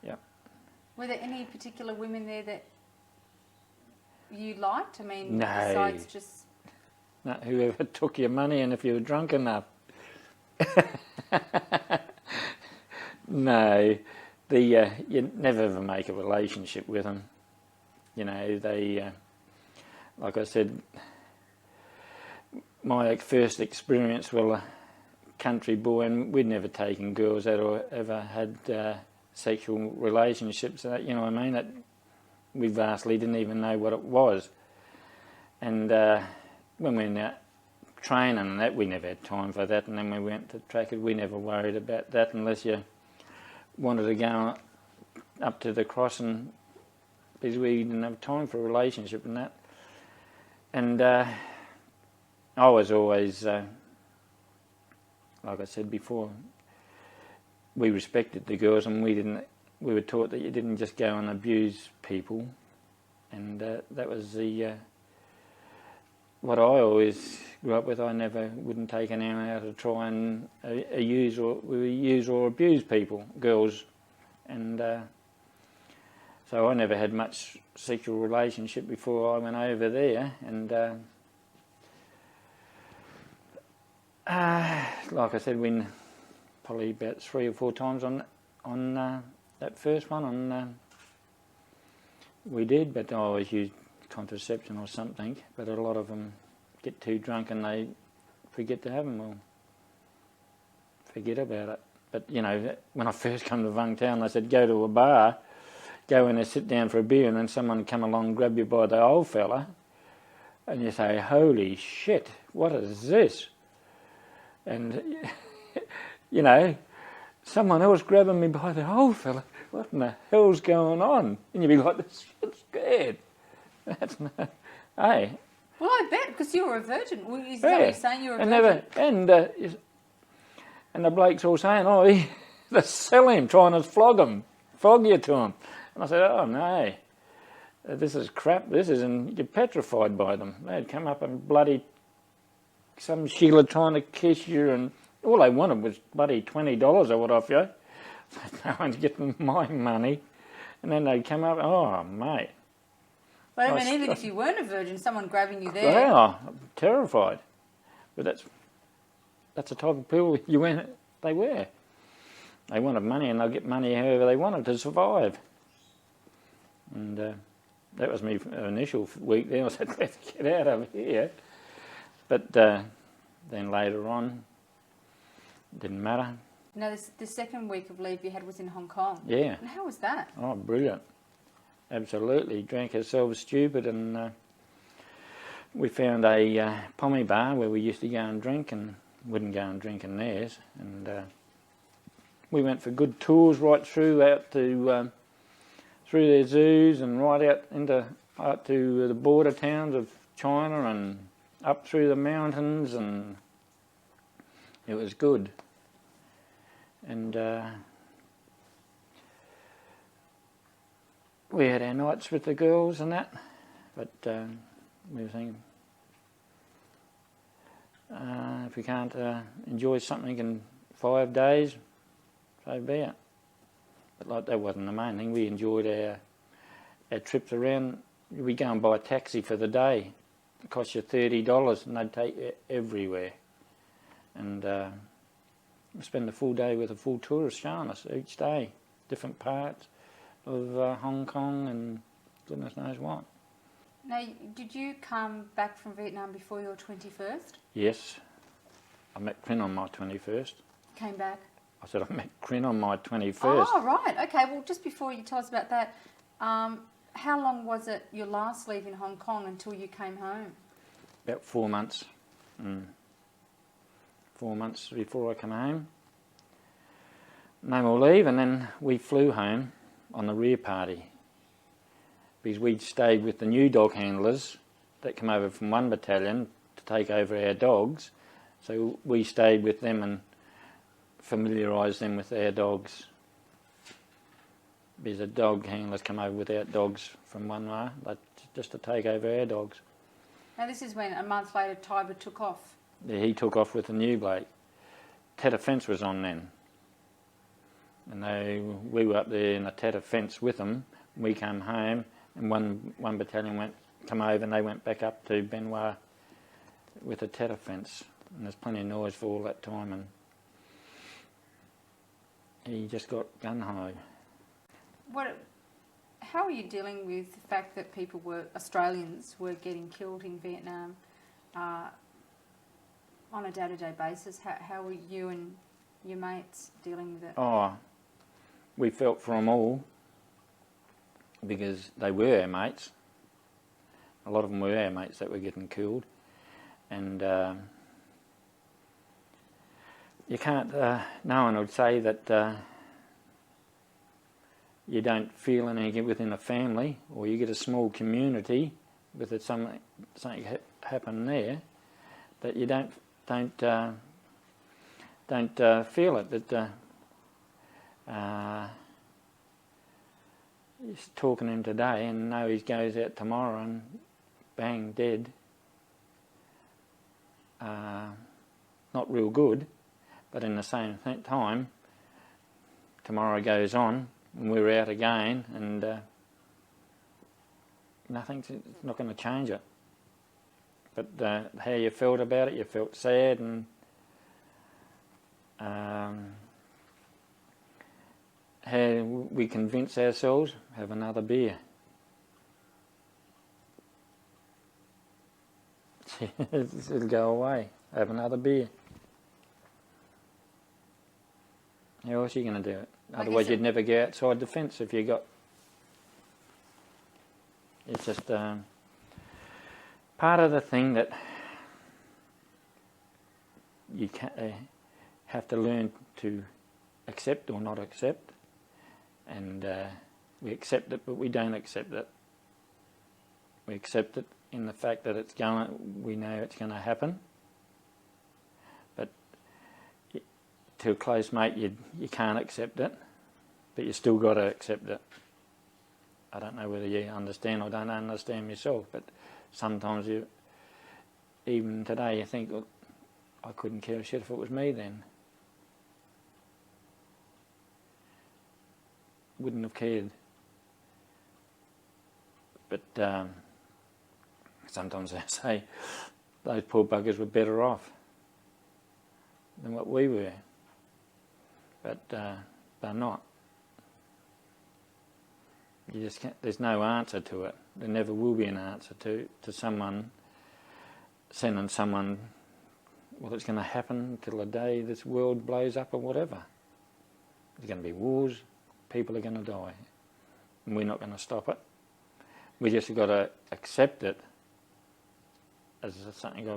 Yeah. Were there any particular women there that you liked? I mean, no. besides just... No, whoever took your money and if you were drunk enough. No, you never ever make a relationship with them. You know, they, like I said, my first experience, well, a country boy, and we'd never taken girls out or ever had sexual relationships, you know what I mean? That we vastly didn't even know what it was. And when we were out training and that, we never had time for that. And then we went to trackers, we never worried about that unless you wanted to go up to the crossing, because we didn't have time for a relationship and that. And I was always, like I said before, we respected the girls, and we were taught that you didn't just go and abuse people, and that was the what I always grew up with. I never wouldn't take an hour out to try and use or abuse people, girls, and so I never had much sexual relationship before I went over there, and like I said, we probably about 3 or 4 times on that first one. We did, but I always used contraception or something. But a lot of them get too drunk and they forget to have them. Well, forget about it. But you know, when I first come to Vung town, they said go to a bar, go in and sit down for a beer, and then someone come along and grab you by the old fella, and you say, "Holy shit, what is this?" And you know, someone else grabbing me by the old fella. What in the hell's going on? And you'd be like, "This shit's scared." That's not, hey. Well, I bet, because you were a virgin. Is that what you're saying? You were a virgin? And the bloke's all saying, "Oh, they sell him, trying to flog you to him." And I said, "Oh no, this is crap. This is," and you're petrified by them. They'd come up and bloody some Sheila trying to kiss you, and all they wanted was bloody $20 or what off you. No one's getting my money. And then they'd come up, "Oh, mate." But I mean, even if you weren't a virgin, someone grabbing you there... Yeah, I'm terrified. But that's the type of people they were. They wanted money, and they'll get money however they wanted to survive. And that was my initial week there. I said, "Let's get out of here." But then later on, didn't matter. No, the second week of leave you had was in Hong Kong. Yeah. And how was that? Oh, brilliant. absolutely. Drank ourselves stupid, and we found a pommy bar where we used to go and drink, and wouldn't go and drink in theirs. And we went for good tours right through out to through their zoos and right out to the border towns of China and up through the mountains, and it was good. And we had our nights with the girls and that, but we were thinking, if we can't enjoy something in 5 days, so be it. But like, that wasn't the main thing. We enjoyed our trips around. We go and buy a taxi for the day. It cost you $30, and they'd take you everywhere. And spend a full day with a full tourist showing us each day different parts of Hong Kong and goodness knows what. Now, did you come back from Vietnam before your 21st? Yes, I met Quinn on my 21st. Came back? I said I met Quinn on my 21st. Oh, right. Okay, well, just before you tell us about that, how long was it your last leave in Hong Kong until you came home? About 4 months. 4 months before I came home. No more leave, and then we flew home on the rear party, because we'd stayed with the new dog handlers that came over from one battalion to take over our dogs. So we stayed with them and familiarised them with our dogs. Because the dog handlers come over without dogs from one way, just to take over our dogs. Now, this is when a month later Tiber took off. Yeah, he took off with the new bloke. Tatter fence was on then. And we were up there in a tatter fence with them. We came home, and one battalion come over, and they went back up to Benoit with a tatter fence. And there's plenty of noise for all that time, and he just got gun-ho. How are you dealing with the fact that Australians were getting killed in Vietnam on a day-to-day basis? How were you and your mates dealing with it? Oh, we felt for them all, because they were our mates. A lot of them were our mates that were getting killed. And you can't, no one would say that you don't feel anything within a family, or you get a small community with something happen there, that you don't feel it. That he's talking to him today, and know he goes out tomorrow and bang, dead. Not real good, but in the same time, tomorrow goes on, and we're out again, and nothing's not going to change it. But how you felt about it, you felt sad, and how we convince ourselves, have another beer. It'll go away, have another beer. How else are you going to do it? Otherwise you'd never go outside the fence if you got... It's just part of the thing that you have to learn to accept or not accept. And we accept it, but we don't accept it. We accept it in the fact that we know it's going to happen. But to a close mate, you can't accept it, but you still got to accept it. I don't know whether you understand or don't understand yourself, but sometimes even today you think, well, I couldn't care a shit if it was me then. Wouldn't have cared. But sometimes I say those poor buggers were better off than what we were. But they're not. You just can't, there's no answer to it. There never will be an answer to someone sending someone, well, it's going to happen till the day this world blows up or whatever. There's going to be wars, people are going to die, and we're not going to stop it. We just got to accept it as something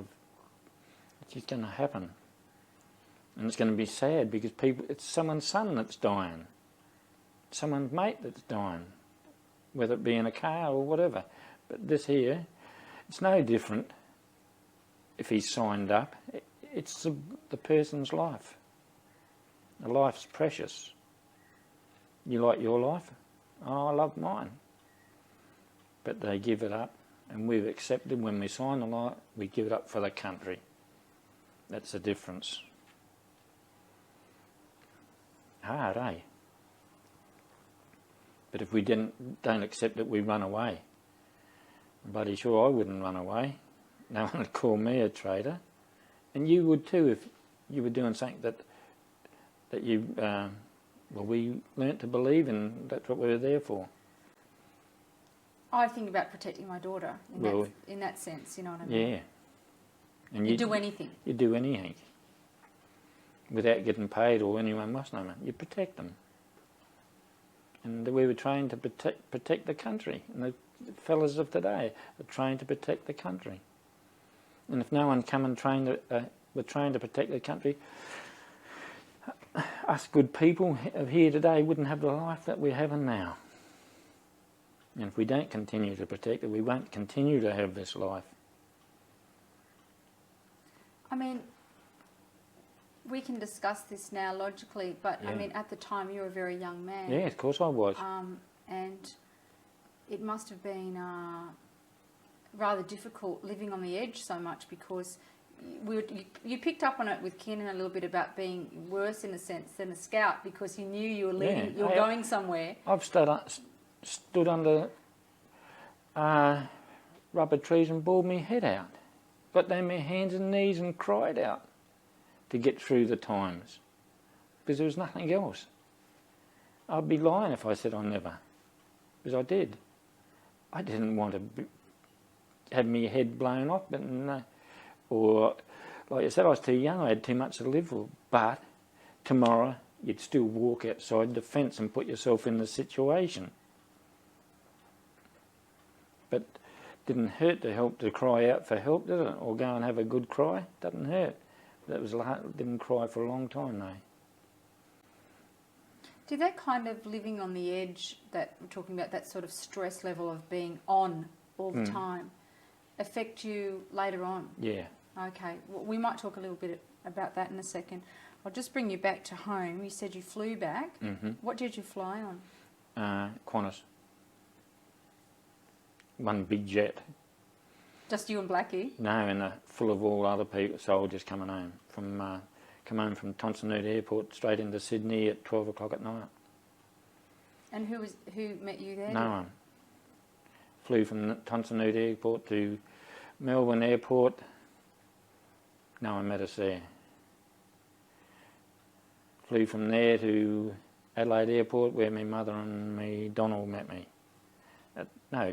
it's just going to happen. And it's going to be sad because it's someone's son that's dying, someone's mate that's dying, whether it be in a car or whatever. But this here, it's no different if he's signed up. It's the person's life. A life's precious. You like your life? Oh, I love mine. But they give it up, and we've accepted when we sign the law, we give it up for the country. That's the difference. Hard, eh? But if we don't accept it, we run away. I'm bloody sure I wouldn't run away. No one would call me a traitor. And you would too if you were doing something that you, we learnt to believe in. That's what we were there for. I think about protecting my daughter in that sense, you know what I mean? Yeah. And you'd do anything. You'd do anything. Without getting paid or anyone must know it. You protect them. And we were trained to protect the country. And the fellas of today are trained to protect the country. And if no one come and were trained to protect the country, us good people of here today wouldn't have the life that we're having now. And if we don't continue to protect it, we won't continue to have this life. I mean, we can discuss this now logically, but Yeah. I mean, at the time you were a very young man. Yeah, of course I was. And it must have been rather difficult living on the edge so much because you picked up on it with Kiernan a little bit about being worse in a sense than a scout because you knew you were leaving, you were going somewhere. I've stood under rubber trees and bawled my head out. Got down my hands and knees and cried out to get through the times because there was nothing else. I'd be lying if I said I never, because I did. I didn't want to have my head blown off, but or like I said, I was too young, I had too much to live for. But tomorrow you'd still walk outside the fence and put yourself in the situation. But didn't hurt to cry out for help, did it? Or go and have a good cry. Doesn't hurt. Didn't cry for a long time, though. Did that kind of living on the edge that we're talking about, that sort of stress level of being on all the time, affect you later on? Yeah. Okay. Well, we might talk a little bit about that in a second. I'll just bring you back to home. You said you flew back. Mm-hmm. What did you fly on? Qantas. One big jet. Just you and Blackie? No, and full of all other people, soldiers coming home. Come home from Tonsanute Airport straight into Sydney at 12 o'clock at night. And who met you there? No one. Flew from Tonsanute Airport to Melbourne Airport. No one met us there. Flew from there to Adelaide Airport where my mother and me Donald met me.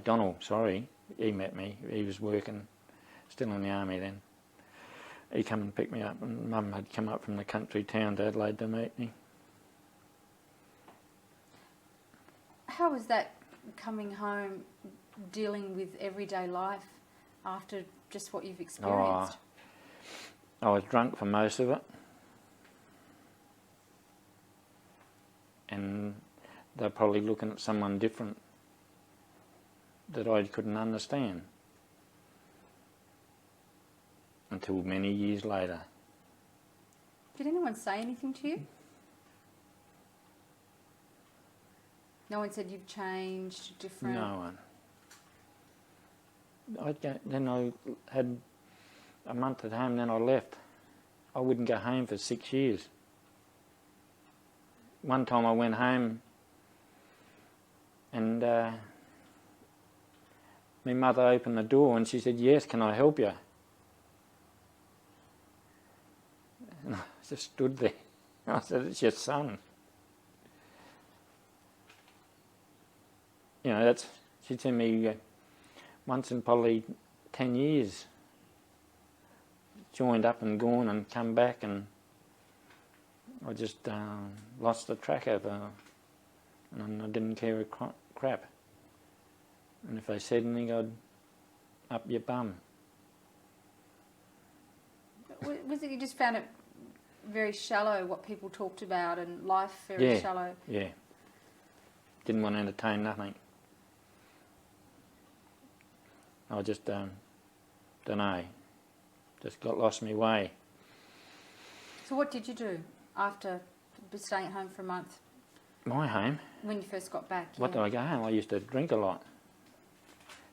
Donald, sorry, he met me. He was working, still in the army then. He come and picked me up, and Mum had come up from the country town to Adelaide to meet me. How was that coming home, dealing with everyday life after just what you've experienced? I was drunk for most of it. And they're probably looking at someone different that I couldn't understand until many years later. Did anyone say anything to you? No one said you've changed, different? No one. Then I had a month at home, then I left. I wouldn't go home for 6 years. One time I went home and my mother opened the door and she said, "Yes, can I help you?" And I just stood there. I said, "It's your son." You know, she told me once in probably 10 years. Joined up and gone and come back, and I just lost the track of her, and I didn't care a crap. And if they said anything, I'd up your bum. Was it you just found it very shallow, what people talked about, and life very shallow? Yeah. Didn't want to entertain nothing. I just don't know. Just got lost my way. So what did you do after staying at home for a month? My home? When you first got back? What did I go home? I used to drink a lot.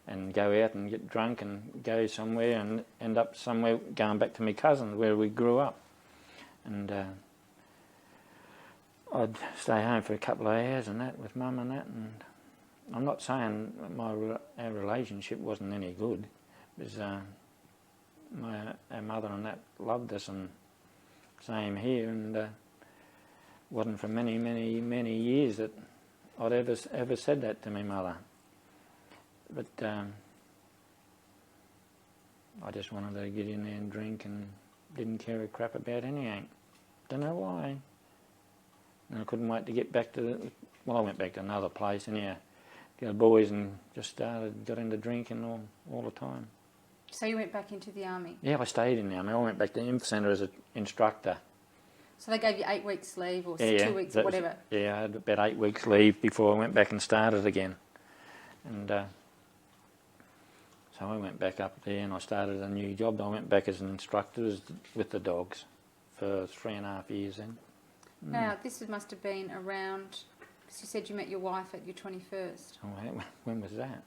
And go out and get drunk and go somewhere and end up somewhere going back to my cousins where we grew up. And I'd stay home for a couple of hours and that with Mum and that. And I'm not saying our relationship wasn't any good, because our mother and that loved us, and same here. And wasn't for many, many, many years that I'd ever said that to my mother. But I just wanted to get in there and drink and didn't care a crap about anything. Don't know why. And I couldn't wait to get back to I went back to another place anyhow. The boys and just got into drinking all the time. So you went back into the army? Yeah, I stayed in the army. I went back to the Inf Centre as an instructor. So they gave you 8 weeks leave or 2 weeks or whatever? I had about 8 weeks leave before I went back and started again. And so I went back up there and I started a new job. I went back as an instructor with the dogs for 3.5 years then. Now, this must have been around, because you said you met your wife at your 21st. Oh, when was that?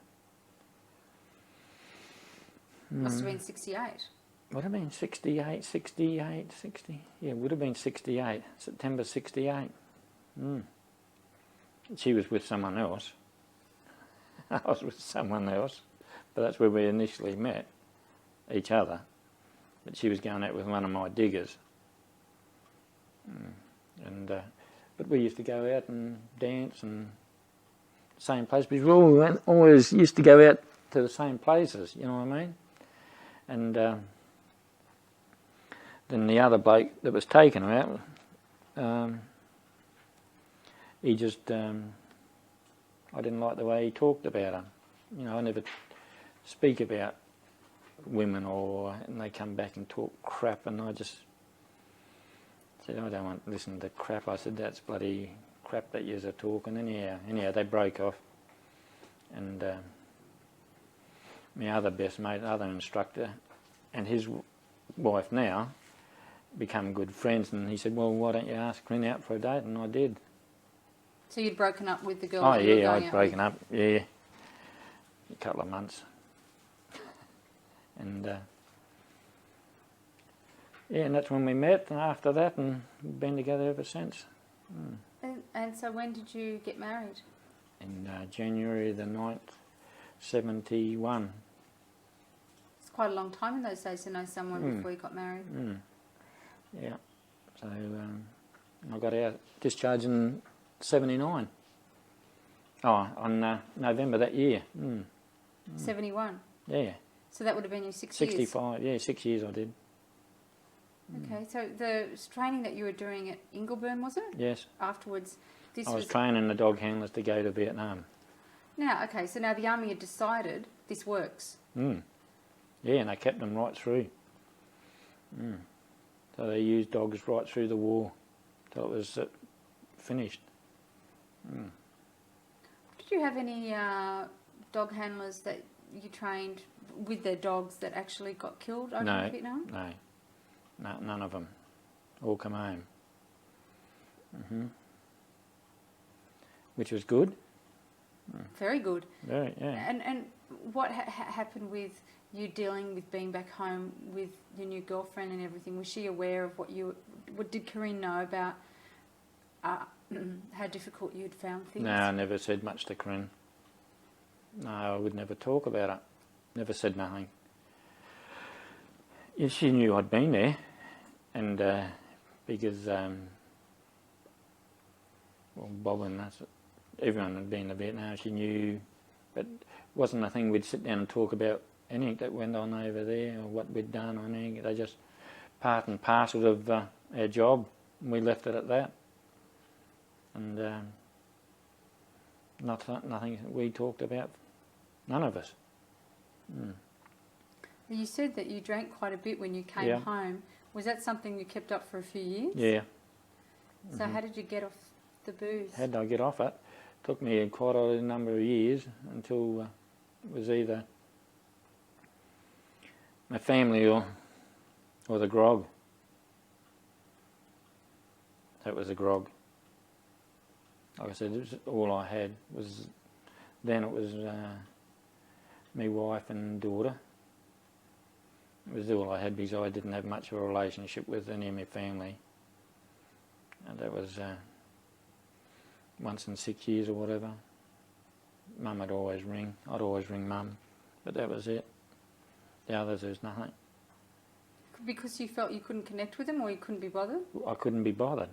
Must have been 68. Would have been 68, 60. Yeah, it would have been 68, September 68. She was with someone else. I was with someone else, but that's where we initially met each other. But she was going out with one of my diggers. But we used to go out and dance and same place, because we always used to go out to the same places, you know what I mean? And then the other bloke that was taking her out, he just, I didn't like the way he talked about her. You know, I never speak about women and they come back and talk crap, and I just said, I don't want to listen to crap. I said, that's bloody crap that yous are talking. Anyhow, they broke off. And my other best mate, other instructor, and his wife now become good friends. And he said, well, why don't you ask Clint out for a date? And I did. So you'd broken up with the girl? Oh, yeah, I'd broken up, yeah. A couple of months. And and that's when we met, and after that, and we've been together ever since. And so when did you get married? In January the 9th, 71. It's quite a long time in those days to know someone before you got married. Yeah. So I got out, discharged in 79. Oh, on November that year. 71? Yeah. So that would have been your 6 years? 65, yeah, 6 years I did. Okay, so the training that you were doing at Ingleburn, was it? Yes. Afterwards, I was training the dog handlers to go to Vietnam. Now, okay, so now the army had decided this works. Yeah, and they kept them right through. So they used dogs right through the war till it was finished. Did you have any dog handlers that you trained with their dogs that actually got killed over in Vietnam? No, none of them. All come home. Which was good. Very good. Very, yeah. And what happened with you dealing with being back home with your new girlfriend and everything? Was she aware of what did Corinne know about how difficult you'd found things? No, I never said much to Corinne. No, I would never talk about it. Never said nothing. Yeah, she knew I'd been there, and because Bob and everyone had been to Vietnam, she knew, but it wasn't a thing we'd sit down and talk about anything that went on over there or what we'd done or anything. They just part and parcel of our job, and we left it at that. And nothing we talked about None of us. You said that you drank quite a bit when you came Yeah. home. Was that something you kept up for a few years? Yeah. So how did you get off the booze? How did I get off it? Took me quite a number of years until it was either my family or the grog. That was the grog. Like I said, it was all I had. Then it was my wife and daughter. It was all I had because I didn't have much of a relationship with any of my family. And that was once in 6 years or whatever. Mum would always ring. I'd always ring Mum. But that was it. The others, there was nothing. Because you felt you couldn't connect with them, or you couldn't be bothered? I couldn't be bothered.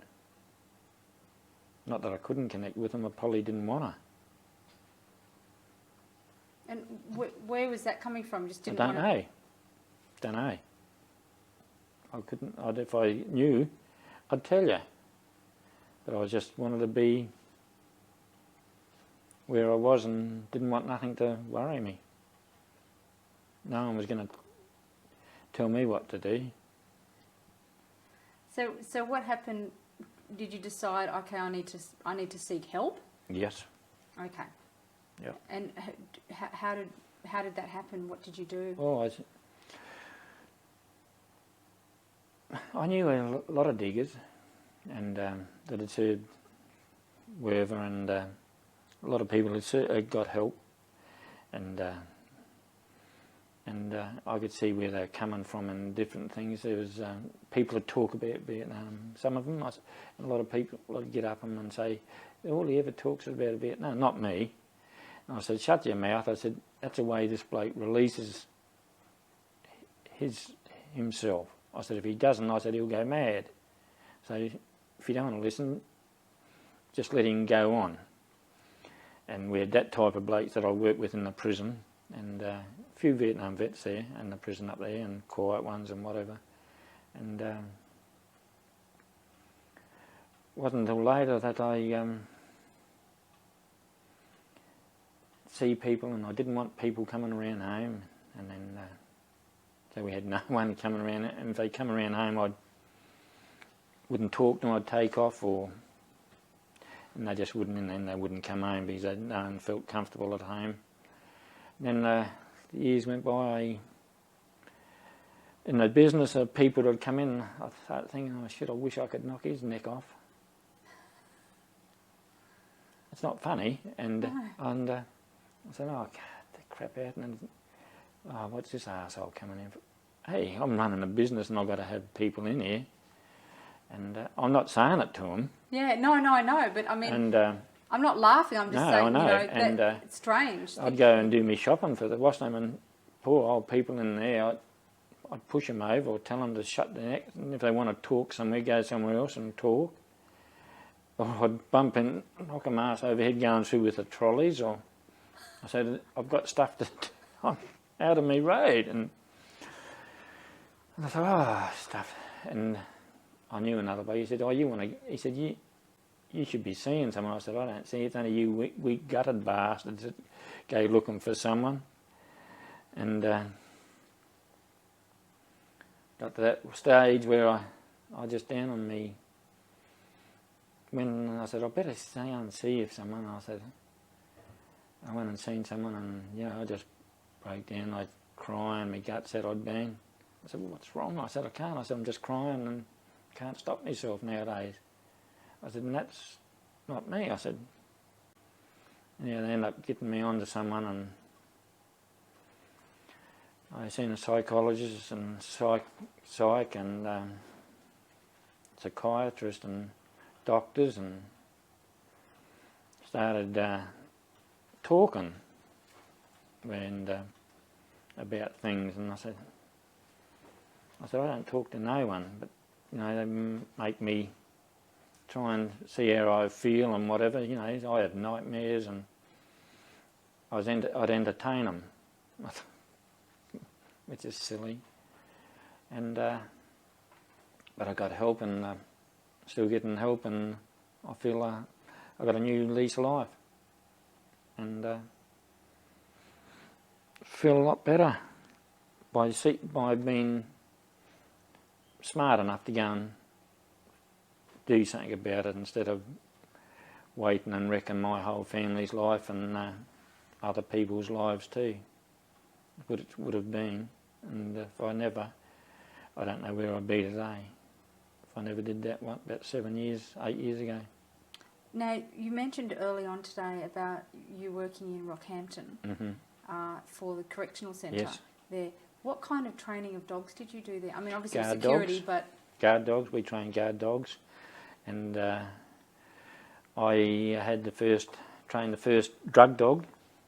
Not that I couldn't connect with them, I probably didn't want to. And where was that coming from? Just I didn't don't want know. Don't know. I couldn't. If I knew, I'd tell you. But I just wanted to be where I was and didn't want nothing to worry me. No one was going to tell me what to do. So what happened? Did you decide, okay, I need to seek help? Yes. Okay. Yeah. And how did that happen? What did you do? Oh, I knew a lot of diggers, and that had served wherever, and a lot of people had got help, and I could see where they were coming from and different things. There was people that talk about Vietnam. Some of them, a lot of people would get up and say, all he ever talks about Vietnam. Not me. And I said, shut your mouth. I said, that's the way this bloke releases himself. I said, if he doesn't, I said, he'll go mad. So if you don't want to listen, just let him go on. And we had that type of blokes that I worked with in the prison, and a few Vietnam vets there in the prison up there, and quiet ones and whatever. And wasn't until later that I see people, and I didn't want people coming around home, and then so we had no one coming around, and if they come around home I wouldn't talk to them, I'd take off, and they just wouldn't, and then they wouldn't come home because no one felt comfortable at home. And then years went by, in the business of people that would come in, I started thinking, oh shit, I wish I could knock his neck off. It's not funny, and I said, oh, get the crap out, and then, oh, what's this arsehole coming in for? Hey, I'm running a business and I've got to have people in here, and I'm not saying it to them. Yeah, no, I know, but I mean, and, I'm not laughing, I'm just saying, I know. You know, And, that it's strange. I'd go and do my shopping for the washroom, and poor old people in there, I'd push them over or tell them to shut their neck, and if they want to talk somewhere, go somewhere else and talk. Or I'd bump in, knock them arse overhead going through with the trolleys, or I said, I've got stuff to I'm out of my road, and I thought, oh, stuff. And I knew another boy, he said, he said, you should be seeing someone. I said, I don't see it, it's only you weak gutted bastards that go looking for someone. And got to that stage where I just down on me. When I said, I better stay and see if someone, I said, I went and seen someone, and I just broke down, I'd cry and my guts said I'd been. I said, well, what's wrong? I said, I can't. I said, I'm just crying and can't stop myself nowadays. I said, and that's not me. I said, they ended up getting me on to someone, and I seen a psychologist and psych and psychiatrist and doctors, and started talking about things. And I said, I don't talk to no one, but they make me try and see how I feel and whatever. I had nightmares, and I'd entertain them, which is silly. And but I got help, and still getting help, and I feel I got a new lease of life. And feel a lot better by being smart enough to go and do something about it instead of waiting and wrecking my whole family's life and other people's lives too. What it would have been, and if I don't know where I'd be today if I never did that. About 8 years ago. Now, you mentioned early on today about you working in Rockhampton for the correctional centre. Yes. There. What kind of training of dogs did you do there? I mean, obviously Guard security, dogs. but... Guard dogs, we train guard dogs. And I had trained the first drug dog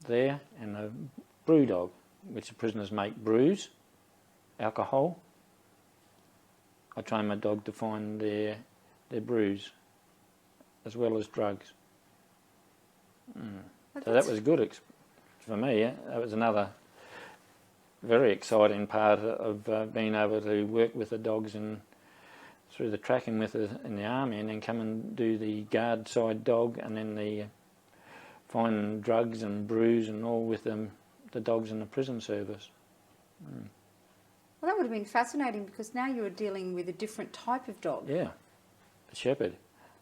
there and a brew dog, which the prisoners make brews, alcohol. I trained my dog to find their brews as well as drugs. So that was good for me. Yeah? That was another very exciting part of being able to work with the dogs and through the tracking with in the army, and then come and do the guard side dog, and then the finding drugs and brews and all with the dogs in the prison service. Well, that would have been fascinating because now you're dealing with a different type of dog. Yeah, a shepherd,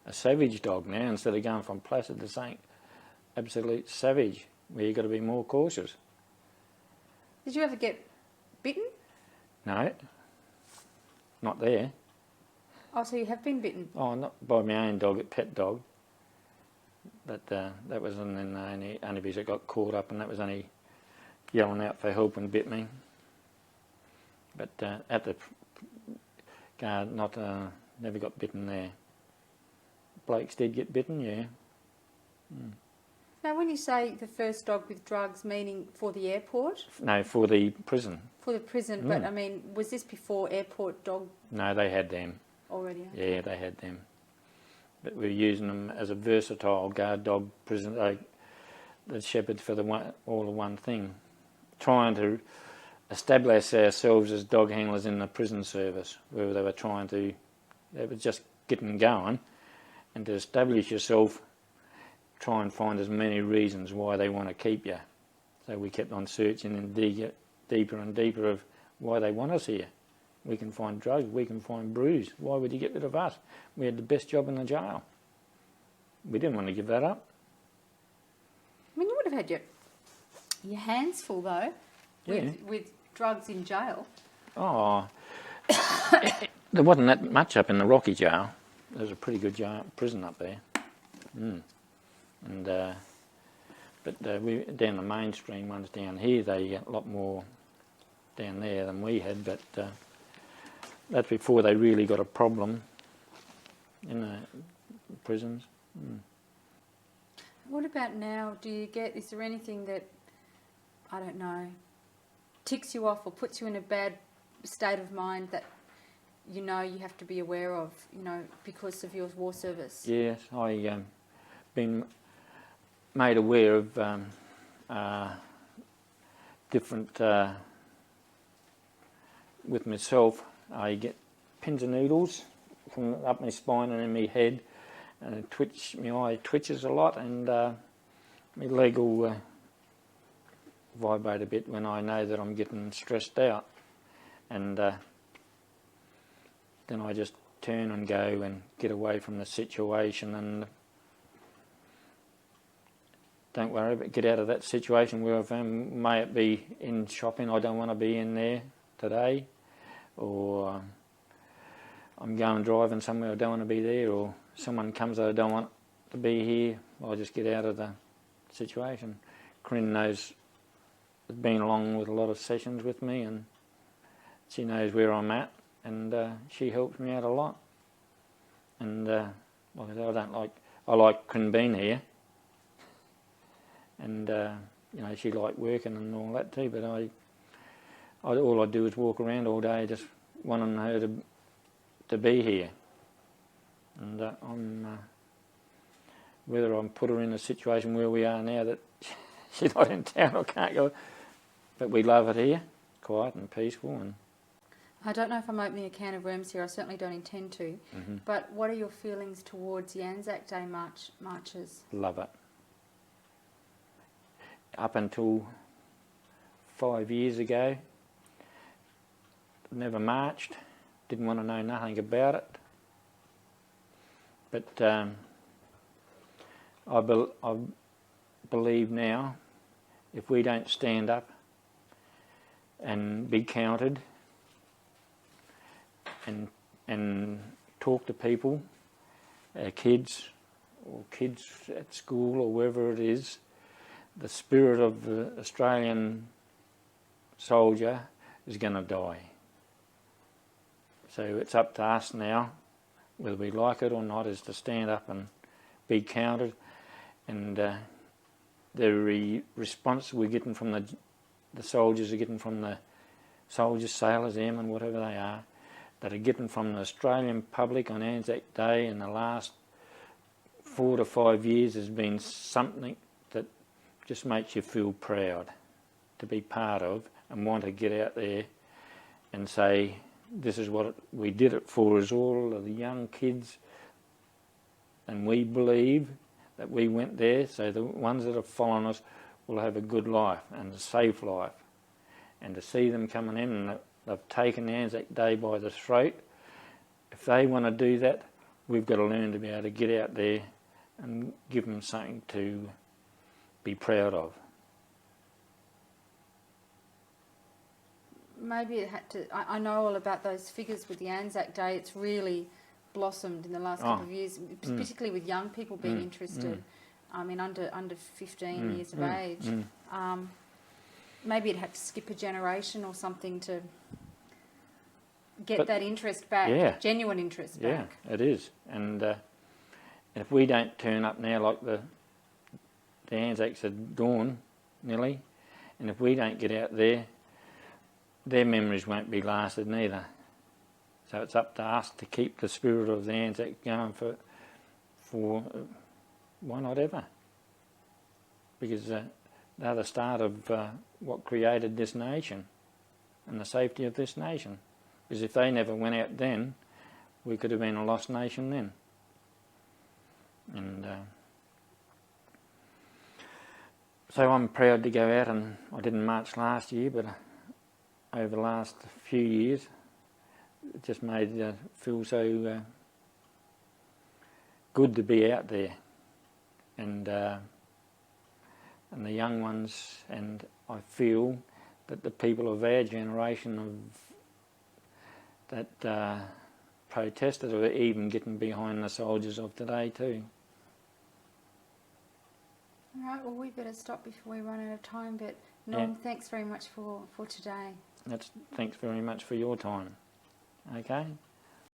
a savage dog now, instead of going from placid to something absolute savage, where you've got to be more cautious. Did you ever get bitten? No, not there. Oh, so you have been bitten? Oh, not by my own dog, a pet dog. But that was only because it got caught up, and that was only yelling out for help and bit me. But at the guard, never got bitten there. Blokes did get bitten, yeah. Now, when you say the first dog with drugs, meaning for the airport? No, for the prison. For the prison, but I mean, was this before airport dog? No, they had them. Already? Okay. Yeah, they had them. But we were using them as a versatile guard dog prison, the shepherds for all the one thing. Trying to establish ourselves as dog handlers in the prison service, where they were just getting going, and to establish yourself, try and find as many reasons why they want to keep you. So we kept on searching and dig deeper and deeper of why they want us here. We can find drugs, we can find brews. Why would you get rid of us? We had the best job in the jail. We didn't want to give that up. I mean, you would have had your hands full, though, Yeah. with drugs in jail. Oh, there wasn't that much up in the Rocky jail. There was a pretty good prison up there. And but we down the mainstream ones down here, they get a lot more down there than we had. But that's before they really got a problem in the prisons. What about now? Is there anything that, I don't know, ticks you off or puts you in a bad state of mind that you have to be aware of, because of your war service? Yes, I been made aware of different, with myself, I get pins and needles from up my spine and in my head, and my eye twitches a lot, and my leg will vibrate a bit when I know that I'm getting stressed out, and then I just turn and go and get away from the situation and don't worry, but get out of that situation where I've may it be in shopping, I don't want to be in there today, or I'm going driving somewhere, I don't want to be there, or someone comes that I don't want to be here, I'll just get out of the situation. Corinne knows, has been along with a lot of sessions with me, and she knows where I'm at, and she helps me out a lot. And like I said, I like Corinne being here, and she liked working and all that too, but all I do is walk around all day just wanting her to be here. And whether I'm put her in a situation where we are now that she's not in town or can't go, but we love it here, quiet and peaceful. And I don't know if I'm opening a can of worms here, I certainly don't intend to, but what are your feelings towards the Anzac Day marches? love it. Up until 5 years ago. Never marched, didn't want to know nothing about it. But I believe now, if we don't stand up and be counted and talk to people, kids or kids at school or wherever it is, the spirit of the Australian soldier is going to die. So it's up to us now, whether we like it or not, is to stand up and be counted. And the response we're getting from the soldiers are getting from the soldiers, sailors, airmen, whatever they are, that are getting from the Australian public on Anzac Day in the last 4 to 5 years has been something that just makes you feel proud to be part of and want to get out there and say, this is what we did it for, is all of the young kids, and we believe that we went there so the ones that are following us will have a good life and a safe life. And to see them coming in and they've taken Anzac Day by the throat, if they want to do that, we've got to learn to be able to get out there and give them something to be proud of. Maybe it had to. I know all about those figures with the Anzac Day. It's really blossomed in the last couple of years, particularly with young people being interested. I mean, under 15 years of age. Maybe it had to skip a generation or something to get that interest back, genuine interest back. Yeah, it is. And if we don't turn up now, like the Anzacs are gone nearly, and if we don't get out there, their memories won't be lasted neither. So it's up to us to keep the spirit of the Anzac going for why not ever? Because they're the start of what created this nation and the safety of this nation. Because if they never went out then, we could have been a lost nation then. And so I'm proud to go out, and I didn't march last year, but over the last few years, it just made it feel so good to be out there. And the young ones, and I feel that the people of our generation that protested are even getting behind the soldiers of today too. All right, well, we better stop before we run out of time, but Norm, thanks very much for today. Thanks very much for your time. Okay?